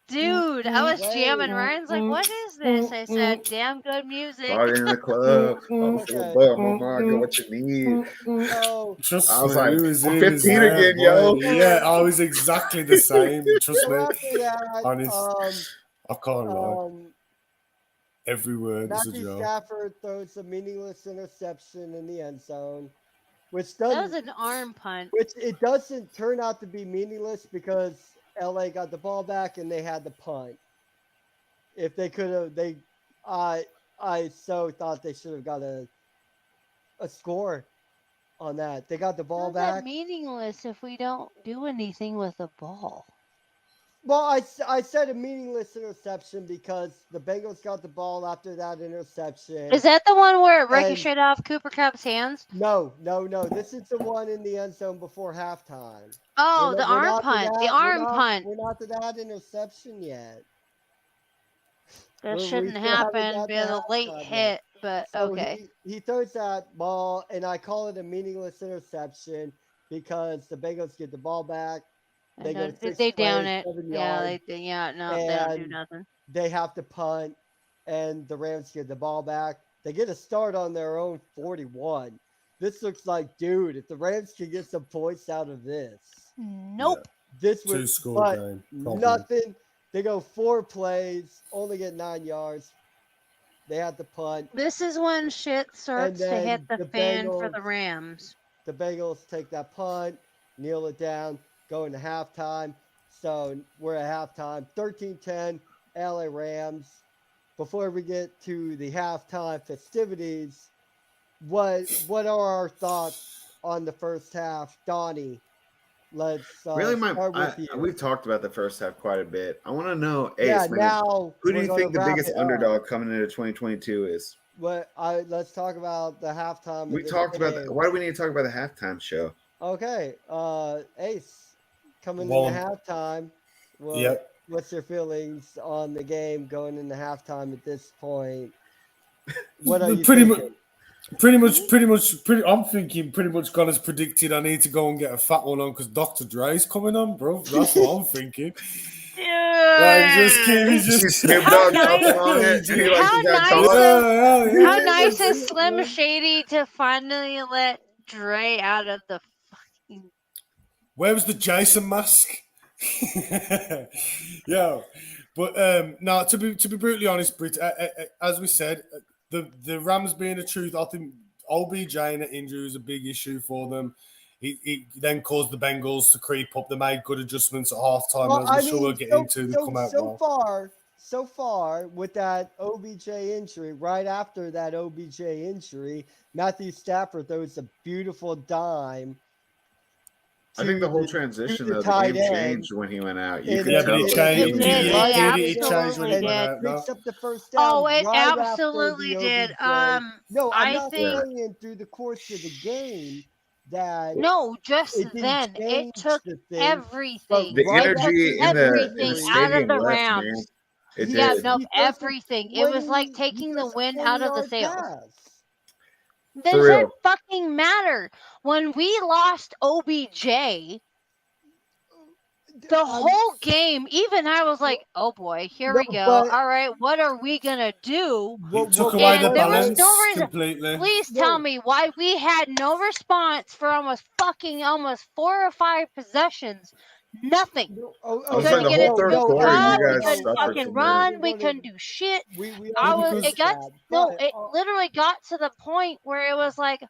Dude, I was Wait. jamming. Ryan's like, "What is this?" I said, "Damn good music." Party in the club. I'm so Okay. bad, mama. I got what you need. So Trust I was me, like, he was, I'm he was 15 there, again, boy. yo. Yeah, I was exactly the same. Trust me. after that, Honest. I can't lie. um, Every word is a Matthew joke. Stafford throws a meaningless interception in the end zone, which That was doesn't an arm punt. which it doesn't turn out to be meaningless because LA got the ball back and they had the punt. If they could have, I so thought they should have got a score on that. They got the ball How's that back. meaningless if we don't do anything with the ball? Well, I said a meaningless interception because the Bengals got the ball after that interception. Is that the one where it And- ricocheted off Cooper Cup's hands? No. This is the one in the end zone before halftime. Oh, We're the not- we're arm not to punt. that- The we're arm not- punt. We're not to that interception yet. That we shouldn't still haven't happen. got Be to a late halftime yet. hit, but So okay. he throws that ball, and I call it a meaningless interception because the Bengals get the ball back. I They know. go 6 They down plays, it. 7 Yeah, yards. they don't do And- nothing. They have to punt, and the Rams get the ball back. They get a start on their own 41. This looks like, dude, if the Rams can get some points out of this, Nope. this Two was score but game. Probably. nothing. They go 4 plays, only get 9 yards. They have to punt. This is when shit starts to then hit the the fan for Bengals- the Rams. The Bengals take that punt, kneel it down, go into halftime. So we're at halftime, 13-10, LA Rams. Before we get to the halftime festivities, what are our thoughts on the first half? Donnie, let's Really, start with you. we've talked about the first half quite a bit. I want to know, Ace, Yeah, man, now who do we're you gonna think the wrap biggest it up. underdog coming into 2022 is? Let's talk about the halftime. We talked about why do we need to talk about the halftime show? Okay, Ace, coming Well, into halftime. Yep. What's your feelings on the game going into halftime at this point? What are you Pretty thinking? Pretty much. I'm thinking pretty much gone as predicted. I need to go and get a fat one on because Dr. Dre's coming on, bro. That's what I'm thinking. Like, just Snoop How Dogg nice- talking on it. He like how he got nice talk. How nice is Slim Shady to finally let Dre out of the fucking. Where was the Jason mask? Yeah, but no. To be brutally honest, Brit, as we said, the Rams being the truth, I think OBJ and the injury was a big issue for them. He then caused the Bengals to creep up. They made good adjustments at halftime, Well, as we're sure we'll get into. They come out well. So far with that OBJ injury, right after that OBJ injury, Matthew Stafford throws a beautiful dime. I think the whole transition of the tight game end. changed when he went out. You And could Yeah, tell but it that changed. he did. was- It changed when he absolutely went did. out. No? Picks up the first down. Oh, it right after absolutely the did. OBJ. No, I'm I not think saying through the course of the game that no, just it didn't then it change took the thing. everything. The Right energy in Everything the out of stadium the left, man. Rams. It Yeah, did. no, He throws a everything. It was like taking the wind out of the sails. For Does that real. fucking matter? When we lost OBJ, the whole game, even I was like, oh boy, here we go. but- All right, what are we going to do? It took away the And there was balance no reason- completely. Please tell me why we had no response for almost 4 or 5 possessions. Nothing. I was Couldn't like the get whole it third to quarter, up, you we guys couldn't suffered fucking from run, that. we couldn't do shit. We It literally got to the point where it was like,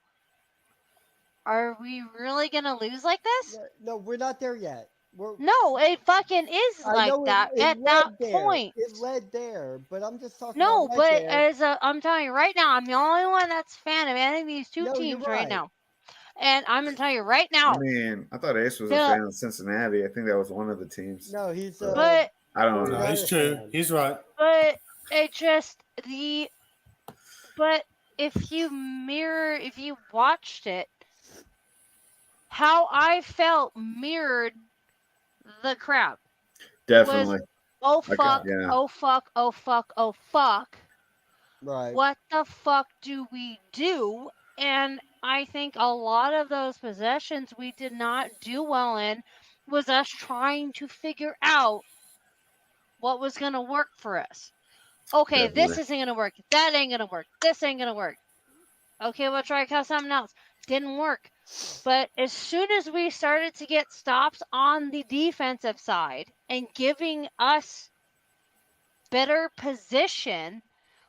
are we really gonna lose like this? No, we're not there yet. No, it fucking is I like know that it at led that there. point. It led there, but I'm just talking. No, about but there. I'm telling you right now, I'm the only one that's a fan of any of these two No, you're teams right right. now. And I'm gonna tell you right now, I mean, I thought Ace was a Yeah. fan of Cincinnati. I think that was one of the teams. No, he's. but I don't No, know. he's true. He's right. but it just but if you watched it, how I felt mirrored the crowd. Definitely. Oh Okay, fuck, yeah. oh fuck, oh fuck, oh fuck. Right. What the fuck do we do? And I think a lot of those possessions we did not do well in was us trying to figure out what was going to work for us. Okay, this Definitely. isn't going to work. That ain't going to work. This ain't going to work. Okay, we'll try something else. Didn't work. But as soon as we started to get stops on the defensive side and giving us better position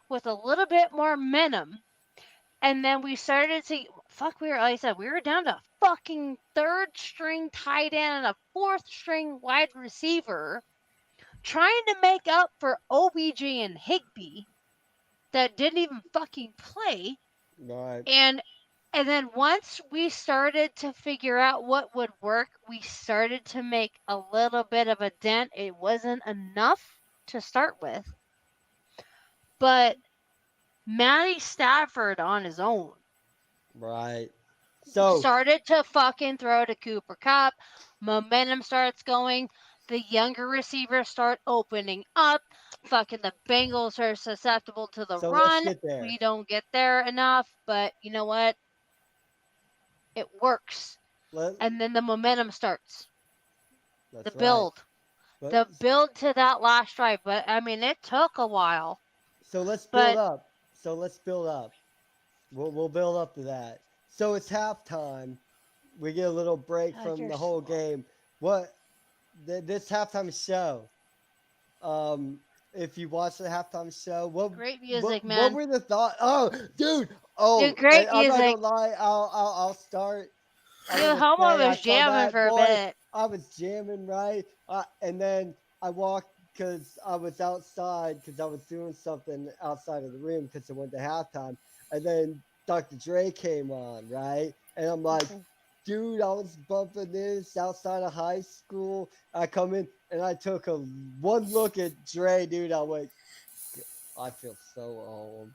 with a little bit more momentum, and then we started to like I said, we were down to fucking 3rd string tight end and a 4th string wide receiver trying to make up for OBJ and Higbee that didn't even fucking play. Right. And then once we started to figure out what would work, we started to make a little bit of a dent. It wasn't enough to start with. But Matty Stafford on his own Right. So started to fucking throw to Cooper Kupp. Momentum starts going. The younger receivers start opening up. Fucking the Bengals are susceptible to the So let's run. get there. We don't get there enough, but you know what? It works. And then the momentum starts. That's The right. build. But- The build to that last drive. But I mean, it took a while. So let's But- build up. We'll build up to that. So it's halftime. We get a little break God, from you're the whole slow. game. This halftime show? If you watch the halftime show, Great music, what man. were the thoughts? Oh, dude! Oh, Dude, great I'm not music. gonna lie. I'll start. I'm Dude, gonna Homo say I was saw jamming that, for a boy. bit. I was jamming, right? And then I walked because I was outside because I was doing something outside of the room because it went to halftime. And then Dr. Dre came on, right? And I'm like, dude, I was bumping this outside of high school. I come in and I took one look at Dre, dude. I went, I feel so old.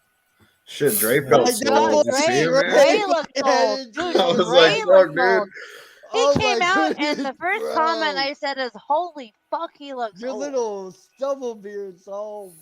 Shit, Dre felt I so know, old. Did you see him, man? Dre looked old. Dude, I was Dre like, looked fuck, old. dude. He Oh came my out, and goodness, the first bro. comment I said is, "Holy fuck, he looks Your old." little stubble beard's all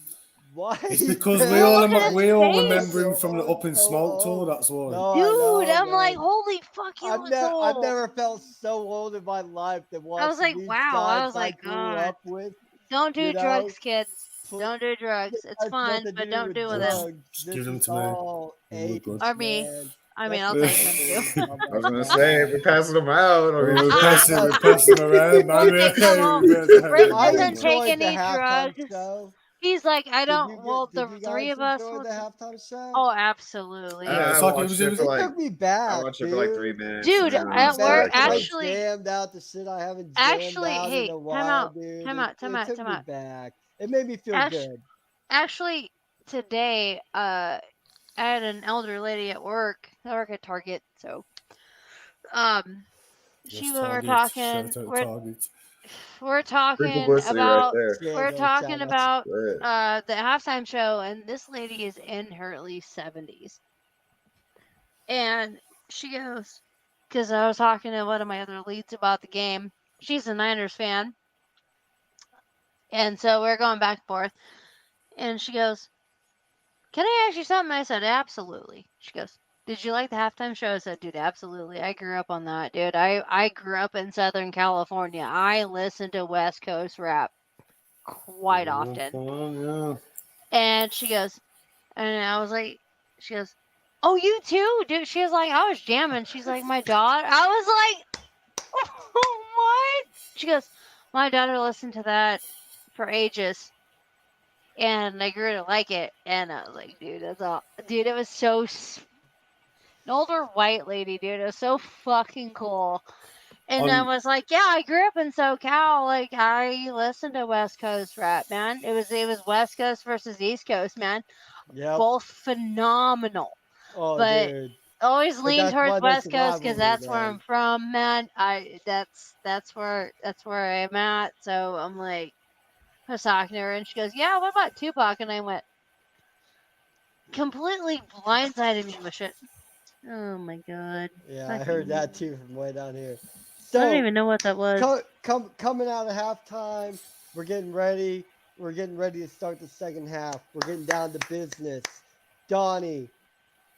Why? It's because we all Look at his remember him face. from the Up and Smoke tour. That's why. No, I Dude, know, I'm like, man. holy fuck, you look I've old. never felt so old in my life than watching was like, these wow. guys I was like, grew God. up with. Don't do you know, drugs, kids. pl- Don't do drugs. It's has fun, nothing to but do don't with do with them. drugs. Just This give them is to me. all Oh, age, good. Or me. man. I mean, That's I'll the take them too. thing. Oh I was my gonna God. say, if we're passing them out, or We're I- passing them around, man. Listen, come on. Rick I doesn't take enjoyed the any halftime drugs. show. He's like, I don't. Did The you three guys of us. enjoy the halftime show? Oh, absolutely. Yeah, it's I like it watched was- it for It like took me back, I watched it for like 3 dude. minutes. Dude, and then at honestly, work, I quit. actually- jammed out the shit I haven't jammed Actually, out hey, in a time while, out, dude. time It out, time out, took time me out. back. It made me feel Ash- good. Actually, today, I had an elder lady at work. I work at Target, so Yes, we're Target. talking. Shout out Target. We're Free talking publicity right about. there. Yeah, We're go talking shout out. about Right. the halftime show, and this lady is in her early 70s, and she goes, because I was talking to one of my other leads about the game. She's a Niners fan, and so we're going back and forth. And she goes, "Can I ask you something?" I said, "Absolutely." She goes, "Did you like the halftime show?" I said, "Dude, absolutely. I grew up on that, dude. I grew up in Southern California. I listen to West Coast rap quite often." Yeah. And she goes, and I was like, she goes, "Oh, you too, dude." She was like, "I was jamming." She's like, "My daughter." I was like, "Oh, what?" She goes, "My daughter listened to that for ages, and I grew to like it." And I was like, "Dude, that's all." Dude, it was so an older white lady, dude. It was so fucking cool. And I was like, yeah, I grew up in SoCal. Like, I listened to West Coast rap, man. It was West Coast versus East Coast, man. Yep. Both phenomenal. Oh, But dude. always But lean that's why towards there's West a Coast because rivalry, that's where man. I'm from, man. That's where I'm at. So I'm like, I was talking to her, and she goes, "Yeah, what about Tupac?" And I went, completely blindsided me with shit. Oh my god. Yeah, I Fucking- heard that too from way down here. I don't So even know what that was. coming out of halftime, we're getting ready. We're getting ready to start the second half. We're getting down to business. Donnie,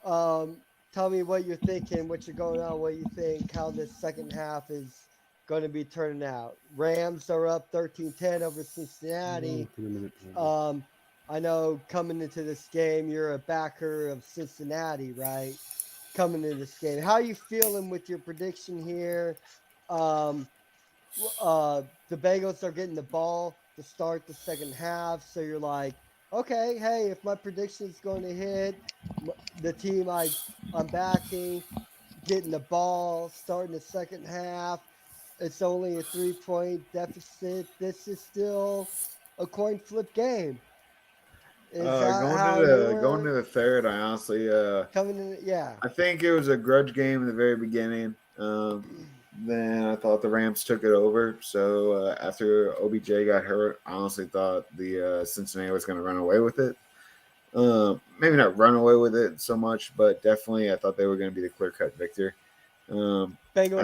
tell me what you're thinking, what you're going on, what you think, how this second half is going to be turning out. Rams are up 13-10 over Cincinnati. I know coming into this game, you're a backer of Cincinnati, right? Coming into this game, how are you feeling with your prediction here? The Bengals are getting the ball to start the second half, so you're like, okay, hey, if my prediction is going to hit, the team I'm backing getting the ball starting the second half, it's only a 3-point deficit. This is still a coin flip game. Is that how going to the third, I honestly coming in? Yeah. I think it was a grudge game in the very beginning. Then I thought the Rams took it over. So after OBJ got hurt, I honestly thought the Cincinnati was going to run away with it. Maybe not run away with it so much, but definitely I thought they were going to be the clear-cut victor. I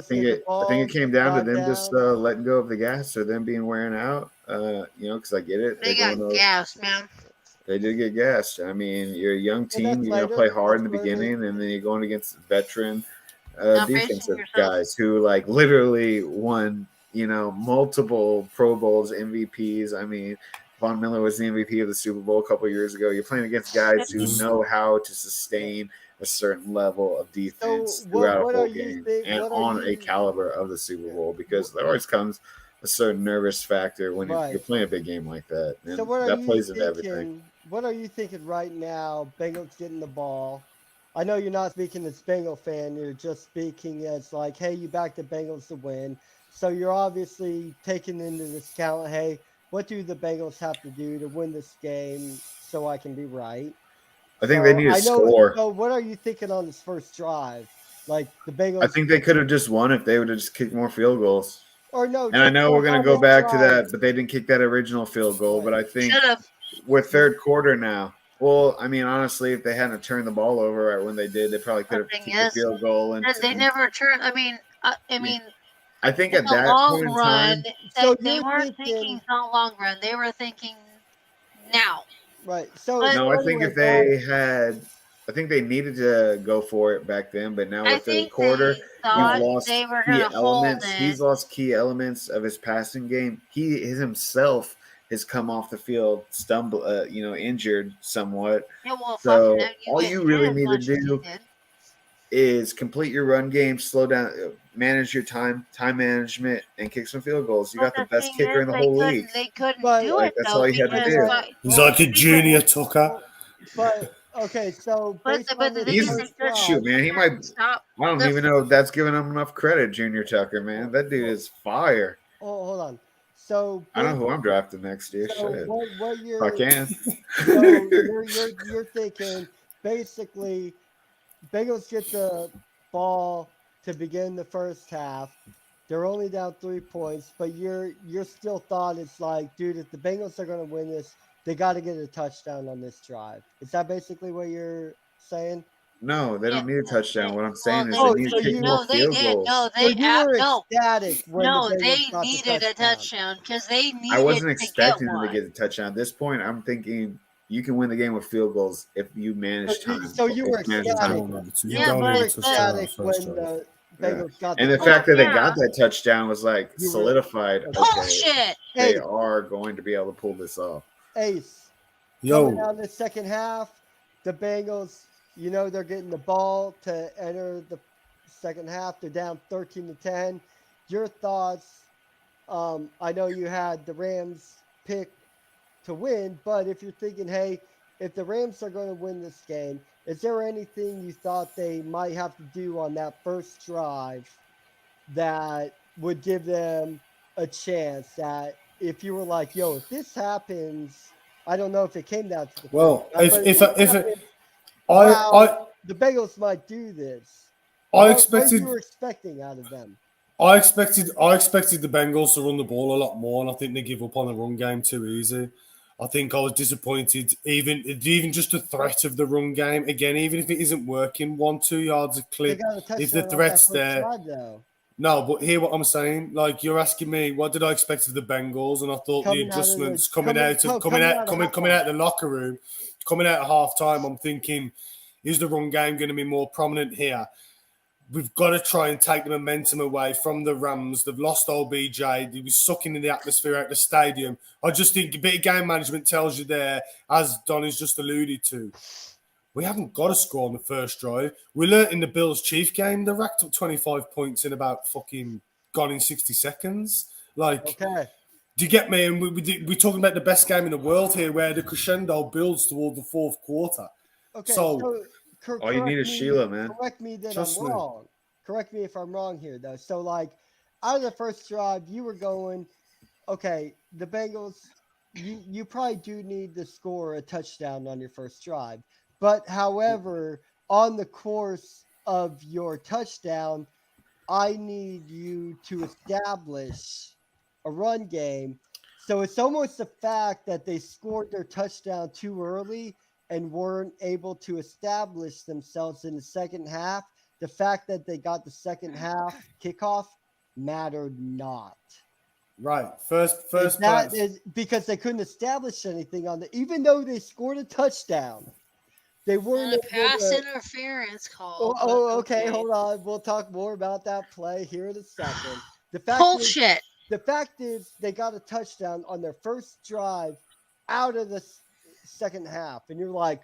think it came down to them just letting go of the gas or them being wearing out. Because I get it. They got gassed, man. They did get gassed. I mean, you're a young team. that's You're going to later. play hard in the That's later. beginning, and then you're going against veteran Not defensive bracing yourself. guys who like literally won, multiple Pro Bowls, MVPs. I mean, Von Miller was the MVP of the Super Bowl a couple years ago. You're playing against guys who know how to sustain a certain level of defense throughout a whole game and on a caliber of the Super Bowl, because there always comes a certain nervous factor when you're playing a big game like that. And So that plays into everything. What are you thinking right now? Bengals getting the ball. I know you're not speaking as Bengal fan. You're just speaking as like, hey, you back the Bengals to win. So you're obviously taking into this account, hey, what do the Bengals have to do to win this game so I can be right? I think they need to score. So what are you thinking on this first drive? Like the Bengals. I think they could have just won if they would have just kicked more field goals. Or no. And I know we're going to go back to that, but they didn't kick that original field goal. But I think with third quarter now, well, I mean, honestly, if they hadn't turned the ball over right when they did, they probably could have kicked the field goal. And they never turned. I mean, I think at that long point in run, time, So they weren't thinking not long run. They were thinking now. Right. So, But- No, I think anyway, if they had, I think they needed to go for it back then. But now I with the think quarter, they thought you've lost they were key going to hold elements. it. He's lost key elements of his passing game. He himself has come off the field, injured somewhat. Yeah, well, So fucking all get you hit really as need to much as he do did. is complete your run game, slow down, manage your time management, and kick some field goals. You got the best thing kicker is, in the whole league. They couldn't But- do Like, it that's though all you had to because do. by- He's like a people- junior Tucker. but okay. So But based the- on but the this thing is, He's- they first couldn't- drive, Shoot, man, he might. stop. I don't The- even know if that's giving him enough credit, Junior Tucker, man. That dude is fire. oh, hold on. So I know who I'm drafting next year. So Shit. what If you're I can. so you're thinking basically Bengals get the ball to begin the first half. They're only down 3 points, but your still thought it's like, dude, if the Bengals are going to win this, they got to get a touchdown on this drive. Is that basically what you're saying? No, they don't need a touchdown. What I'm saying is Oh, they need so to kick you- more No, they field did. goals. No, So they you were no, ecstatic when no, the they Bengals got needed the a touchdown because they needed. I wasn't to expecting get them to one. get a touchdown. At this point, I'm thinking you can win the game with field goals if you manage So you- time. so you were If you manage ecstatic. time. You Yeah, don't but- need were a touchdown on the ecstatic first when drive. the Bengals got And the ball. fact that they yeah. got that touchdown was like You were- solidified. Okay, Bullshit. they Hey, are going to be able to pull this off. Ace. Coming Yo, down the second half, the Bengals, they're getting the ball to enter the second half. They're down 13-10. Your thoughts? I know you had the Rams pick to win, but if you're thinking, hey, if the Rams are going to win this game, is there anything you thought they might have to do on that first drive that would give them a chance? That if you were like, yo, if this happens, I don't know if it came down to the well, first drive, but if this if happens, I the Bengals might do this. I What expected you were expecting out of them? I expected the Bengals to run the ball a lot more, and I think they give up on the run game too easy. I think I was disappointed, even just the threat of the run game. Again, even if it isn't working, 1-2 yards a They clip. got a touchdown If the off threat's that first there, drive, though. no. But hear what I'm saying. Like, you're asking me, what did I expect of the Bengals? And I thought Coming the out of the- adjustments coming out of coming out halftime. of the locker room, coming out at halftime. I'm thinking, is the run game going to be more prominent here? We've got to try and take the momentum away from the Rams. They've lost OBJ. He was sucking in the atmosphere out the stadium. I just think a bit of game management tells you there, as Donnie's just alluded to, we haven't got to score on the first drive. We learnt in the Bills-Chief game, they racked up 25 points in about fucking gone in 60 seconds. Like, Okay. do you get me? And we're talking about the best game in the world here, where the crescendo builds toward the fourth quarter. Okay. So- All you need is Sheila, man. Correct me that Trust I'm me. wrong. Correct me if I'm wrong here, though. So, like, out of the first drive, you were going, okay, the Bengals, you probably do need to score a touchdown on your first drive. But, however, on the course of your touchdown, I need you to establish a run game. So it's almost the fact that they scored their touchdown too early and weren't able to establish themselves in the second half. The fact that they got the second half kickoff mattered not. Right. First That place. is because they couldn't establish anything on the, even though they scored a touchdown, they weren't And a able pass to. interference call. Okay, hold on. We'll talk more about that play here in a second. The fact is, Bullshit. the fact is they got a touchdown on their first drive out of the second half, and you're like,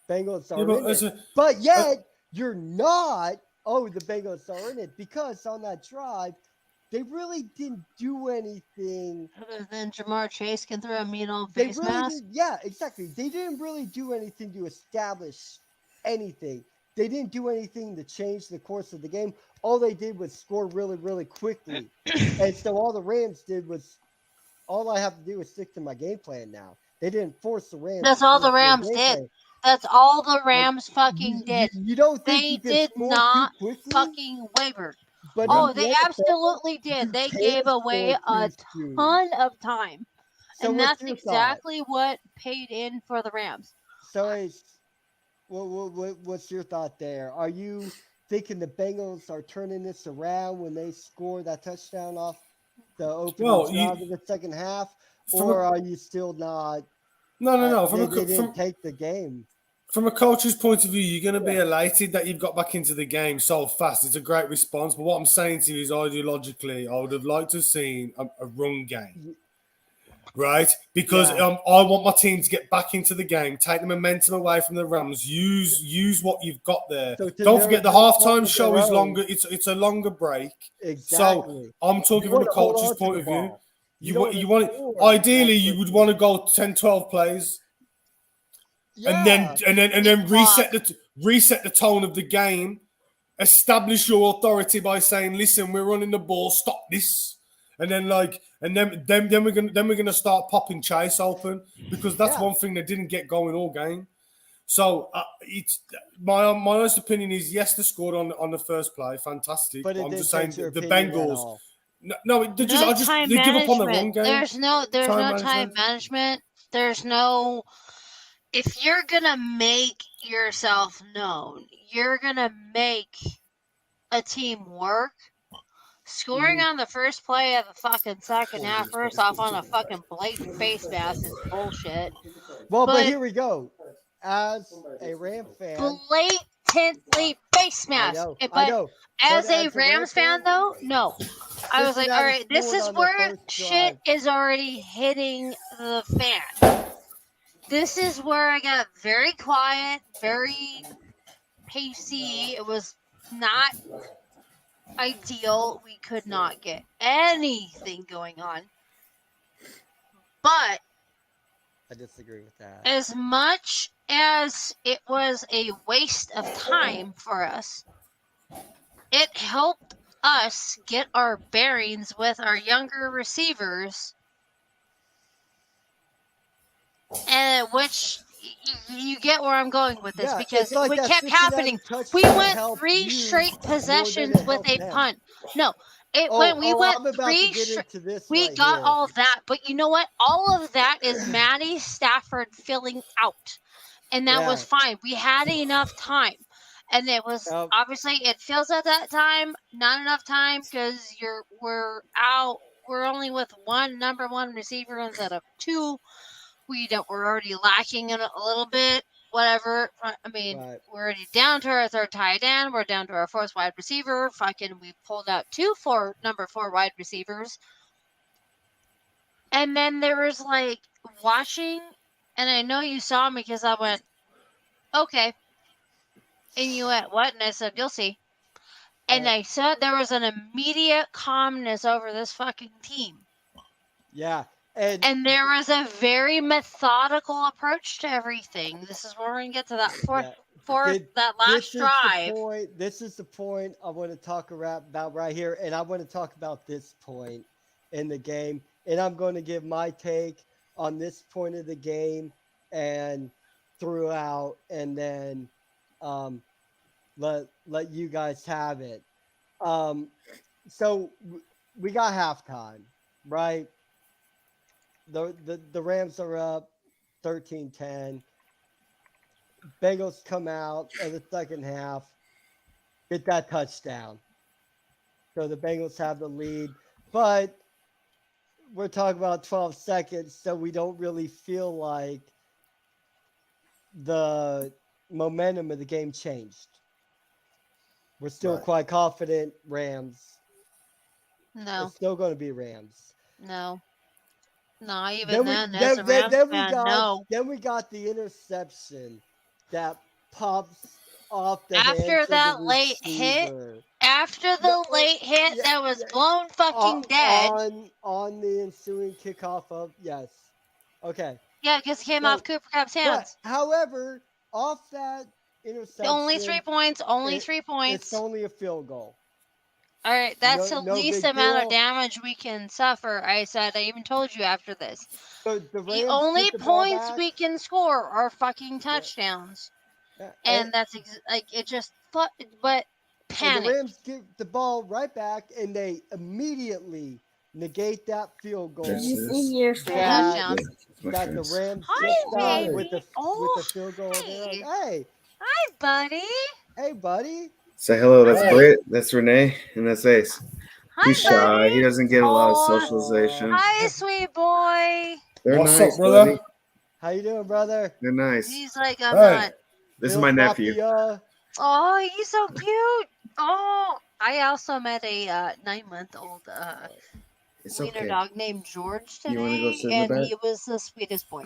Bengals are in it. But yet you're not. Oh, the Bengals are in it because on that drive, they really didn't do anything. Other than Jamar Chase can throw a mean old They face really mask. did, yeah, exactly. They didn't really do anything to establish anything. They didn't do anything to change the course of the game. All they did was score really, really quickly. And so all the Rams did was, all I have to do is stick to my game plan now. They didn't force the Rams. That's to all stick the to their Rams game did. plan. That's all the Rams fucking did. You don't think They you can did score not too quickly? fucking waver. But Oh, in the they NFL, absolutely you did. They can gave away score a too soon. ton of time. So And what's that's your thought? exactly what paid in for the Rams. So, Ace, what's your thought there? Are you thinking the Bengals are turning this around when they score that touchdown off the opening drive of the second half, or are you still not No. They didn't take the game. From a coach's point of view, you're going to be elated that you've got back into the game so fast. It's a great response. But what I'm saying to you is ideologically, I would have liked to have seen a run game. Right? Because I want my team to get back into the game, take the momentum away from the Rams, use what you've got there. So Don't forget the halftime of show their is own. longer. It's a longer break. Exactly. So I'm talking You from a wanna hold coach's on to point the of view. ball. You don't want wanna it, score ideally that you would quickly. want to go 10, 12 plays. And then reset the tone of the game, establish your authority by saying, "Listen, we're running the ball. Stop this." And then we're gonna start popping chase open, because that's one thing they didn't get going all game. So it's my honest opinion is yes, they scored on the first play, fantastic. But I'm didn't just saying change your the opinion at Bengals. all. No, they give up on the run game. There's no time management. There's no. If you're gonna make yourself known, you're gonna make a team work. Scoring on the first play of the fucking second half, first off on a fucking blatant face mask is bullshit. Well, but here we go. As a Ram fan, Blatantly face mask. I know. As a Rams fan, though, no. I was like, all right, this is where shit is already hitting the fan. This is where I got very quiet, very pacey. It was not ideal. We could not get anything going on. But I disagree with that. as much as it was a waste of time for us, it helped us get our bearings with our younger receivers, and which you get where I'm going with this, because like what that kept happening, we went 3 straight possessions with a punt. No, we went 3 straight. We got all of that, but you know what? All of that is Matty Stafford filling out, and that was fine. We had enough time. And it was obviously it feels at that time not enough time, because we're only with one number one receiver instead of 2. We're already lacking in a little bit. Whatever. I mean, we're already down to our 3rd tight end. We're down to our 4th wide receiver. We pulled out 2 number 4 wide receivers. And then there was like watching, and I know you saw me because I went, okay. And you went, what? And I said, you'll see. And I said there was an immediate calmness over this fucking team. Yeah. And there was a very methodical approach to everything. This is where we're going to get to that that last drive. This is the point I want to talk about right here. And I want to talk about this point in the game. And I'm going to give my take on this point of the game and throughout, and then let you guys have it. So we got halftime, right? The Rams are up 13-10. Bengals come out in the second half, get that touchdown. So the Bengals have the lead, but we're talking about 12 seconds, so we don't really feel like the momentum of the game changed. We're still quite confident Rams. No. It's still going to be Rams. No. No, even then as a Rams fan, no. Then we got the interception that pops off the after that late hit. After the late hit that was blown fucking dead. On the ensuing kickoff of, okay. Yeah, because it came off Cooper Kupp's hands. However, off that interception. Only 3 points. It's only a field goal. All right, that's the least amount of damage we can suffer. I said, I even told you after this. So the only points we can score are fucking touchdowns. And that's it just, but panic. And the Rams give the ball right back, and they immediately negate that field goal. In your touchdown. That the Rams just got with the field goal. Hey. Hey. Hi, buddy. Hey, buddy. Say hello. That's Britt. That's Renee. And that's Ace. Hi, he's shy. buddy. He doesn't get a lot of socialization. Hi, sweet boy. They're What's nice, up, brother? buddy. How you doing, brother? They're nice. He's like, I'm Hey. not. This is Bill my nephew. Papia. Oh, he's so cute. Oh, I also met a 9-month-old It's wiener okay. dog named George You wanna today, go sit in the and back? he was the sweetest boy.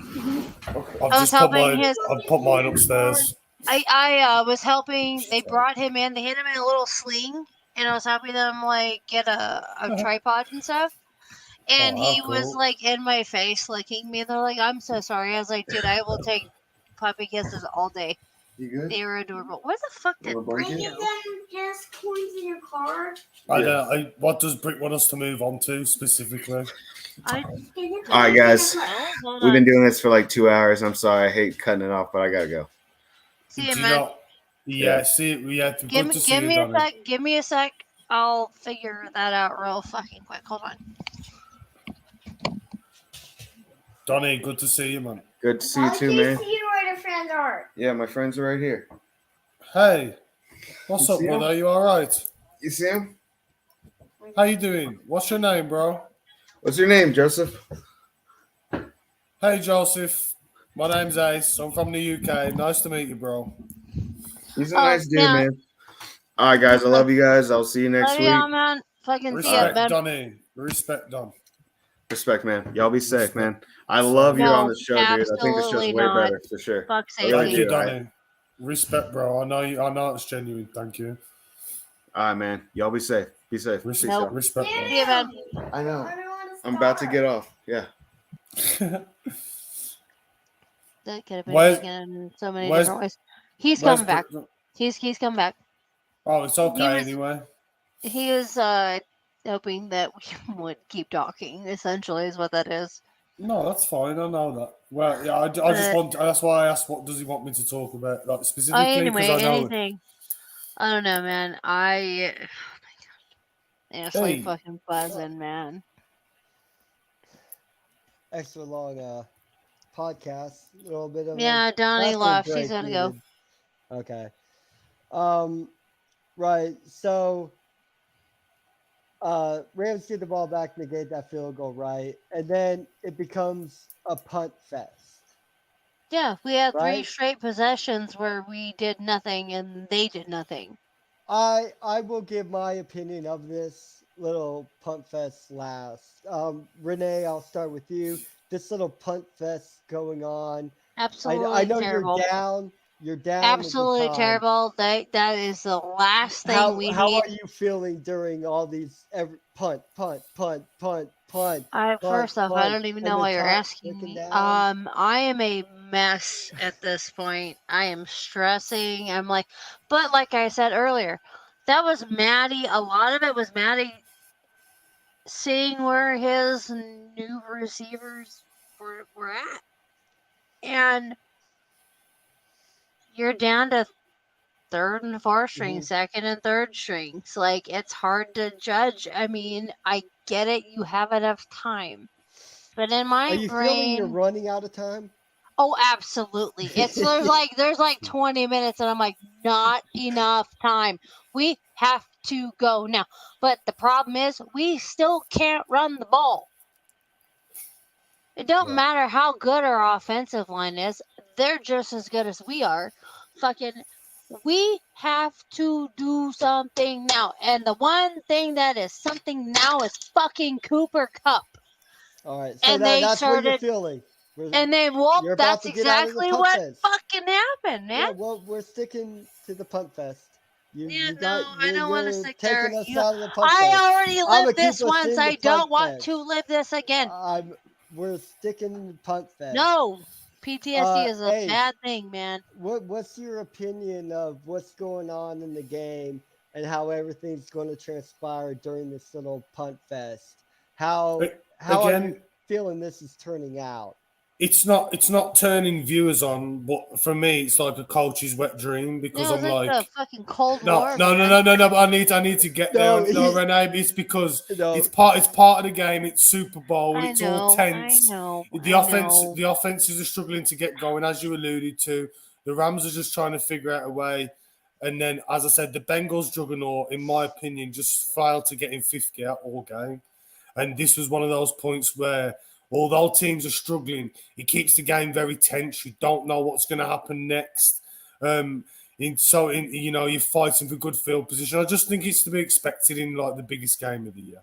I've I was just put helping mine. his. I've put mine upstairs. I was helping. They brought him in. They hit him in a little sling, and I was helping them like get a tripod and stuff. And Oh, he how was cool. like in my face, licking me. They're like, "I'm so sorry." I was like, "Dude, I will take puppy kisses all day." You good? They were adorable. Where the fuck did Little Brick blanket? go? Just coins in your car. What does Brick want us to move on to specifically? I All right, guys. oh, hold We've been on. doing this for like 2 hours. I'm sorry. I hate cutting it off, but I gotta go. See you, Do you man. not? Yeah, see, yeah, Give good me, to see give you, me a Donnie. sec. Give me a sec. I'll figure that out real fucking quick. Hold on. Donnie, good to see you, man. Good to see you I too, can man. see where the friends are. Yeah, my friends are right here. Hey, what's You up, see him? brother? You all right? You see him? How you doing? What's your name, bro? What's your name, Joseph? Hey, Joseph. My name's Ace. I'm from the UK. Nice to meet you, bro. He's a Oh, nice dude, yeah. man. All right, guys. I love you guys. I'll see you next Love week. y'all, man. Fucking see ya, Respect, man. Donnie. Respect, Don. Respect, man. Y'all be safe, Respect. man. I love you No, on the show, dude. I think the show's absolutely way not. better for sure. Fuck I really Thank you, do. Donnie. Respect, bro. I know it's genuine. Thank you. All right, man. Y'all be safe. Be safe. Peace Nope. out. Respect, See ya, man. I know. I don't want to I'm about to get off. Yeah. bro. That could have been Where's- taken in so many where's- different ways. He's Where's coming back. Brick- He's come back. Oh, it's okay was- anyway. He was hoping that we would keep talking. Essentially, is what that is. No, that's fine. I know that. Well, yeah, I just want. That's why I asked. What does he want me to talk about, like specifically? Anyway, Because I know. anything. I don't know, man. Oh my god. It's like Hey. fucking buzzing, man. Extra long podcast. A little bit of Yeah, Donnie bathroom left. She's break gotta go. needed. Okay. Right. So Rams get the ball back, negate that field goal, right? And then it becomes a punt fest. Yeah, we had 3 Right? straight possessions where we did nothing and they did nothing. I will give my opinion of this little punt fest last. Renee, I'll start with you. This little punt fest going on. Absolutely I know terrible. you're down. You're down. at the Absolutely time. terrible. That is the last thing How we how need. are you feeling during all these punt? First off, I don't even and know the why you're time asking ticking me. down? I am a mess at this point. I am stressing. I'm like, but like I said earlier, that was Maddie. A lot of it was Maddie seeing where his new receivers were at, and you're down to third and fourth string, Mhm. second and third strings. Like, it's hard to judge. I mean, I get it. You have enough time. But in my Are you feeling you're brain, running out of time? oh, absolutely. There's like 20 minutes and I'm like, not enough time. We have to go now. But the problem is we still can't run the ball. It don't Yeah. matter how good our offensive line is. They're just as good as we are. We have to do something now. And the one thing that is something now is fucking Cooper Cup. All right. So And they that's what you're started- feeling. And then, well, You're about that's to get out of the exactly punt what fest. fucking happened, man. Yeah, well, we're sticking to the punt fest. Yeah, no, I don't want to you're stick taking there. us out of the punt I fest. already I'ma lived this keep us once. in the I don't punt want fest. to live this again. We're sticking in the punt fest. No, PTSD is a Ace, bad thing, man. What's your opinion of what's going on in the game and how everything's going to transpire during this little punt fest? How are Again, you feeling this is turning out? it's not turning viewers on, but for me, it's like a coach's wet dream because No, I'm it's like like, the fucking Cold no. War. But I need to get No, there. No, he's- Renee, it's because No. it's part of the game. It's Super Bowl. I It's know, all tense. I know. The offenses are struggling to get going, as you alluded to. The Rams are just trying to figure out a way. And then, as I said, the Bengals juggernaut, in my opinion, just failed to get in fifth gear all game. And this was one of those points where although teams are struggling, it keeps the game very tense. You don't know what's going to happen next. You're fighting for good field position. I just think it's to be expected in like the biggest game of the year.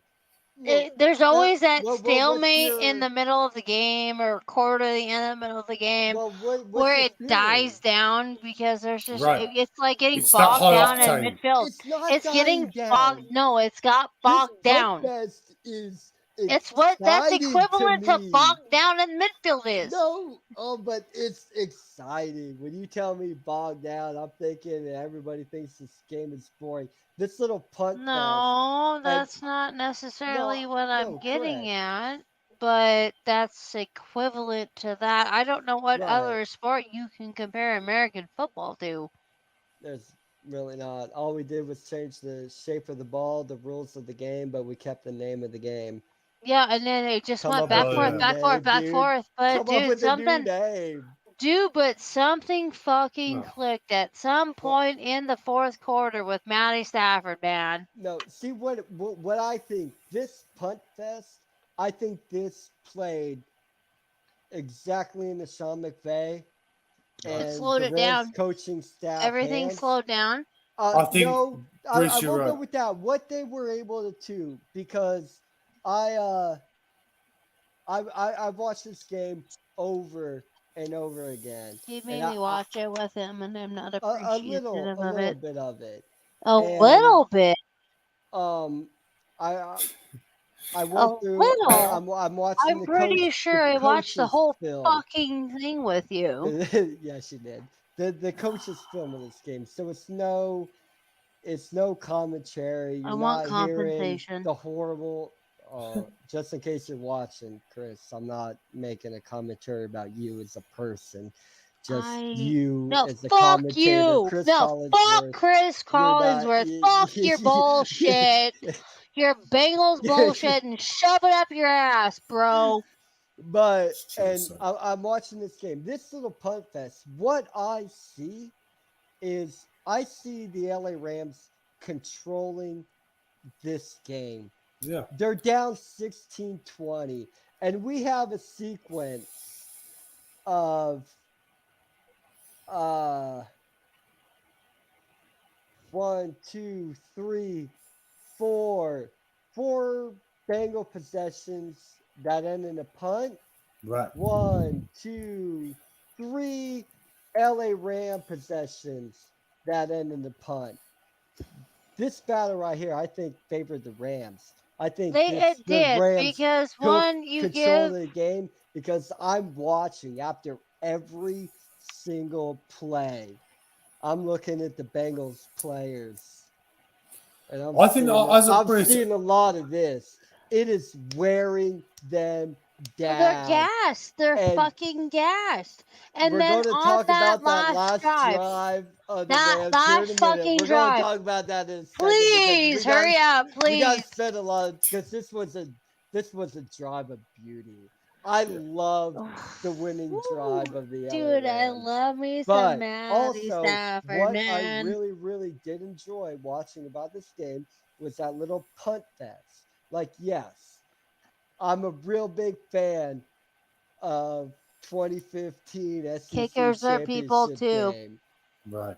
There's always that what's stalemate your- in the middle of the game or quarter of the end of the middle of the game what's where your it feeling? dies down because there's just Right. it's like getting It's that bogged high down in octane. midfield. It's not It's getting dying bogged. down. No, it's got This bogged down. podcast is It's what that's exciting equivalent to me. bogged down in midfield is. No, but it's exciting. When you tell me bogged down, I'm thinking that everybody thinks this game is boring. This little punt fest. No, that's not necessarily what I'm no, getting correct. at, but that's equivalent to that. I don't know what Right. other sport you can compare American football to. There's really not. All we did was change the shape of the ball, the rules of the game, but we kept the name of the game. Yeah, and then it just Come went up back with a forth, new back forth, name, back dude. forth. But Come up dude, with a new something, name. but something fucking No. clicked at some point in the fourth quarter with Matty Stafford, man. No, see what I think. This punt fest, I think this played exactly in the Sean McVay and slowed the it Rams down. coaching staff. Everything hands. slowed down. I think, no, Bruce, I you're won't go right. with that. What they were able to do, because I've watched this game over and over again. He made And me watch it with him, and I'm not a appreciative little of it. bit of it. A And, little bit. I went through. little. I'm watching I'm the pretty coach, sure I watched the coach's whole film. fucking thing with you. Yes, you did. The coach's film of this game, so it's no commentary. You're I want not hearing compensation. the horrible. Just in case you're watching, Chris, I'm not making a commentary about you as a person. Just you No, as a fuck commentator. you. Chris No, Collinsworth. fuck Chris Collinsworth. Fuck your bullshit. Your Bengals bullshit and shove it up your ass, bro. But Jeez, I'm watching this game. This little punt fest. What I see is I see the LA Rams controlling this game. Yeah. They're down 16-20, and we have a sequence of 1, 2, 3, 4 Bengal possessions that end in a punt. Right. 1, 2, 3 LA Ram possessions that end in the punt. This battle right here, I think, favored the Rams. I think It the did Rams because took one, you control give of the game because I'm watching after every single play. I'm looking at the Bengals players, and I'm seeing a lot of this. It is wearing them down. they're gassed. They're And fucking gassed. And we're then going to on talk that about that last drive of the That Rams last here in a minute. fucking We're going to drive. talk about that in a second. Please hurry up, We got to please. spend a lot because this was a drive of beauty. I love the winning drive of the LA Dude, I Rams. love me But some Matty also, Stafford, what man. I really, really did enjoy watching about this game was that little punt fest. Like, yes, I'm a real big fan of 2015 SEC Kickers are people championship too. game. Right.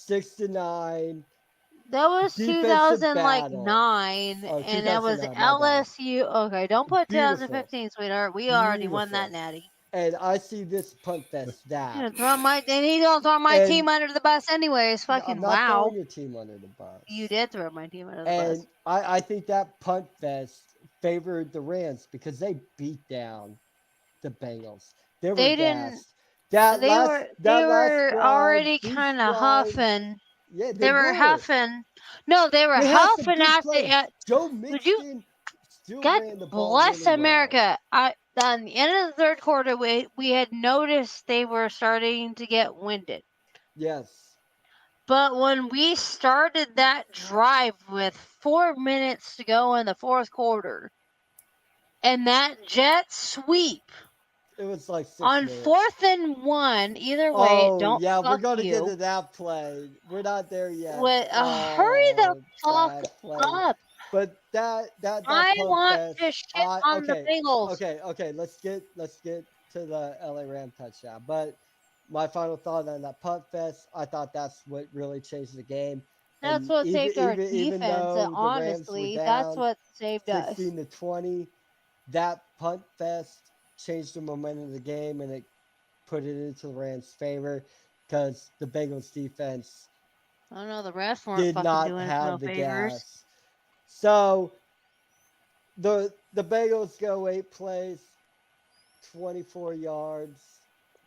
6-9. That was Defensive 2009, battle. Oh, and that was 2009, my bad. LSU. Okay, don't put Beautiful. 2015, sweetheart. We already won Beautiful. that natty. And I see this punt fest He's that. gonna throw my And- team under the bus anyways. I'm Fucking not wow. throwing your team under the bus. You did throw my team under the And bus. I think that punt fest favored the Rams because they beat down the Bengals. They were They didn't- gassed. That They last, were that last drive, already these kind of drives- huffing. Yeah, They were huffing. No, they were They had some huffing good after. plays. Joe Would you- Mixon still God ran the ball bless really well. America. On the end of the third quarter, we had noticed they were starting to get winded. Yes. But when we started that drive with 4 minutes to go in the fourth quarter, and that jet sweep It was like 6 on minutes. 4th and 1, either way, don't yeah, we're fuck going to you. get to that play. We're not there yet. Hurry the fuck bad play. up. But that I Punk want Fest, to shit on the Bengals. Okay. Let's get to the LA Ram touchdown. But my final thought on that Punk Fest, I thought that's what really changed the game. That's And what saved our even defense. And though the Rams were honestly, down that's what saved us. 16-20, that Punt Fest changed the momentum of the game, and it put it into the Rams' favor because the Bengals defense I don't know. The refs weren't did fucking not doing us have no the favors. gas. So the Bengals go 8 plays, 24 yards,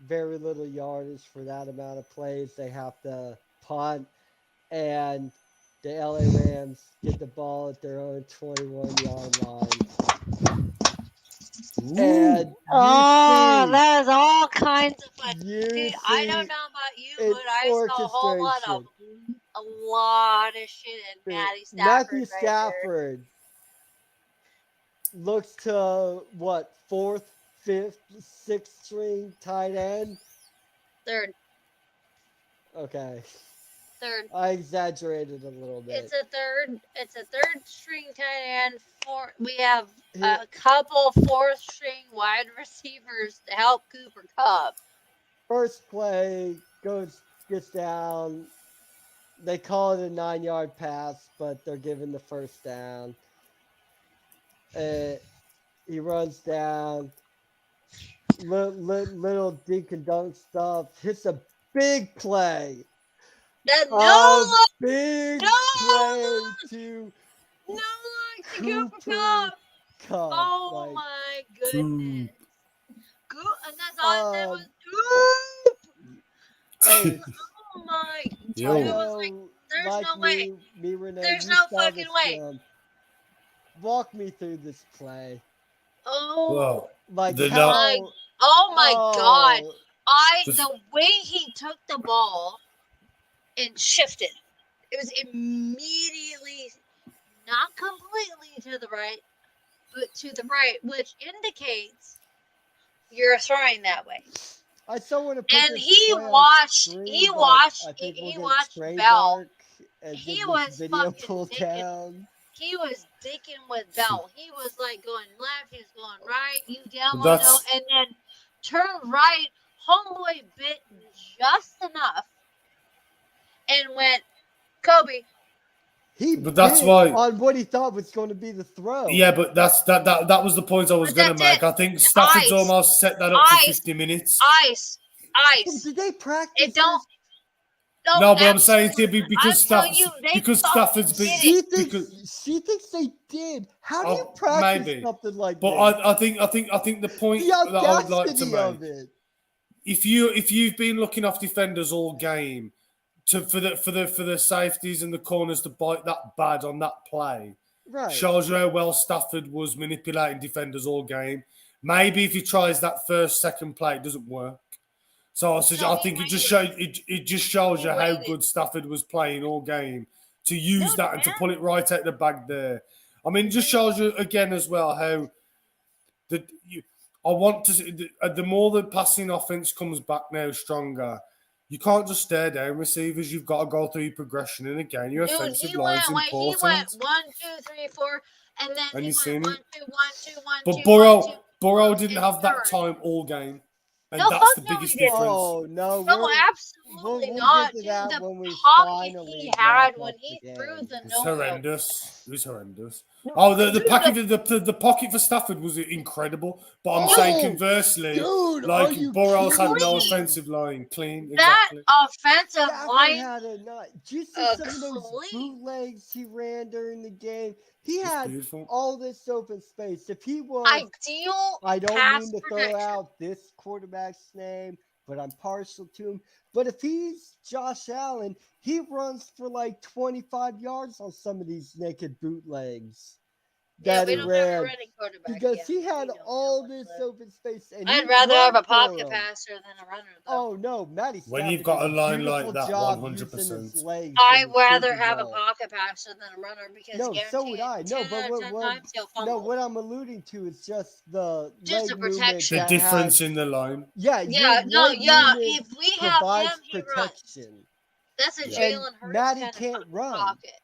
very little yardage for that amount of plays. They have to punt, and the LA Rams get the ball at their own 21-yard line. And that is all kinds of fun. you Dude, I see don't know about you, an but I saw a whole lot of shit in Matty Stafford. Matthew right Stafford looks to what, 4th, 5th, 6th string tight end? Third. Okay. Third. I exaggerated a little bit. It's a third string tight end. We have a couple 4th string wide receivers to help Cooper Kupp. First play gets down. They call it a 9-yard pass, but they're given the first down. He runs down. Little dink and dunk stuff. Hits a big play. Big play to Cooper Kupp. Kupp. Oh my goodness. And that's all I said was Hey, oh my. Yo. It was like, there's no way. Me, Renee, There's you no saw fucking this way. film. Walk me through this play. Oh, Well, Like the how? oh my God. The- The way he took the ball and shifted, it was immediately not completely to the right, but to the right, which indicates you're throwing that way. I still want to put And this he play on watched screen, but I think we'll get Bell. trademark and He get was this video fucking pulled thinking- down. He was dicking with Bell. He was like going left, he was going right, you down That's- low, and then turned right. Homeboy bit just enough and went, Kobe. But that's why on what he thought was going to be the throw. Yeah, but that was the point I was But going to that's make. I think Stafford's Ice. almost set that up for 50 minutes. Ice. Did they practice? It don't. No, but I'm saying to absolutely. you because Stafford's been She because thinks they did. How do you practice maybe. something like But this? I think the point The that I would like to audacity of make, it. if you've been looking off defenders all game for the safeties and the corners to bite that bad on that play, Right. shows you how well Stafford was manipulating defenders all game. Maybe if he tries that second play, it doesn't work. So I think it just shows you how good Stafford was playing all game to use that and to pull it right out the bag there. I mean, it just shows you again as well how I want to see the more the passing offense comes back now stronger. You can't just stare down receivers. You've got to go through your progression, and again, your offensive line is important. He went 1, 2, 3, 4, and then And he you went seen 1, it? 2, 1, 2, 1, But 2, Burrow 1, 2. Burrow didn't have that Turn. time all game, and No, that's the fuck no, biggest he didn't. difference. Oh no! No, absolutely we'll not. get to Dude, that the when we pocket finally he wrap had up when the he game. threw the It's no. horrendous. It was horrendous. No, Oh, the dude, pocket for Stafford was incredible. But I'm Oh, saying conversely, dude, are like you Burrow's had no kidding? offensive line, clean. That Exactly. offensive Stafford line, had a night. Did you see a some of those clean- bootlegs he ran during the game? He It's had beautiful. all this open space. If he was, ideal I don't pass mean to protection. throw out this quarterback's name, but I'm partial to him. But if he's Josh Allen, he runs for like 25 yards on some of these naked bootlegs Yeah, that we he don't have a ran. running quarterback Because yet. he had We don't all have this one, open space. And I'd he rather have a run for pocket him. passer than a runner, though. Oh no, Matty When Stafford you've got did a line beautiful like that, job 100%. using his legs in I'd the rather Super have a Bowl. pocket passer than a runner because No, so would I. guaranteed No, 10 but out of 10 times he'll no, fumble. what I'm alluding to is just the Just leg the protection. The movement that difference has, in the line. yeah, Yeah, your no, leg yeah. movement If we have provides him, he runs. protection. That's a Yeah. Jalen And Hurts Matty kind can't of run. pocket.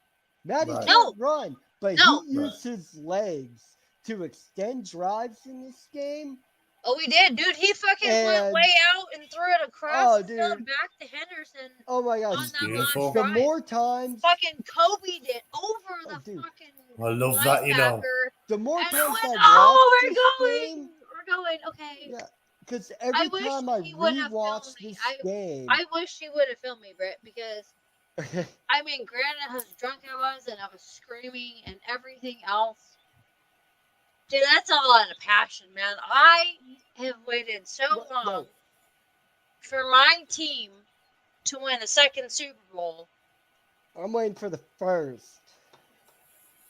Matty Right. can't run. but No. he used his legs to extend drives in this game. Oh, he did, dude. He fucking went And- way out and threw it across Oh, the field dude. back to Henderson Oh my on gosh! that Beautiful. last The drive. more times, Fucking Kobe'd it over the dude. fucking I love that, you know. linebacker. the more And I times went, I watch oh, this game, we're going, okay. yeah, because I every wish time I he would have rewatch filmed me. this game, I wish he would have filmed me, Britt, because I mean, granted how drunk I was and I was screaming and everything else. Dude, that's all out of passion, man. I have waited so long no, for my team to win a second Super Bowl. I'm waiting for the first.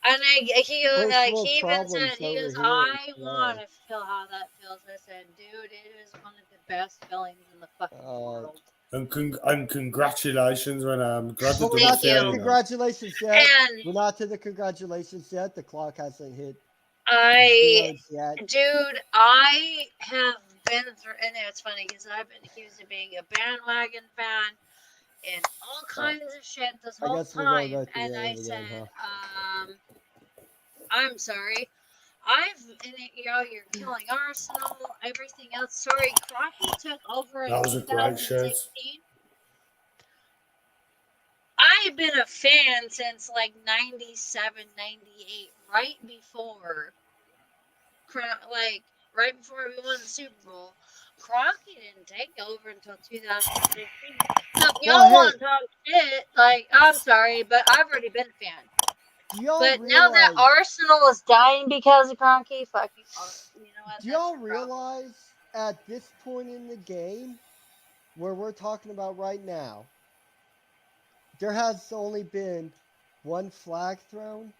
And he goes, First like, world he even problems said, he over goes, here. I Yeah. want to feel how that feels. I said, dude, it is one of the best feelings in the fucking world. And congratulations, Renee. I'm glad But to we're Thank not to double the you. you. congratulations yet. And We're not to the congratulations yet. The clock hasn't hit I, zeros yet. dude, I have been through, and it's funny because I've been accused of being a bandwagon fan and all kinds of shit this I whole guess we're going time. right to the And end I of the game, said, I'm sorry. You're killing Arsenal, everything else. Sorry, Crocky took over in That was a great shirt. 2016. I've been a fan since like 97, 98, right before we won the Super Bowl. Crocky didn't take over until 2015. So if y'all Well, hey. want to talk shit, like, I'm sorry, but I've already been a fan. Do y'all But now that realize? Arsenal is dying because of Kroenke, fucking, you know what? Do That's y'all your problem. realize at this point in the game, where we're talking about right now, there has only been one flag thrown,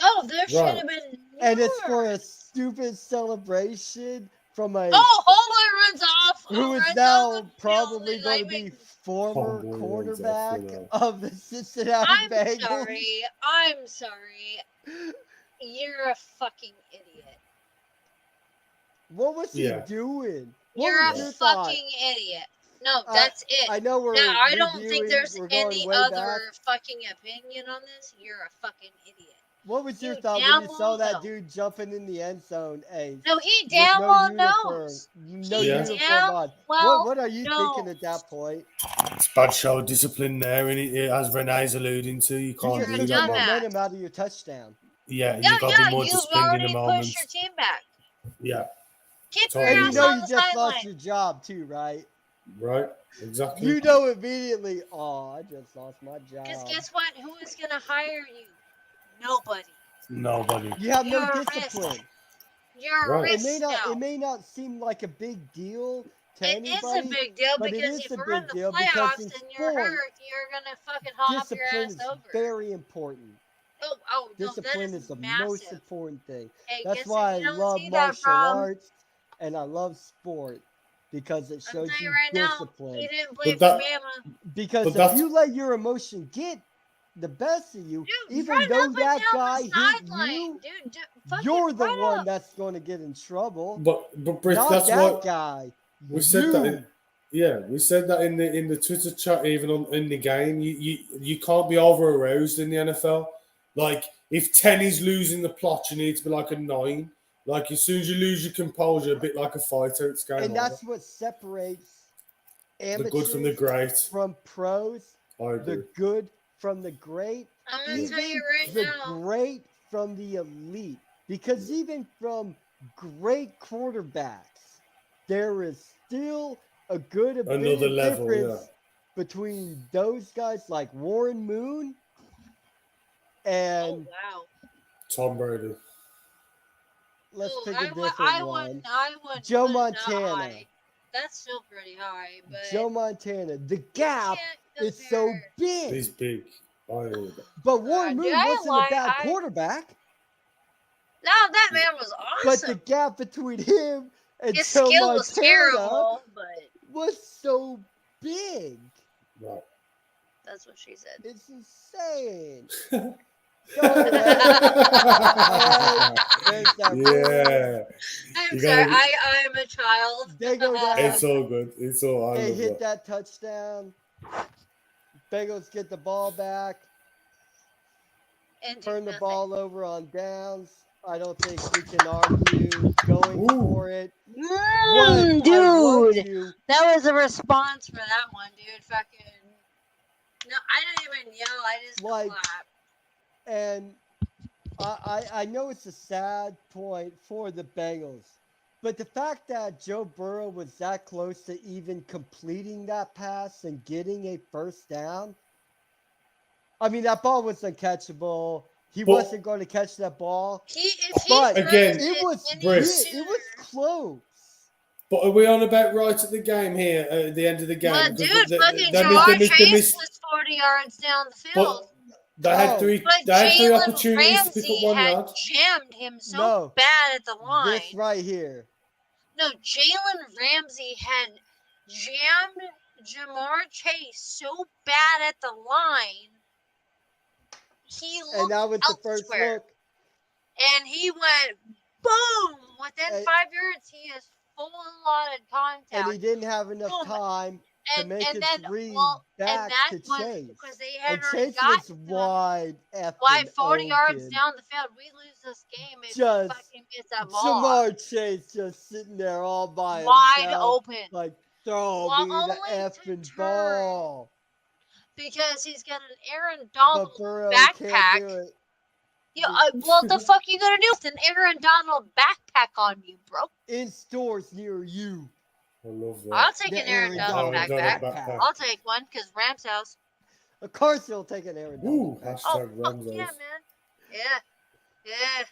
Oh, there should Right. have been. and it's for a numerous. stupid celebration from a Oh, Homer runs off. who is runs on now the field, probably and going I to be mean, former Homeboy runs off, you quarterback know. of the Cincinnati I'm Bengals. sorry. I'm sorry. You're a fucking idiot. What was he Yeah. doing? What You're was a your thought? fucking idiot. No, that's it. I know we're Now, I don't think reviewing, there's we're going any way other back. fucking opinion on this. You're a fucking idiot. What was your You thought when damn you saw well that know. dude jumping in the end zone? Hey, No, he with damn no well uniform, knows. no He Yeah. uniform damn on. well What are you thinking knows. at that point? It's bad show discipline there, and as Renee's alluding to, you You can't just You're a do took that, man. dumbass. momentum out of your touchdown. Yeah, Yeah, you got to yeah, be more you've disciplined in already the moment. pushed your team back. Yeah, Keep your Totally And you ass know on you the just lost sideline. your job too, right? right. Exactly. You know immediately, oh, I just lost my Because job. guess what? Who is going to hire you? Nobody. Nobody. You have no You're a risk. discipline. You're a Right. It risk may not now. it may not seem like a big deal to It is anybody. a big deal but it because is if a we're in big the deal because playoffs in and you're sport, hurt, you're going to fucking hop your discipline ass is over. very important. Oh, no, that Discipline is is the massive. most important thing. Hey, That's guess why who I you don't love see that martial from? arts and I love sport because it I'm shows telling you you right now, discipline. he didn't play But for that- Bama. Because But if that's- you let your emotion get the best of you, Dude, even run though up and that down guy the hit sideline. you, Dude, fucking you're the run one up. that's going to get in trouble. But Britt, Not that's that what guy. we said that. You. We said that in the Twitter chat, even in the game. You can't be over aroused in the NFL. Like if 10 is losing the plot, you need to be like a 9. Like as soon as you lose your composure, a bit like a fighter, it's game And over. that's what separates The amateurs good from the great. from pros, I agree. the good from the great, I'm going to tell even you right the now. great from the elite. Because even from great quarterbacks, there is still a good bit Another of level, difference between those guys like Warren Moon Oh, and wow. Tom Brady. let's Ooh, pick a I different one. wouldn't Joe put it that Montana. high. That's still pretty high, but Joe Montana. The you gap can't is so compare. big. He's big. I hear that. But Warren Dude, Moon I wasn't lie. a bad quarterback. No, that man was But the awesome. gap between him and His Joe skill was Montana terrible, but was so big. Right. that's what she said. It's insane. So anyway, there's that rule. Yeah. I'm You sorry, gotta- I'm a child. They go down. It's all good. It's all I They love hit that. that touchdown. Bengals get the ball back. and do turn the nothing. ball over on downs. I don't think we can argue going Ooh. for it. What I want Dude, to that was a response for that one, dude. Fucking. No, I don't even yell. I just Like- clap. and I know it's a sad point for the Bengals, but the fact that Joe Burrow was that close to even completing that pass and getting a first down, I mean, that ball was uncatchable. He But- wasn't going to catch that ball. If he But again, throws It was any Briss. it was sooner- close. But are we on about right at the game here, at the end of the game? But Because dude, fucking they Jamar missed- Chase was 40 yards down the field. They had three. But They had three Jalen opportunities to pick up Ramsey 1 had yard. jammed him so No. bad at the line. This right here. No, Jalen Ramsey had jammed Jamar Chase so bad at the line. He And looked that was the first elsewhere. look. And he went boom within And- 5 yards. He is full on contact. And he didn't have enough Boom. time to and, make and his then, read well, back and that to was Chase. because they had And already Chase got was wide effing wide 40 yards open. down the field. We lose this game if Just we fucking miss that ball. Jamar Chase just sitting there all by Wide himself. open. Like, throw Well, me the only to effing turn. ball. Because he's got an Aaron But Donald Burrow can't do backpack. it. Yeah, what the fuck you gonna do with an Aaron Donald backpack on you, bro? In stores near you. I love that. I'll take The an Aaron Aaron Donald Donald backpack. backpack. I'll take one because Rams house. Of course he'll take an Aaron Ooh, Donald back. Oh, hashtag fuck Rams. yeah, man. Yeah.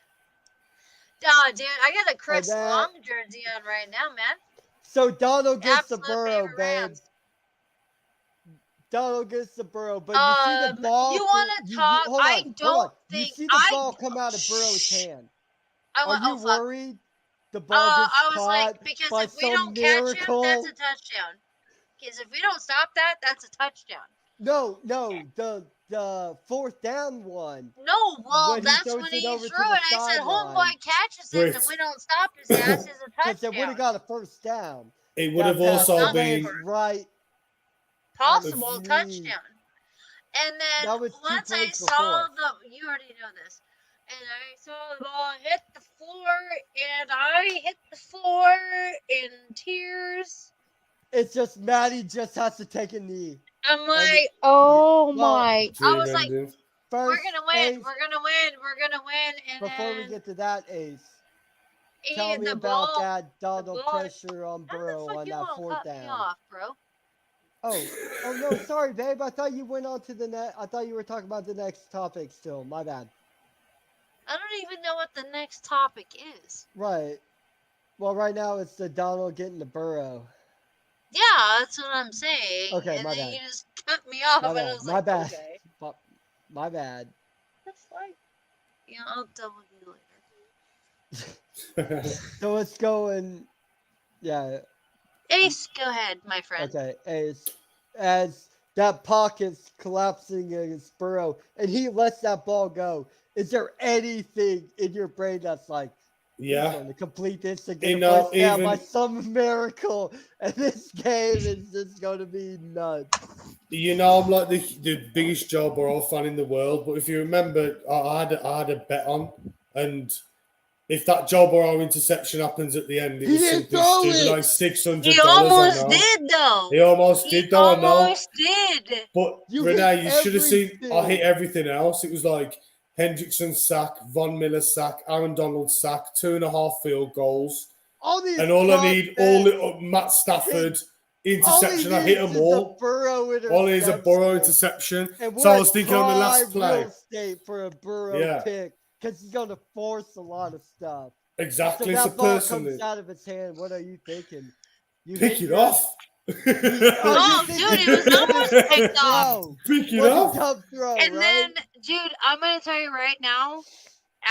Nah, dude, I got a Chris that- Long jersey on right now, man. So Donald gets the Absolute Burrow, favorite babe. Rams. Donald gets the Burrow, but you see the ball. You want to talk? hold I on, hold don't on. think You see the ball come out of Burrow's Shh. hand. I Are went, you oh fuck. worried the ball gets I was caught like, because by if we some don't catch him, miracle? that's a touchdown. Because if we don't stop that, that's a touchdown. No, the fourth down one. No, well, When he that's throws when it he over threw to it. the I said, sideline. homeboy catches it, and Britt. we don't stop his ass. Is a Because they would touchdown. have got a first down. It would have That pass also went been. right. Possible Agreed. touchdown. And then That was 2 once I plays saw before. you already know this, and I saw the ball hit the floor, and I hit the floor in tears. It's just Maddie just has to take a knee. I'm like, oh well, my! I was Dream like, ending. we're First, gonna win, Ace, we're gonna win, we're gonna win, and before we then get to that, Ace, tell me the about ball. that Donald ball- pressure on How the Burrow fuck on you that gonna fourth cut me down. off, bro? Oh no, sorry, babe. I thought you went on to the next. I thought you were talking about the next topic still. My bad. I don't even know what the next topic is. Right. Well, right now it's the Donald getting the Burrow. Yeah, that's what I'm saying. Okay, and my then bad. you just cut me off, My and I bad. was My like, bad. okay, My bad. that's fine. Yeah, I'll double you later. So it's going. Yeah. Ace, go ahead, my friend. Okay. As that pocket's collapsing against Burrow, and he lets that ball go. Is there anything in your brain that's like, Yeah. he's going to complete this and get You a know, first down by even- some miracle, and this game is just going to be nuts. You know, I'm like the biggest Joe Burrow fan in the world. But if you remember, I had a bet on, and if that Joe Burrow interception happens at the end, it He was didn't something throw stupid, it. like $600. He I almost know. did, though. He almost did, though. I know. almost did. But You Renee, hit you should have seen. I everything. hit everything else. It was like Hendrickson sack, Von Miller sack, Aaron Donald sack, 2.5 field goals, All these and all I need, prospects, Matt Stafford all he interception. I hit needs them is all. a Burrow All it is a Burrow interception. interception. And So I we're was thinking on the last prime play. real estate for a Burrow Yeah. pick because he's going to force a lot of stuff. So Exactly. So that ball personally, comes out of his hand. What are you thinking? You pick hit it your- off. Oh, you dude, think it was it's a almost dumb picked off. throw. Pick it Was a off. dumb throw, And right? then, dude, I'm going to tell you right now,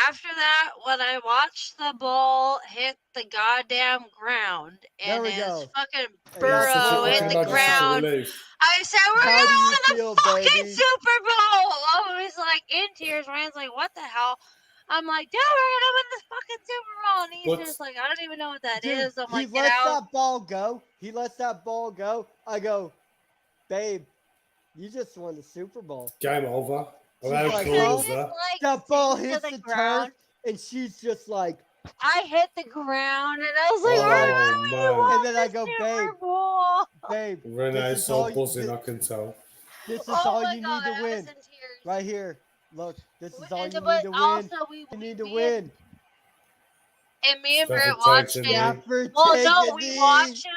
after that, when I watched the ball hit the goddamn ground There and we his go. fucking Hey, Burrow that's such a- hit I the can imagine such a ground, relief. I said, we're How going do to you win the feel, fucking baby? Super Bowl. I was like in tears. Ryan's like, what the hell? I'm like, dude, we're going to win this fucking Super Bowl. And he's What's- just like, I don't even know what that Dude, is. I'm he like, get lets out. that ball go. He lets that ball go. I go, babe, you just won the Super Bowl. Game over. Well, She's how like, cool oh, was that? that ball sink to hits the the ground. turf, and she's just like, I hit the ground, and I was like, Oh, "I man. really want And then I the go, Super Bowl." babe, Renee's this is so all buzzing, I can tell. this is Oh all my you god, need to I was win. in tears. Right here. Look, this is all And, you but need to win. also, You need to me win. and me and Stafford Brett watched takes a him. knee. Stafford Well, take no, a we knee. watched him.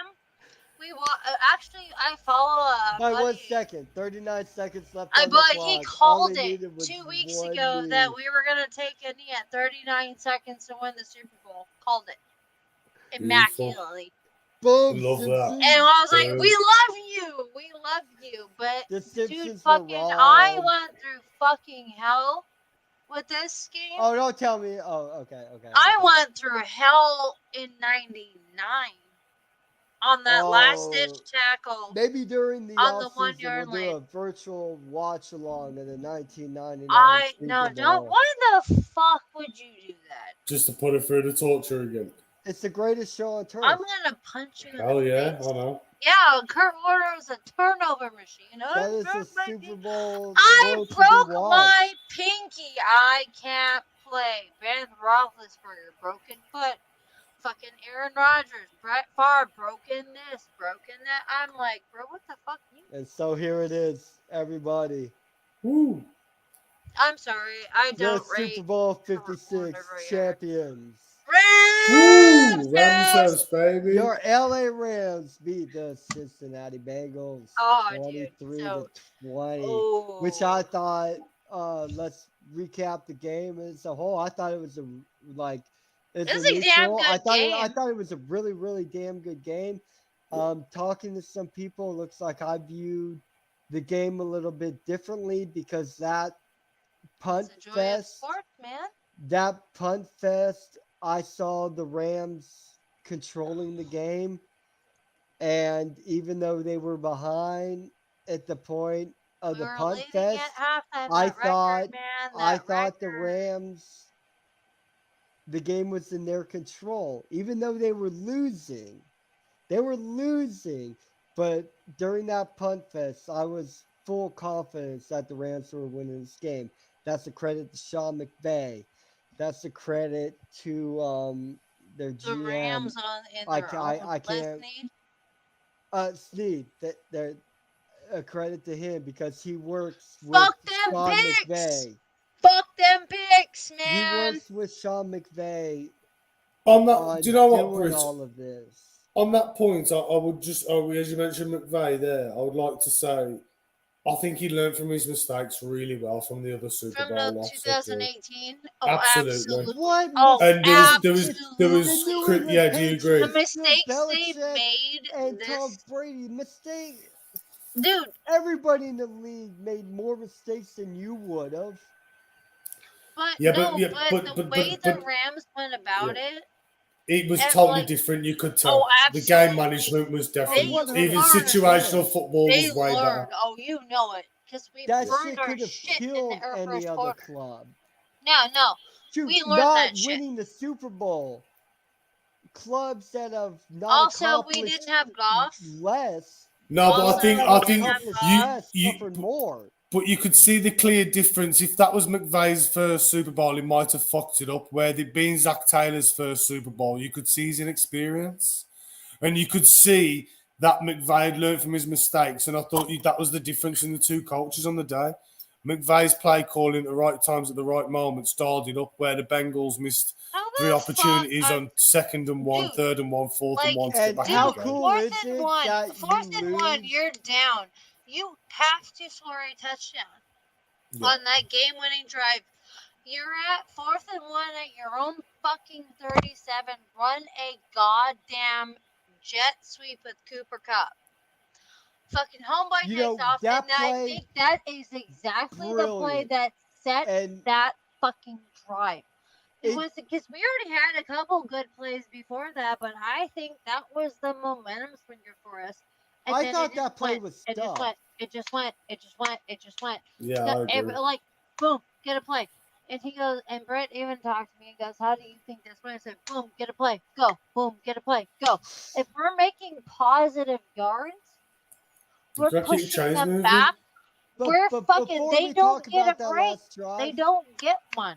Actually, I follow a By 1 buddy. second. 39 seconds left I on the but he clock. All called he it needed was 2 weeks one ago knee. that we were gonna take a knee at 39 seconds to win the Super Bowl. Called it Beautiful. immaculately. Boom, Love that. Simpsons. And I was like, Boom. "We love you, we love you," but The dude, Simpsons were fucking, I wrong. went through fucking hell with this game. Oh, don't tell me. Oh, okay. I went through hell in '99 on that last ditch Oh, tackle maybe during the on the off 1 season yard we'll do line. a virtual watch along of the 1999 No, Super don't. Bowl. Why the fuck would you do that? Just to put it through the torture again. It's the greatest show on turf. I'm gonna punch you in Hell the yeah, face. I know. Yeah, Kurt Warner's a turnover machine. That is a Super Bowl. I worth to be broke watched. my pinky. I can't play. Ben Roethlisberger, broken foot. Fucking Aaron Rodgers, Brett Favre, broken this, broken that. I'm like, bro, what the fuck? And so here it is, everybody. Woo. I'm sorry, I The don't Super rate. Bowl 56 champions. Rams! Woo! Ramses, baby. Your LA Rams beat the Cincinnati Bengals Oh, 23 dude, to 20, Oh. which I thought. Let's recap the game as a whole. I thought it was It was a damn good I game. thought it was a really, really damn good game. Talking to some people, it looks like I viewed the game a little bit differently because that punt It's the joy of fest, sports, man. I saw the Rams controlling the game, and even though they were behind at the point of the punt fest, I thought the Rams, the game was in their control, even though they were losing. But during that punt fest, I was full confidence that the Rams were winning this game. That's a credit to Sean McVay. That's a credit to their GM. The Rams in their own Snead. Snead. They're a credit to him because he works with Fuck them Sean picks! McVay. Fuck them picks, He man. works with Sean McVay On that, on do you know what, doing Britt? all of this. On that point, I would just, as you mentioned McVay there, I would like to say, I think he learned from his mistakes really well from the other Super From Bowl the loss. 2018? Oh, Absolutely. absolutely. What? Oh, And there was, absolutely. yeah, do you agree? The mistakes they Belichick made and this. Tom Brady mistake. Dude, Everybody in the league made more mistakes than you would have. but Yeah, no, but- yeah, but but- the but- way but- the Rams went about Yeah. it, It was And, totally like- different. You could tell. Oh, The game absolutely. management was They different. Even learned. situational football they was way learned. better. Oh, you know it. Because we That burned shit our could have shit in killed the any first other quarter. club. No. Shoot, We learned not that shit. winning the Super Bowl. Clubs that have not Also, accomplished we didn't have golf. less. No, but Also, I think we didn't have you suffered more. but you could see the clear difference. If that was McVay's first Super Bowl, he might have fucked it up. Where it being Zach Taylor's first Super Bowl, you could see his inexperience, and you could see that McVay had learned from his mistakes. And I thought that was the difference in the two coaches on the day. McVay's play calling at the right times at the right moment started it up, where the Bengals missed How three the opportunities fuck on 2nd and 1, Dude, 3rd and 1, 4th and like, 1 to get And back how in the game. cool is Fourth and it one. that Fourth you and one, lose? you're down. You have to score a touchdown Yeah. on that game-winning drive. You're at 4th and 1 at your own fucking 37. Run a goddamn jet sweep with Cooper Cup. Fucking homeboy You takes know, off, that and I play- think that is exactly the play Brilliant. that set And that fucking drive. It It- was because we already had a couple good plays before that, but I think that was the momentum springer for us. And I then thought it that just play went. was It just stuffed. went. It just went. It just went. It just went. Yeah, So I agree. like, boom, get a play. And he goes, and Brett even talked to me and goes, how do you think this went? I said, boom, get a play, go, boom, get a play, go. If we're making positive yards, we're Gotta keep pushing chains them moving. back. We're fucking. before They we don't talk get about a that break. last drive, They don't get one.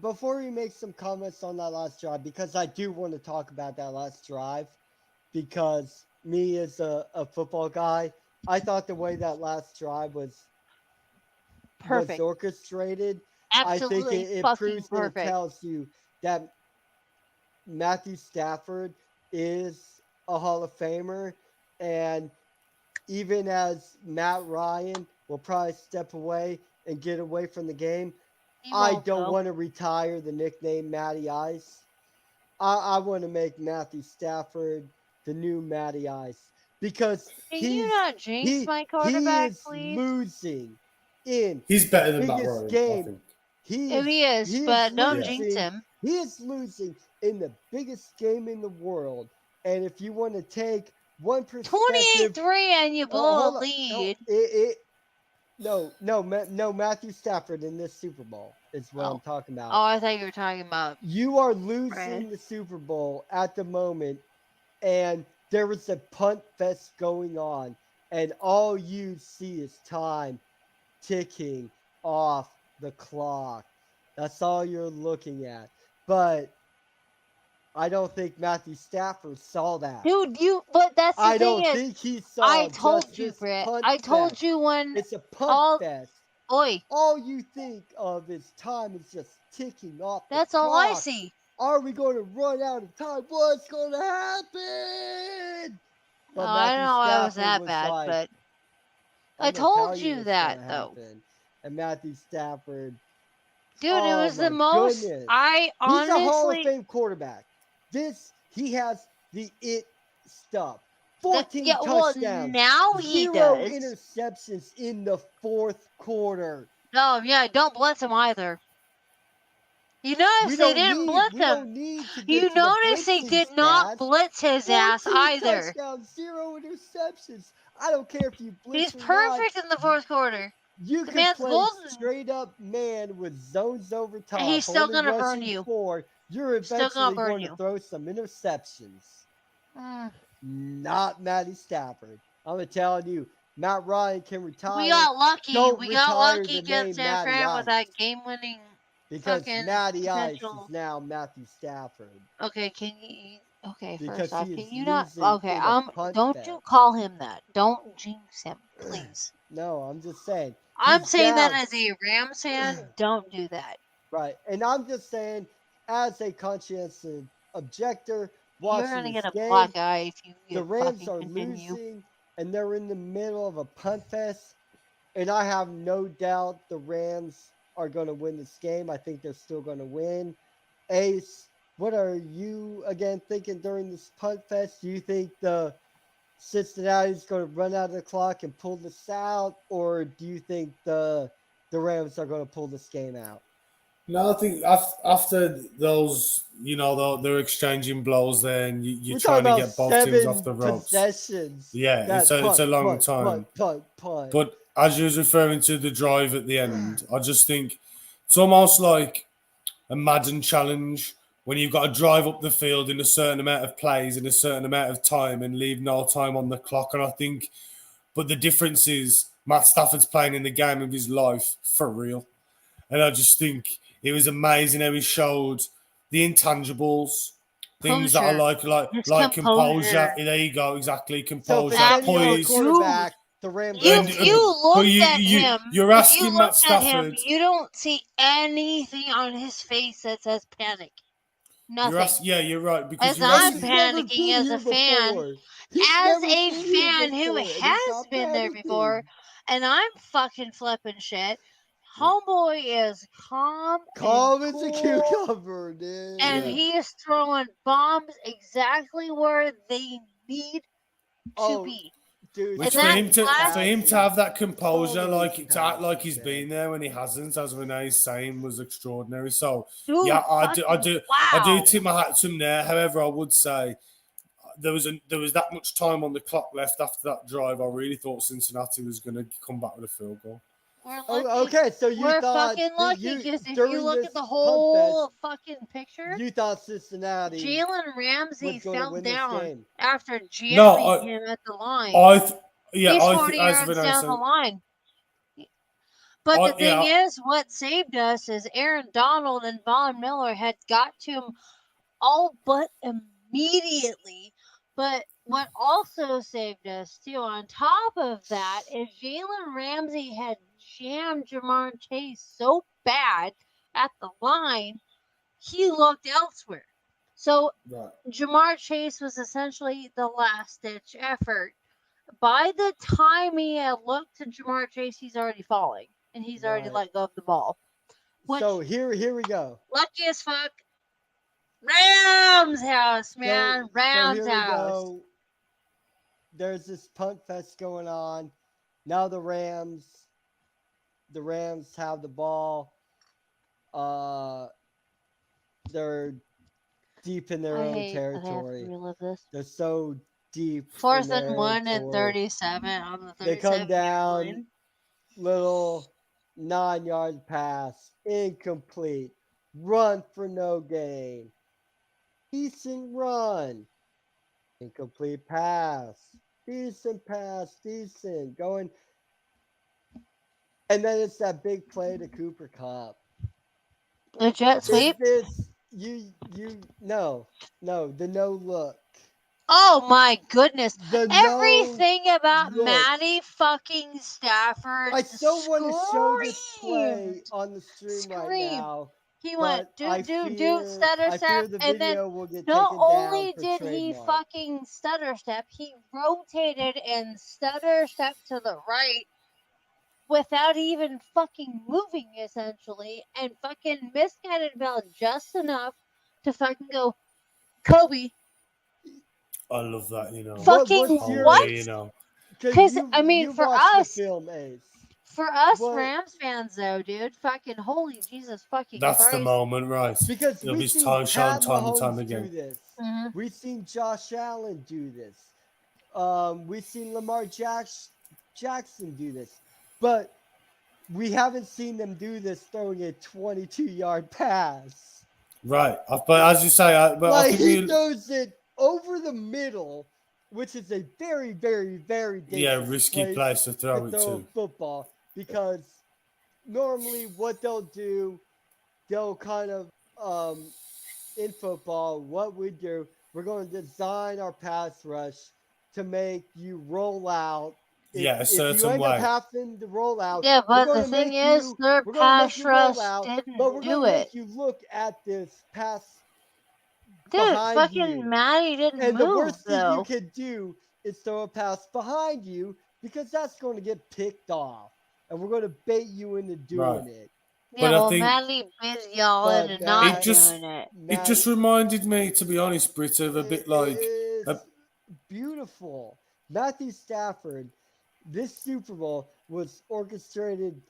before we make some comments on that last drive, because I do want to talk about that last drive, because me as a football guy, I thought the way that last drive was Perfect. orchestrated, Absolutely I think it fucking proves and it perfect. tells you that Matthew Stafford is a Hall of Famer, and even as Matt Ryan will probably step away and get away from the game, He I won't, don't though. want to retire the nickname Matty Ice. I want to make Matthew Stafford the new Matty Ice, because Can you not jinx my he quarterback, is please? losing in He's the better than Matt biggest Ryan, I game. think. He is, but don't jinx him. He is losing in the biggest game in the world. And if you want to take one perspective, 28-3 and you blow a hold on. lead. No, Matthew Stafford in this Super Bowl is what I'm talking about. Oh, I thought you were talking about. You are losing Right. the Super Bowl at the moment, and there was a punt fest going on, and all you see is time ticking off the clock. That's all you're looking at. But I don't think Matthew Stafford saw that. Dude, but that's the I thing don't is, think he saw. I told just you, this Brett. punt I told fest. you when It's a punt fest. Oi, All you think of is time is just ticking off the that's clock. all I see. Are we going to run out of time? What's going to happen? But I don't know why it was Stafford that bad, like, but I'm I gonna tell told you what's that, gonna though. happen. And Matthew Stafford, Dude, it oh was the my most. goodness. I He's a Hall of honestly. Fame quarterback. He has the it stuff. 14 Yeah, well, touchdowns. now he 0 does. interceptions in the fourth quarter. No, yeah, don't blitz him either. You notice they didn't blitz We him. don't need to get You to the notice they blitzing did not stats. blitz his 14 ass either. touchdowns, 0 interceptions. I don't care if you blitz He's or perfect not. in the fourth quarter. You The can man's play golden. straight up man with zones over top. And he's still only gonna burn rushing you. 4. You're Still gonna eventually burn going you. to throw some interceptions. Mm. Not Matty Stafford. I'm telling you, Matt Ryan can retire. We got lucky. Don't We got retire lucky the against name San Matty Fran with Ice. that game-winning Because fucking Matty Ice potential. is now Matthew Stafford. Okay, can you? Okay, Because first off, he can is you not? losing Okay, in a punt don't fest. you call him that? Don't jinx him, please. No, I'm just saying. I'm he's saying down. that as a Rams fan. Don't do that. Right. And I'm just saying, as a conscientious objector, You're watching gonna this get a game, black eye if you the Rams fucking are continue. losing, and they're in the middle of a punt fest. And I have no doubt the Rams are going to win this game. I think they're still going to win. Ace, what are you, again, thinking during this punt fest? Do you think the Cincinnati's going to run out of the clock and pull this out? Or do you think the Rams are going to pull this game out? No, I think after those, they're exchanging blows there, and you're trying to get both teams off the ropes. Possessions. Yeah, it's a long time. Punt. But as you was referring to the drive at the end, I just think it's almost like a Madden challenge when you've got to drive up the field in a certain amount of plays in a certain amount of time and leave no time on the clock. And I think, but the difference is Matt Stafford's playing in the game of his life for real. And I just think it was amazing how he showed the intangibles, things that are like composure. There you go, exactly, composure, poise. Quarterback, the Rams. If you looked at him, you're asking Matt Stafford. You don't see anything on his face that says panic. Nothing. You're right. Because I'm panicking as a fan. As a fan who has been there before, and I'm fucking flipping shit. Homeboy is calm as a cucumber, dude. And he is throwing bombs exactly where they need to be. Dude, which for him to have that composure, to act like he's been there when he hasn't, as Renee's saying, was extraordinary. So Dude, I do tip my hat to him there. However, I would say there was that much time on the clock left after that drive. I really thought Cincinnati was going to come back with a field goal. Okay, so we're fucking lucky because if you look at the whole fucking picture, you thought Cincinnati. Jalen Ramsey fell down after jamming him at the line. He's 40 yards down the line. But Oh, the thing yeah. is, what saved us is Aaron Donald and Von Miller had got to him all but immediately. But what also saved us, too, on top of that, is Jalen Ramsey had jammed Jamar Chase so bad at the line, he looked elsewhere. So Right. Jamar Chase was essentially the last ditch effort. By the time he had looked to Jamar Chase, he's already falling and he's already Right. let go of the ball. Which, So here we go. lucky as fuck, Rams house, man. So Rams here we house. go. There's this punt fest going on. Now the Rams have the ball. They're deep in their I own hate that I have to territory. relive this. They're so deep. in 4th their and own 1 and territory. 37 on the They come 37 down, line. little 9-yard pass, incomplete, run for no gain, decent run, incomplete pass, decent pass, decent, going. And then it's that big play to Cooper Kupp. The jet Is sweep. this no, the no look. Oh my goodness. The Everything about look. Matty fucking Stafford. I so want to show this play screamed. on the stream right Screamed. now. He went But do stutter I fear step, the and then video will get not taken down only for did he trademark. fucking stutter step, he rotated and stutter step to the right without even fucking moving, essentially, and fucking misguided Bell just enough to fucking go, Kobe. I love that, you know. Fucking what's your- what? You know. Because I mean, you for watched us, the film, Ace. for us What- Rams fans, though, dude, fucking holy Jesus fucking That's Christ. the moment, right? Because It'll be we've seen shown Pat time and Mahomes time do again. this. Mhm. We've seen Josh Allen do this. We've seen Lamar Jackson do this. But we haven't seen them do this throwing a 22-yard pass. Right. But as you say, I Like think he throws it over the middle, which is a very, very, very dangerous risky place to throw it throw a to. football, because normally what they'll kind of in football, what we do, we're going to design our pass rush to make you roll out. A If you certain end way. up having to roll out, Yeah, but we're the gonna thing make is, you- their we're gonna make pass you roll rush out, didn't but we're do gonna it. make you look at this pass Dude, behind fucking you. Matty didn't And move, the worst thing you though. could do is throw a pass behind you, because that's going to get picked off, and we're going to bait you into doing Right. it. Yeah, But I well, think- Matty been yelling But and not It just- doing it. It just reminded me, to be honest, Britt, of a bit like It's beautiful. Matthew Stafford, this Super Bowl was orchestrated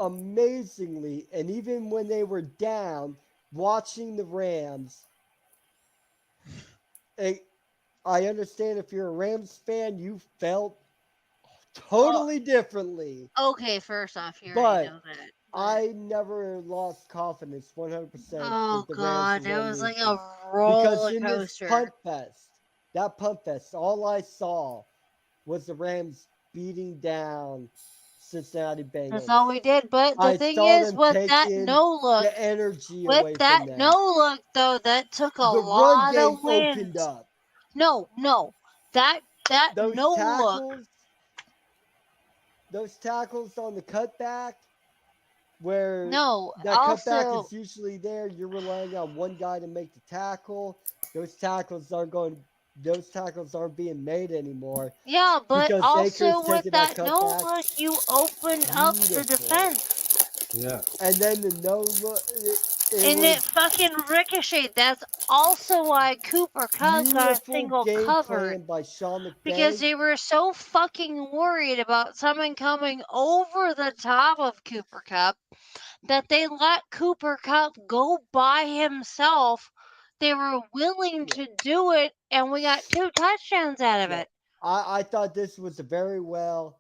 amazingly, and even when they were down, watching the Rams, I understand if you're a Rams fan, you felt totally differently. Okay, first off, you But already know that. I never lost confidence 100%. Oh that the God, Rams it were gonna was lose like this. a Because roller in this coaster. punt fest, all I saw was the Rams beating down Cincinnati Bengals. That's all we did. But the I thing saw is, them with that taking no look, the energy away with that from them. no look, though, that took a the run lot game of wind. opened up. No, that Those no look. tackles, those tackles on the cutback, where No, that cutback also is usually there. You're relying on one guy to make the tackle. Those tackles aren't being made anymore. yeah, but because also Akers with taking that that no cutback, look, you opened up the beautiful. defense, yeah. And then the no look, and it fucking ricocheted. That's also why Cooper Kupp got a beautiful single game covered. plan by Sean McVay. Because they were so fucking worried about someone coming over the top of Cooper Kupp that they let Cooper Kupp go by himself. They were willing to do it, and we got 2 touchdowns out of Yeah. it. I thought this was a very well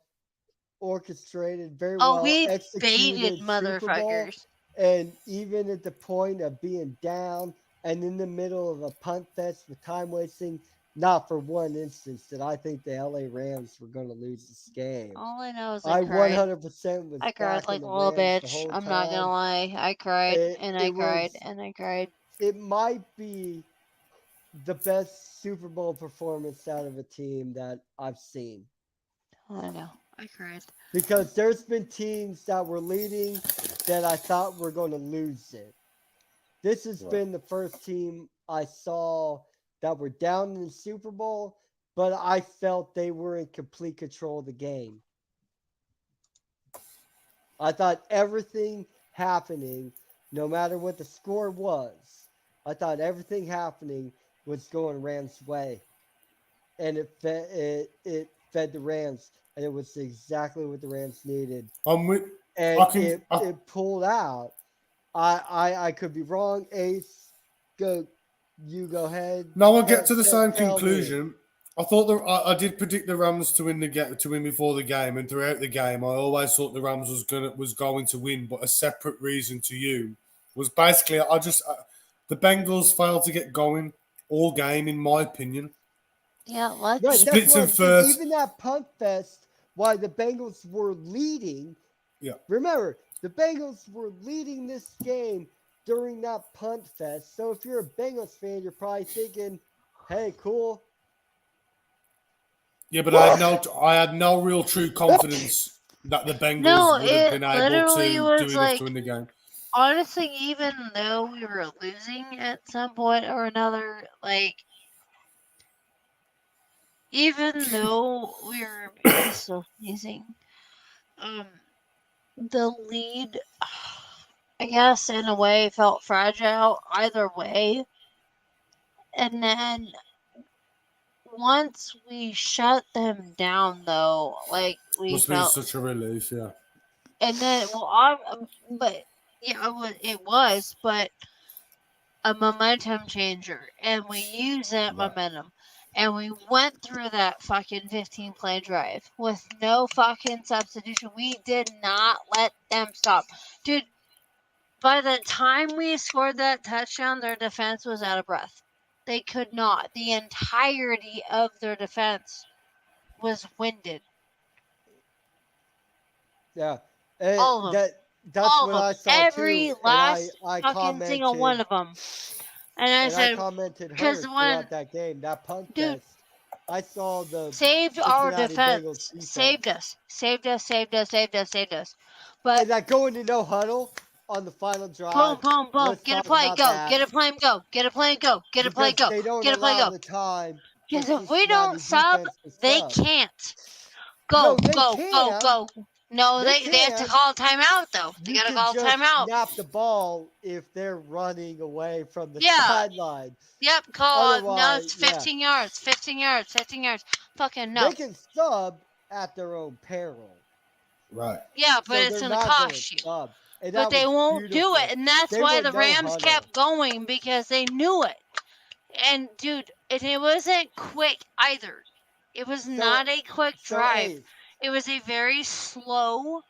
orchestrated, very Oh, well we executed baited Super Bowl. motherfuckers. And even at the point of being down and in the middle of a punt fest with time wasting, not for one instance did I think the LA Rams were going to lose this game. All I know is I I cried. 100% was I cried backing like the a little Rams the bitch. whole I'm not gonna time. lie. I cried It, and it I cried was, and I cried. it might be the best Super Bowl performance out of a team that I've seen. I know. I cried. Because there's been teams that were leading that I thought were going to lose it. This has Right. been the first team I saw that were down in the Super Bowl, but I felt they were in complete control of the game. I thought everything happening, no matter what the score was, I thought everything happening was going Rams' way. And it fed the Rams, and it was exactly what the Rams needed. I'm with. And I can. it pulled out. I could be wrong. Ace, go ahead. No, I'll get to the same Tell me. conclusion. I thought I did predict the Rams to win before the game, and throughout the game, I always thought the Rams was going to win. But a separate reason to you was basically the Bengals failed to get going all game, in my opinion. Yeah, let's. Right, Splits that's what and I'm saying. first. Even that punt fest, while the Bengals were leading. Yeah. Remember, the Bengals were leading this game during that punt fest. So if you're a Bengals fan, you're probably thinking, "Hey, cool." Yeah, but I had no real true confidence that the Bengals No, would have it been able literally to was do enough like, to win the game. honestly, even though we were losing at some point or another, like, even though we were still sneezing, the lead, I guess, in a way, felt fragile either way. And then once we shut them down, though, like, we Must have been felt. such a relief, yeah. And then, but yeah, it was, but a momentum changer, and we used that Right. momentum, and we went through that fucking 15-play drive with no fucking substitution. We did not let them stop, dude. By the time we scored that touchdown, their defense was out of breath. They could not. The entirety of their defense was winded. Yeah, and All of them. that's All what of I them. saw Every too. last And I fucking single one of them. And I and I said, commented because her when, throughout that game, that punt dude, fest. I saw the saved our Cincinnati defense. Bengals defense. Saved us. But And that going to no huddle on the final drive. boom, boom, boom. Let's Get a talk play, about go. that. Get a play, go. Get a play, go. Get a play, Because go. they don't Get a play, allow go. the time for Because if we don't Cincinnati sub, defense to they sub. can't. No, Go, they go, go, can. go. No, They they have to can. call a timeout, though. They You got to can call a just timeout. snap the ball if they're running away from the Yeah. sideline. Yep, call it. No, Otherwise, it's yeah. 15 yards. 15 yards. 15 yards. Fucking no. They can sub at their own peril. Right. Yeah, but So it's they're going to not gonna cost you. sub. And But that they was won't do beautiful. it, and that's They why went the no Rams huddle. kept going, because they knew it. And dude, it wasn't quick either. It was not a quick drive. Ace, It was a very slow,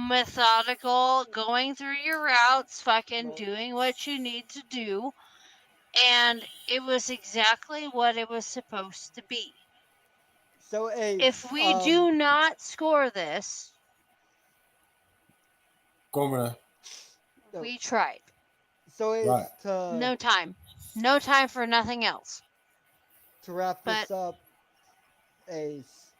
methodical, going through your routes, fucking Well- doing what you need to do. And it was exactly what it was supposed to be. So Ace, If we do not score this, Go on, Renee. No. we tried. So Ace, Right. No time. No time for nothing else. to wrap this But- up, Ace,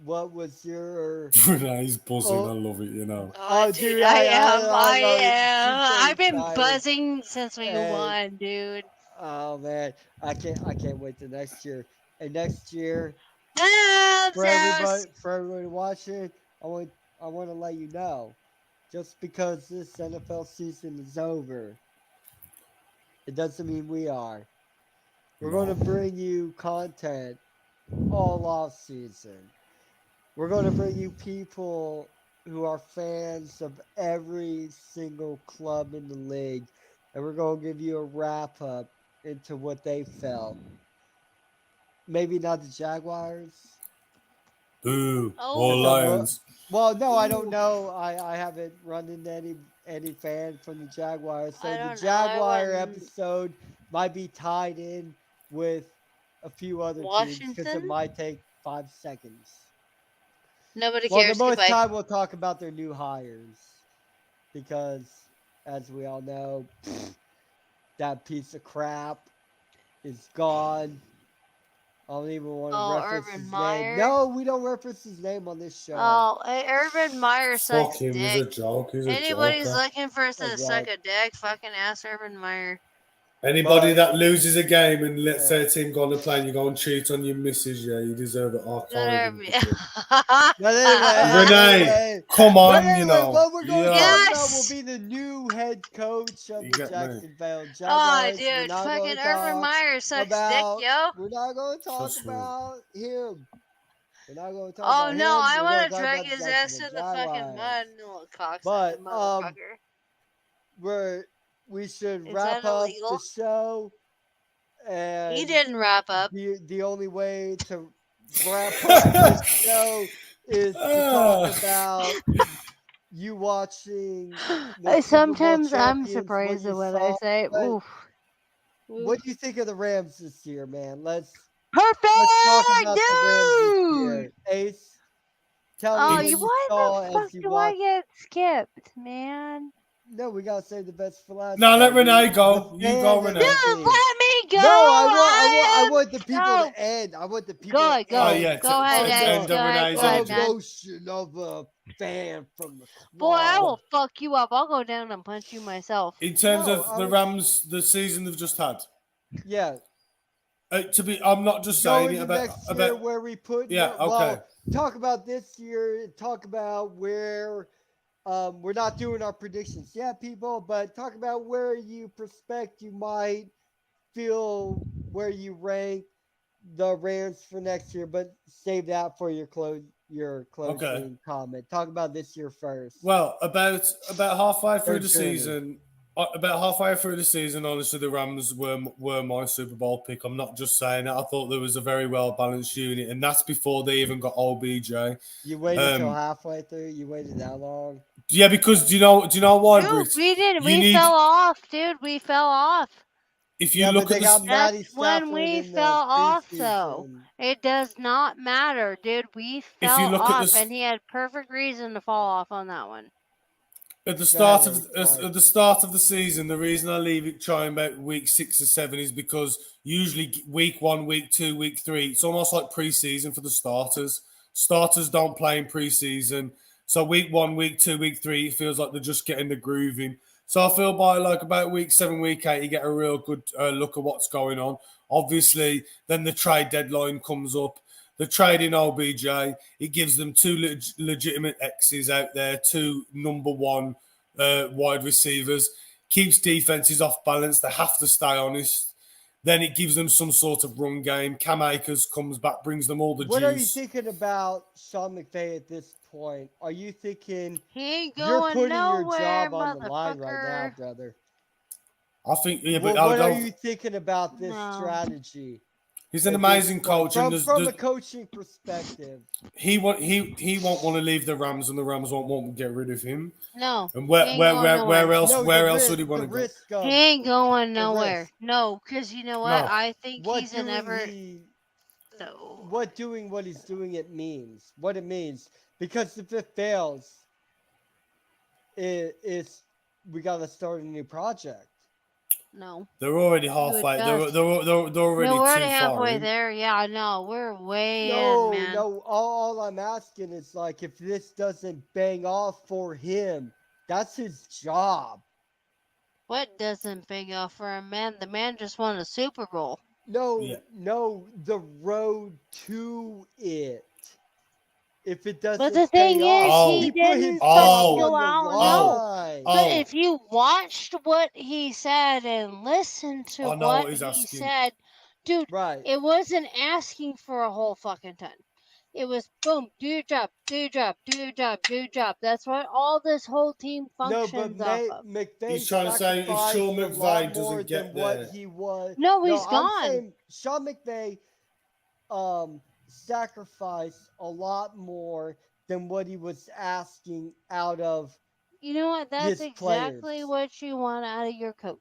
what was your Renee's buzzing. Oh. I love it, you know. Oh, dude, I I am. love it. She's so I've been excited. buzzing since we Hey. won, dude. Oh man, I can't wait to next year. And next year, Yes, for yes. everybody watching, I want to let you know, just because this NFL season is over, it doesn't mean we are. We're going to bring you content all off season. We're going to bring you people who are fans of every single club in the league, and we're going to give you a wrap up into what they felt. Maybe not the Jaguars. Boo. Oh. Or Lions. Well, no, I don't Ooh. know. I haven't run into any fan from the Jaguars. So I the don't know. I Jaguar wouldn't- episode might be tied in with a few other teams because it Washington? might take 5 seconds. Nobody Well, cares. the most Goodbye. time we'll talk about their new hires because, as we all know, that piece of crap is gone. I don't even want to reference Urban his Meyer. name. No, we don't reference his name on this show. Oh, Urban Meyer Fuck sucks him. He's a dick. joke. He's a Anybody's joker. looking for us A to suck joke. a dick, fucking ask Urban Meyer. Anybody But- that loses a game and lets their team go on the plane, you go and cheat on your missus, yeah, you deserve it. I can't even put it. But anyway, Renee, come on, but anyway, you know. what we're going to Yeah. talk about will Yes! be the new head coach of You the get me. Jacksonville Oh, Jaguars. We're dude, not fucking going to Urban talk Meyer sucks about. dick, yo. We're not going to talk Trust me. about him. We're not going to talk Oh about no, him. I We're want gonna to talk drag about the his ass in Jacksonville the fucking Jaguars. mud, little But, cocksucking motherfucker. we should Is wrap that up illegal? the show. And He didn't wrap up. the only way to wrap up this show is to talk about you watching. The Super Bowl Sometimes I'm champions, surprised you at what I saw. say. What- Oof. What do you think of the Rams this year, man? Let's Perfect, talk about the Rams this dude. year. Ace, tell Oh, me you what you saw why the fuck as you do I watched. get skipped, man? No, we gotta save the best for last. No, let baby. Renee go. The You go, fan Renee. Dude, everything. let me go. No, I want the people Go. to end. I want the people Go, to go. Oh, end. yeah. Go ahead, Ace. End Go of ahead, Renee's go ahead, energy. man. Emotion of a fan from the Boy, I club. will fuck you up. I'll go down and punch you myself. In terms No, of I the was- Rams, the season they've just had, Yeah, I'm not just saying going it to about next year about. where we put. Yeah, okay. Well, talk about this year. Talk about where. We're not doing our predictions yet, people, but talk about where you prospect you might feel where you rank the Rams for next year, but save that for your closing comment. Talk about this year first. Well, about halfway through Their the journey. season, honestly, the Rams were my Super Bowl pick. I'm not just saying that. I thought there was a very well balanced unit, and that's before they even got OBJ. You waited till halfway through. You waited that long. Yeah, because do you know why, Dude, Britt? we didn't. You We need- fell off, dude. We fell off. If you Yeah, look but at they got the Matty That's when Stafford we in the fell off, though. preseason. It does not matter, dude. We you fell look at off, the- and he had perfect reason to fall off on that one. At the start That of is fine. at the start of the season, the reason I leave it trying about week 6 or 7 is because usually week 1, week 2, week 3, it's almost like preseason for the starters. Starters don't play in preseason, so week 1, week 2, week 3, it feels like they're just getting the groove in. So I feel by like about week 7, week 8, you get a real good look at what's going on. Obviously, then the trade deadline comes up. The trade in OBJ, it gives them two legitimate X's out there, two number one wide receivers, keeps defenses off balance. They have to stay honest. Then it gives them some sort of run game. Cam Akers comes back, brings them all the What juice. are you thinking about Sean McVay at this point? Are you thinking He ain't you're going putting nowhere, your job on the line right now, motherfucker. brother? I think, yeah, but What are you thinking about this No. strategy? he's an at this amazing point? coach, and From a coaching perspective. he won't want to leave the Rams, and the Rams won't want to get rid of him. No. And he where ain't where going where, nowhere. where else No, where the else risk- would he want the to go? risk of He ain't going the nowhere. risk. No, because you know what? No. I think what he's doing never. he- No. what doing what he's doing it means. What it means. Because if it fails, it's we gotta start a new project. No. They're already halfway. They're adjust. already No, we're already too far halfway in. there. Yeah, I know. We're way No, in, man. no. All I'm asking is like if this doesn't bang off for him, that's his job. What doesn't big off for a man? The man just won a Super Bowl. No, Yeah. no, the road to it. If it doesn't But the thing pay is, off, Oh. he put his didn't job fucking on go the out. No. line. Oh. But if you watched what he said and listened to I know what what he's he asking. said, dude, Right. it wasn't asking for a whole fucking ton. It was boom, do your job, do your job, do your job, do your job. That's what all this whole team No, but functions off of. McVay He's trying to say if sacrificed Sean a McVay lot doesn't more get than what there- he was. No, he's I'm gone. saying Sean McVay sacrificed a lot more than what he was asking out of. You know what? That's his exactly players. what you want out of your coach.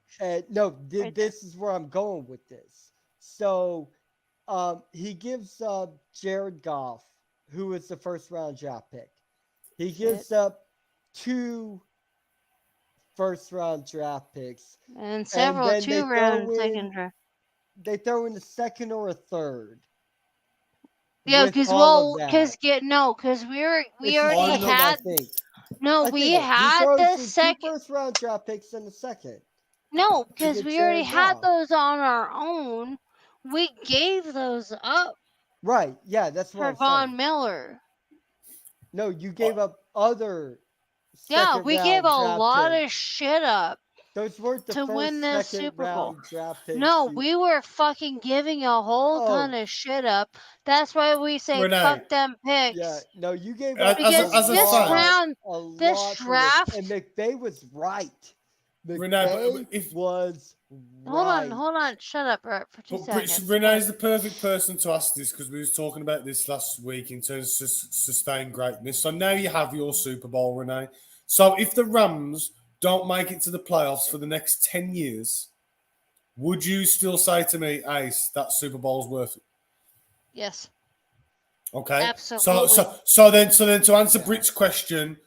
No, Right this is where I'm going with this. So he gives up Jared Goff, who was the first round draft pick. He gives up 2 first round draft picks, And several then they 2-round throw second in draft. they throw in a second or a third. Yeah, with because all of that. because we It's already second, had I think. no, I we think he had throws the in 2 second. first round draft picks and a second. No, to because get we already Jared had Goff. those on our own. We gave those up Right? Yeah, that's what for I'm Von saying. Miller. No, you gave up other. Yeah, second we gave round a draft lot picks. of shit up Those weren't the to first, win this second Super Bowl. round draft picks. No, we were fucking giving a whole ton of shit up. That's why we say Renee. fuck them picks. Yeah, no, you gave up Because as a this fan, round, a this lot for draft. and McVay was right. Renee, McVay was Hold right. on. Shut up, Bert, for 2 seconds. Renee's the perfect person to ask this because we was talking about this last week in terms of sustained greatness. So now you have your Super Bowl, Renee. So if the Rams don't make it to the playoffs for the next 10 years, would you still say to me, Ace, that Super Bowl's worth it? Yes. Okay. Absolutely. So then to answer Britt's question,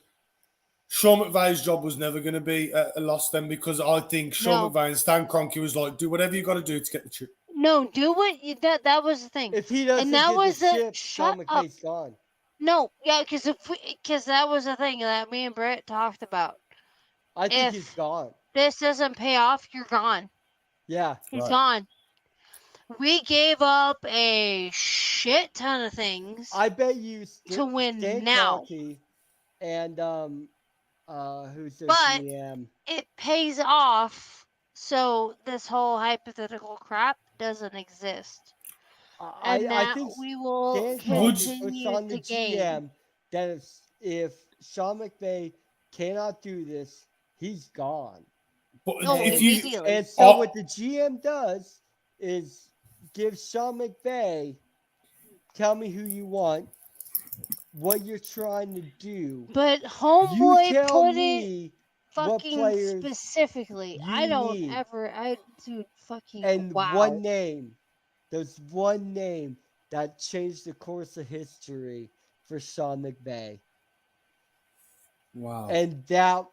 Sean McVay's job was never going to be a loss then because I think Sean McVay and Stan Kroenke was like, do whatever you got to do to get the chip. No, do what you, that was the thing. If he doesn't and that get was the chip, Sean shut up. McVay's gone. No, yeah, because that was the thing that me and Britt talked about. I think he's gone. This doesn't pay off, you're gone. Yeah. He's gone. We gave up a shit ton of things. I bet you to win Stan now. Kroenke and who's their But GM? it pays off, so this whole hypothetical crap doesn't exist. And I think we will Stan Kroenke continue puts on to the gain. GM that if Sean McVay cannot do this, he's gone. But immediately. And so what the GM does is give Sean McVay, tell me who you want, what you're trying to do. But homeboy you tell put me it fucking specifically. I don't need. dude, fucking And wow. one name. There's one name that changed the course of history for Sean McVay. Wow. And that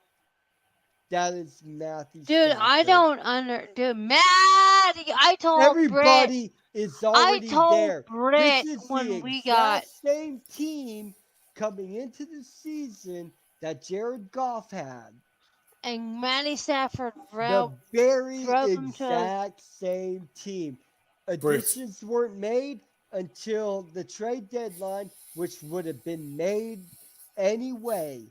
is Matthew Dude, Stafford. I don't dude, Matt, I told everybody Britt, is already I told there. Britt This is when the we exact got same team coming into the season that Jared Goff had. and Matty Stafford The very drove him to exact same team. Additions weren't made until the trade deadline, which would have been made anyway.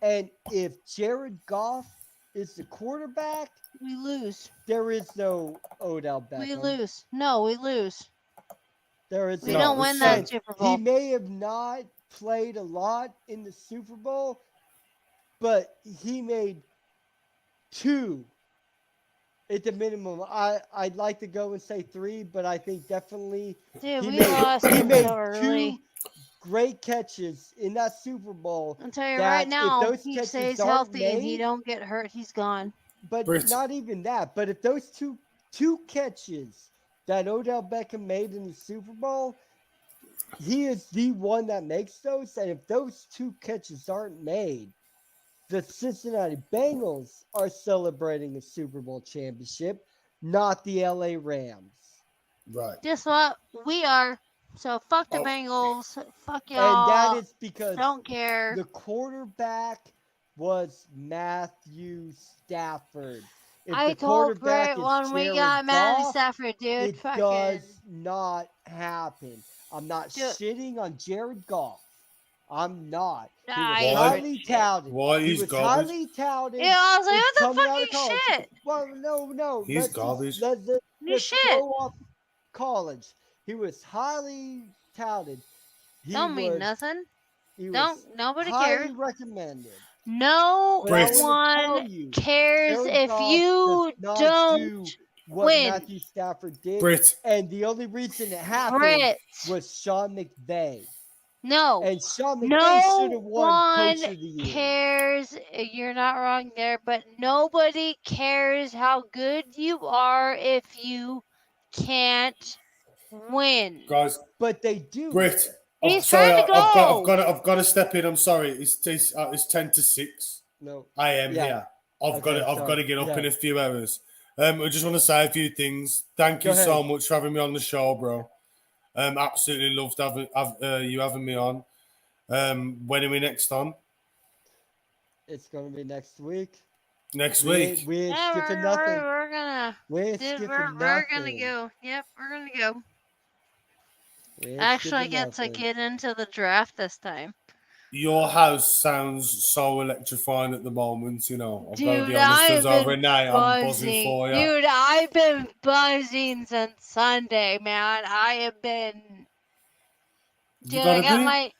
And if Jared Goff is the quarterback, we lose. there is no Odell Beckham. We lose. No, we lose. There is We no. don't win that Super Bowl. He may have not played a lot in the Super Bowl, but he made 2 at the minimum. I'd like to go and say 3, but I think definitely Dude, he we made, lost he him made so 2 early. great catches in that Super Bowl. I'll tell you that right now, if those he catches stays aren't healthy and he made- don't get hurt, he's gone. But not even that. But if those two catches that Odell Beckham made in the Super Bowl, he is the one that makes those. And if those 2 catches aren't made, the Cincinnati Bengals are celebrating a Super Bowl championship, not the LA Rams. Right. Guess what? We are. So fuck the Bengals. Fuck y'all. And that is because don't care. The quarterback was Matthew Stafford. If I the told quarterback Brett is when we Jared got Matty Goff, Stafford, dude. it fucking. does not happen. I'm not shitting on Jared Goff. I'm not. He was highly touted. Why he he's was garbage? highly touted. Yeah, I was like, what the coming fuck out you of college. shit? Well, no. He's garbage. Let's You shit. throw off college. He was highly touted. He Don't mean was- nothing. He Don't. was Nobody highly cares. recommended. No But I wanna tell one you, cares Jared if Goff you does not don't do what win. Matthew Stafford did. Britt. And the only reason it happened Britt. was Sean McVay. No. And Sean McVay should have No won one Coach of the Year. cares. You're not wrong there, but nobody cares how good you are if you can't win. Guys, But they do. Brit, I'm He's sorry, trying to I've got to step in. I'm sorry. It's 10 to 6. No. I am Yeah. here. I've got Okay, to sorry. get up Yeah. in a few hours. I just want to say a few things. Thank Go you so ahead. much for having me on the show, bro. Absolutely loved you having me on. When are we next on? It's gonna be next week. Next We week. ain't Yeah, skipping nothing. we're gonna. We ain't Dude, skipping we're nothing. gonna go. Yep, we're gonna go. We ain't Actually, I skipping get to nothing. get into the draft this time. Your house sounds so electrifying at the moment, you know. I've got to be Dude, honest, I've as over been Renee, I'm buzzing for you. Dude, I've been buzzing since Sunday, man. I have been. You Dude, gotta I got be. my.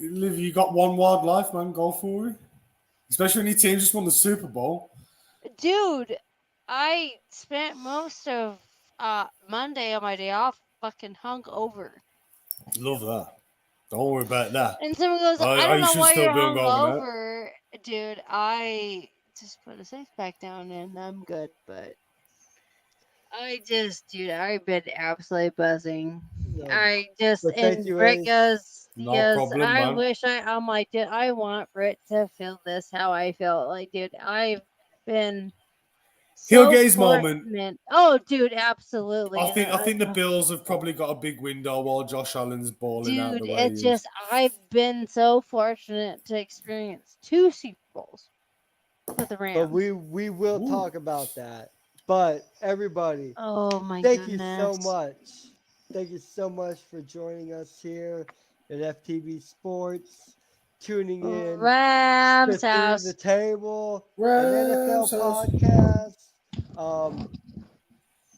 Liv, you got one wild life, man. Go for it. Especially when your team just won the Super Bowl. Dude, I spent most of Monday on my day off fucking hung over. Love that. Don't worry about that. And someone goes, I I don't know should why still you're be going out. hungover. Dude, I just put a safe pack down and I'm good, but dude, I've been absolutely buzzing. No. I just, But thank and you, Britt Ace. goes, No yes, problem, I man. wish I'm like, dude, I want Britt to feel this how I feel. Like, dude, I've been He'll so get his moment. fortunate. Oh, dude, absolutely. I think the And Bills have probably got a big window while Josh Allen's balling out dude, the way he it's is. just, I've been so fortunate to experience 2 Super Bowls with the Rams. But we will Ooh. talk about that. But everybody, Oh my thank goodness. you so much. Thank you so much for joining us here at FTV Sports, tuning in Rams to house. Through the Table, Rams an NFL house. podcast.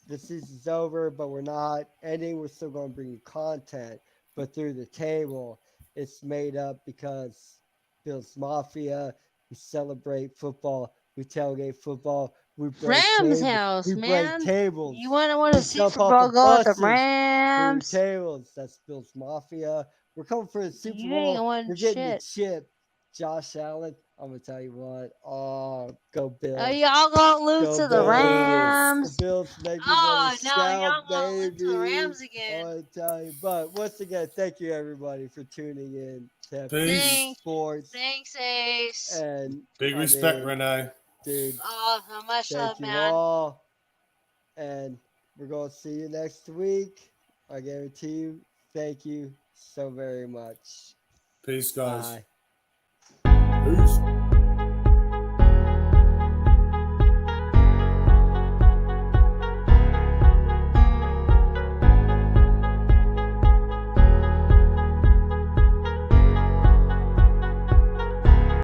The season's over, but we're not ending. We're still going to bring you content. But Through the Table, it's made up because Bills Mafia, we celebrate football, we tailgate football, we break Rams tables, house, we man. break tables. You want to we see jump football off of go with the buses through Rams? tables. That's Bills Mafia. We're coming for the Super You ain't Bowl. won We're getting the shit. chip. Josh Allen, I'm gonna tell you what. Oh, go Bills. Oh, y'all gonna lose Go to the Bills. Rams? The Bills make me Oh, want to no, shout, y'all gonna lose to the baby. Rams I again. want to tell you. But once again, thank you everybody for tuning in to Peace. FTV Sports. Thanks, Ace. And Big I respect, mean, Renee. dude, Oh, how much thank love, you man. all. And we're going to see you next week. I guarantee you. Thank you so very much. Peace, guys. Bye. Peace.